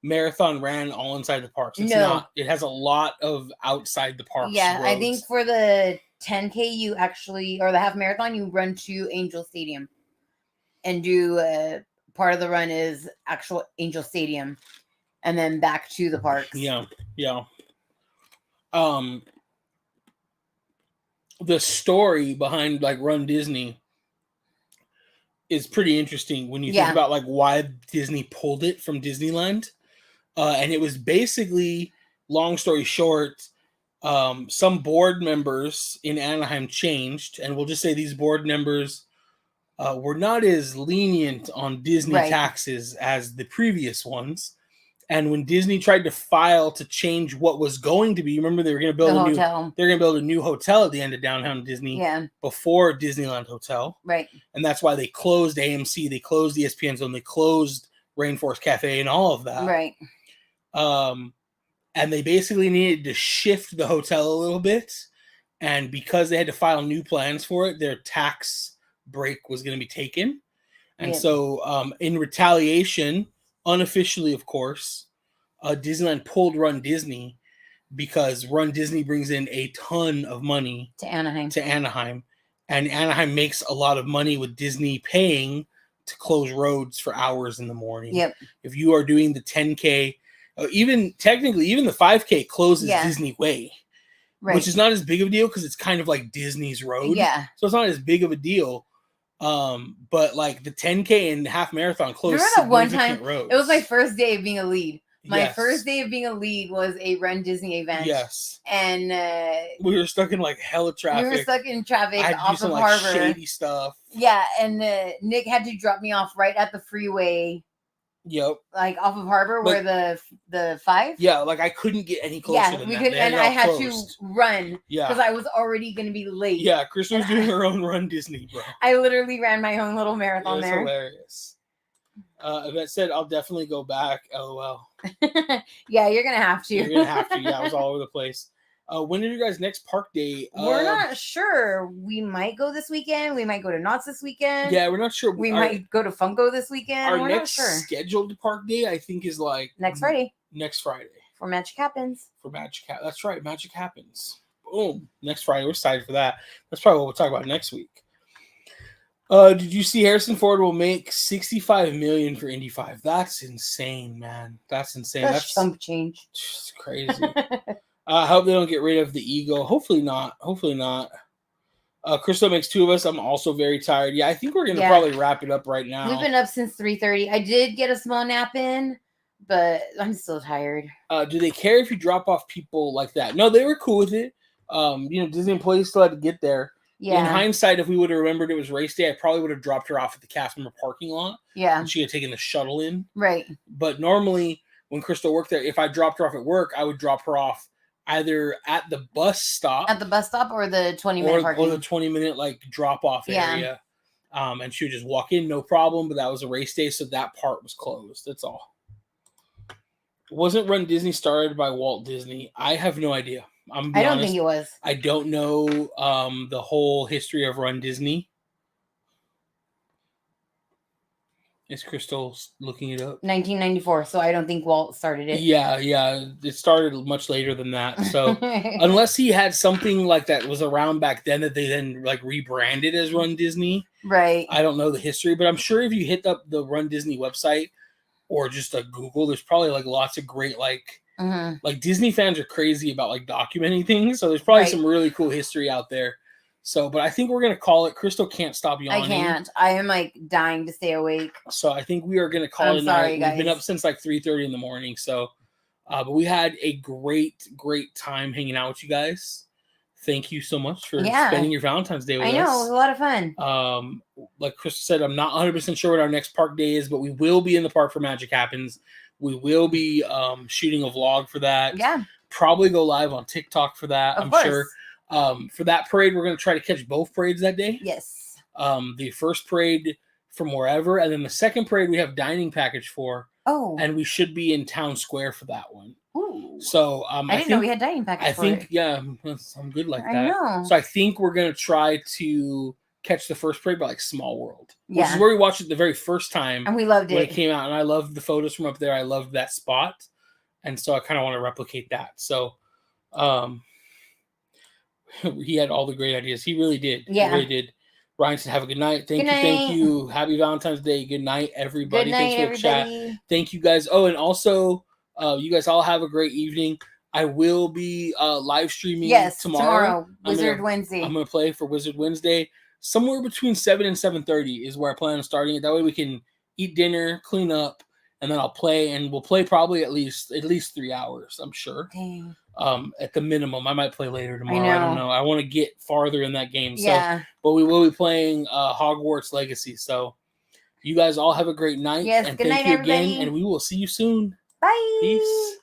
marathon ran all inside the parks? It's not. It has a lot of outside the parks. Yeah, roads. I think for the 10K you actually, or the half marathon, you run to Angel Stadium and do part of the run is actual Angel Stadium and then back to the parks. Yeah. The story behind like Run Disney is pretty interesting when you think about like why Disney pulled it from Disneyland. And it was basically, long story short, some board members in Anaheim changed, and we'll just say these board members were not as lenient on Disney taxes as the previous ones. And when Disney tried to file to change what was going to be, remember they were going to build a new hotel at the end of downtown Disney before Disneyland Hotel. Right. And that's why they closed AMC, they closed ESPN Zone, they closed Rainforest Cafe and all of that. Right. And they basically needed to shift the hotel a little bit. And because they had to file new plans for it, their tax break was going to be taken. And so in retaliation, unofficially, of course, Disneyland pulled Run Disney because Run Disney brings in a ton of money to Anaheim. And Anaheim makes a lot of money with Disney paying to close roads for hours in the morning. Yep. If you are doing the 10K, even technically, even the 5K closes Disney Way, which is not as big of a deal because it's kind of like Disney's road. Yeah. So it's not as big of a deal. But like the 10K and half marathon closed. Remember that one time? Roads. It was my first day of being a lead. My Yes. first day of being a lead was a Run Disney event. Yes. And we were stuck in like hella traffic. We were stuck in traffic I had to off do some, of like, Harbor. shady stuff. Yeah, and Nick had to drop me off right at the freeway. Yep. Like off of Harbor, But, where the 5. Yeah, like I couldn't get any closer. Yeah, than we that. could, They and I had closed. to run. Yeah, because I was already going to be late. Yeah, Kristen was doing her own Run Disney, bro. I literally ran my own little marathon there. Hilarious. That said, I'll definitely go back. LOL. Yeah, you're gonna have to. You're gonna have to. Yeah, I was all over the place. When are you guys next park day? We're not sure. We might go this weekend. We might go to Knott's this weekend. Yeah, we're not sure. We might go to Funko this weekend. Our We're next not sure. scheduled park day, I think, is like next Friday. Next Friday. For Magic Happens. That's right. Magic Happens. Boom. Next Friday. We're excited for that. That's probably what we'll talk about next week. Did you see Harrison Ford will make $65 million for Indy 5? That's insane, man. That's insane. That's chump change. Just crazy. I hope they don't get rid of the ego. Hopefully not. Hopefully not. Crystal makes 2 of us. I'm also very tired. Yeah, I think we're gonna probably wrap it up right now. We've been up since 3:30. I did get a small nap in, but I'm still tired. Do they care if you drop off people like that? No, they were cool with it. Disney employees still had to get there. Yeah. In hindsight, if we would have remembered it was race day, I probably would have dropped her off at the cast member parking lot. Yeah. And she had taken the shuttle in. Right. But normally, when Crystal worked there, if I dropped her off at work, I would drop her off either at the bus stop. At the bus stop or the 20-minute parking. Or the 20-minute, like, drop-off area. And she would just walk in, no problem. But that was a race day, so that part was closed. That's all. Wasn't Run Disney started by Walt Disney? I have no idea. I don't think it was. I don't know the whole history of Run Disney. Is Crystal looking it up? 1994, so I don't think Walt started it. Yeah. It started much later than that. So unless he had something like that was around back then that they then like rebranded as Run Disney. Right. I don't know the history, but I'm sure if you hit up the Run Disney website or just a Google, there's probably like lots of great like Disney fans are crazy about like documenting things. So there's probably some really cool history out there. So, but I think we're going to call it. Crystal can't stop yawning. I can't. I am like dying to stay awake. So I think we are going to call it a night. We've been up since like 3:30 in the morning. So, but we had a great time hanging out with you guys. Thank you so much for spending your Valentine's Day with us. I know. It was a lot of fun. Like Crystal said, I'm not 100% sure what our next park day is, but we will be in the park for Magic Happens. We will be shooting a vlog for that. Yeah. Probably go live on TikTok for that. I'm sure. For that parade, we're going to try to catch both parades that day. Yes. The first parade from wherever, and then the second parade we have dining package for. Oh. And we should be in Town Square for that one. Ooh. So I didn't know we had dining package for it. I'm good like that. I know. So I think we're going to try to catch the first parade by like Small World. Which is where we watched it the very first time. And we loved when it came out. And I loved the photos from up there. I loved that spot. And so I kind of want to replicate that. So he had all the great ideas. He really did. Yeah. He really did. Ryan said, have a good night. Thank you. Happy Valentine's Day. Good night, everybody. Good night, Thanks for everybody. chat. Thank you guys. Oh, and also, you guys all have a great evening. I will be live streaming tomorrow. Wizard Wednesday. I'm going to play for Wizard Wednesday. Somewhere between 7 and 7:30 is where I plan on starting it. That way we can eat dinner, clean up, and then I'll play. And we'll play probably at least 3 hours, I'm sure. Dang. At the minimum. I might play later tomorrow. I don't know. I want to get farther in that game. So, but we will be playing Hogwarts Legacy. So you guys all have a great night. Yes, and good thank night, you everybody. again. And we will see you soon. Bye. Peace.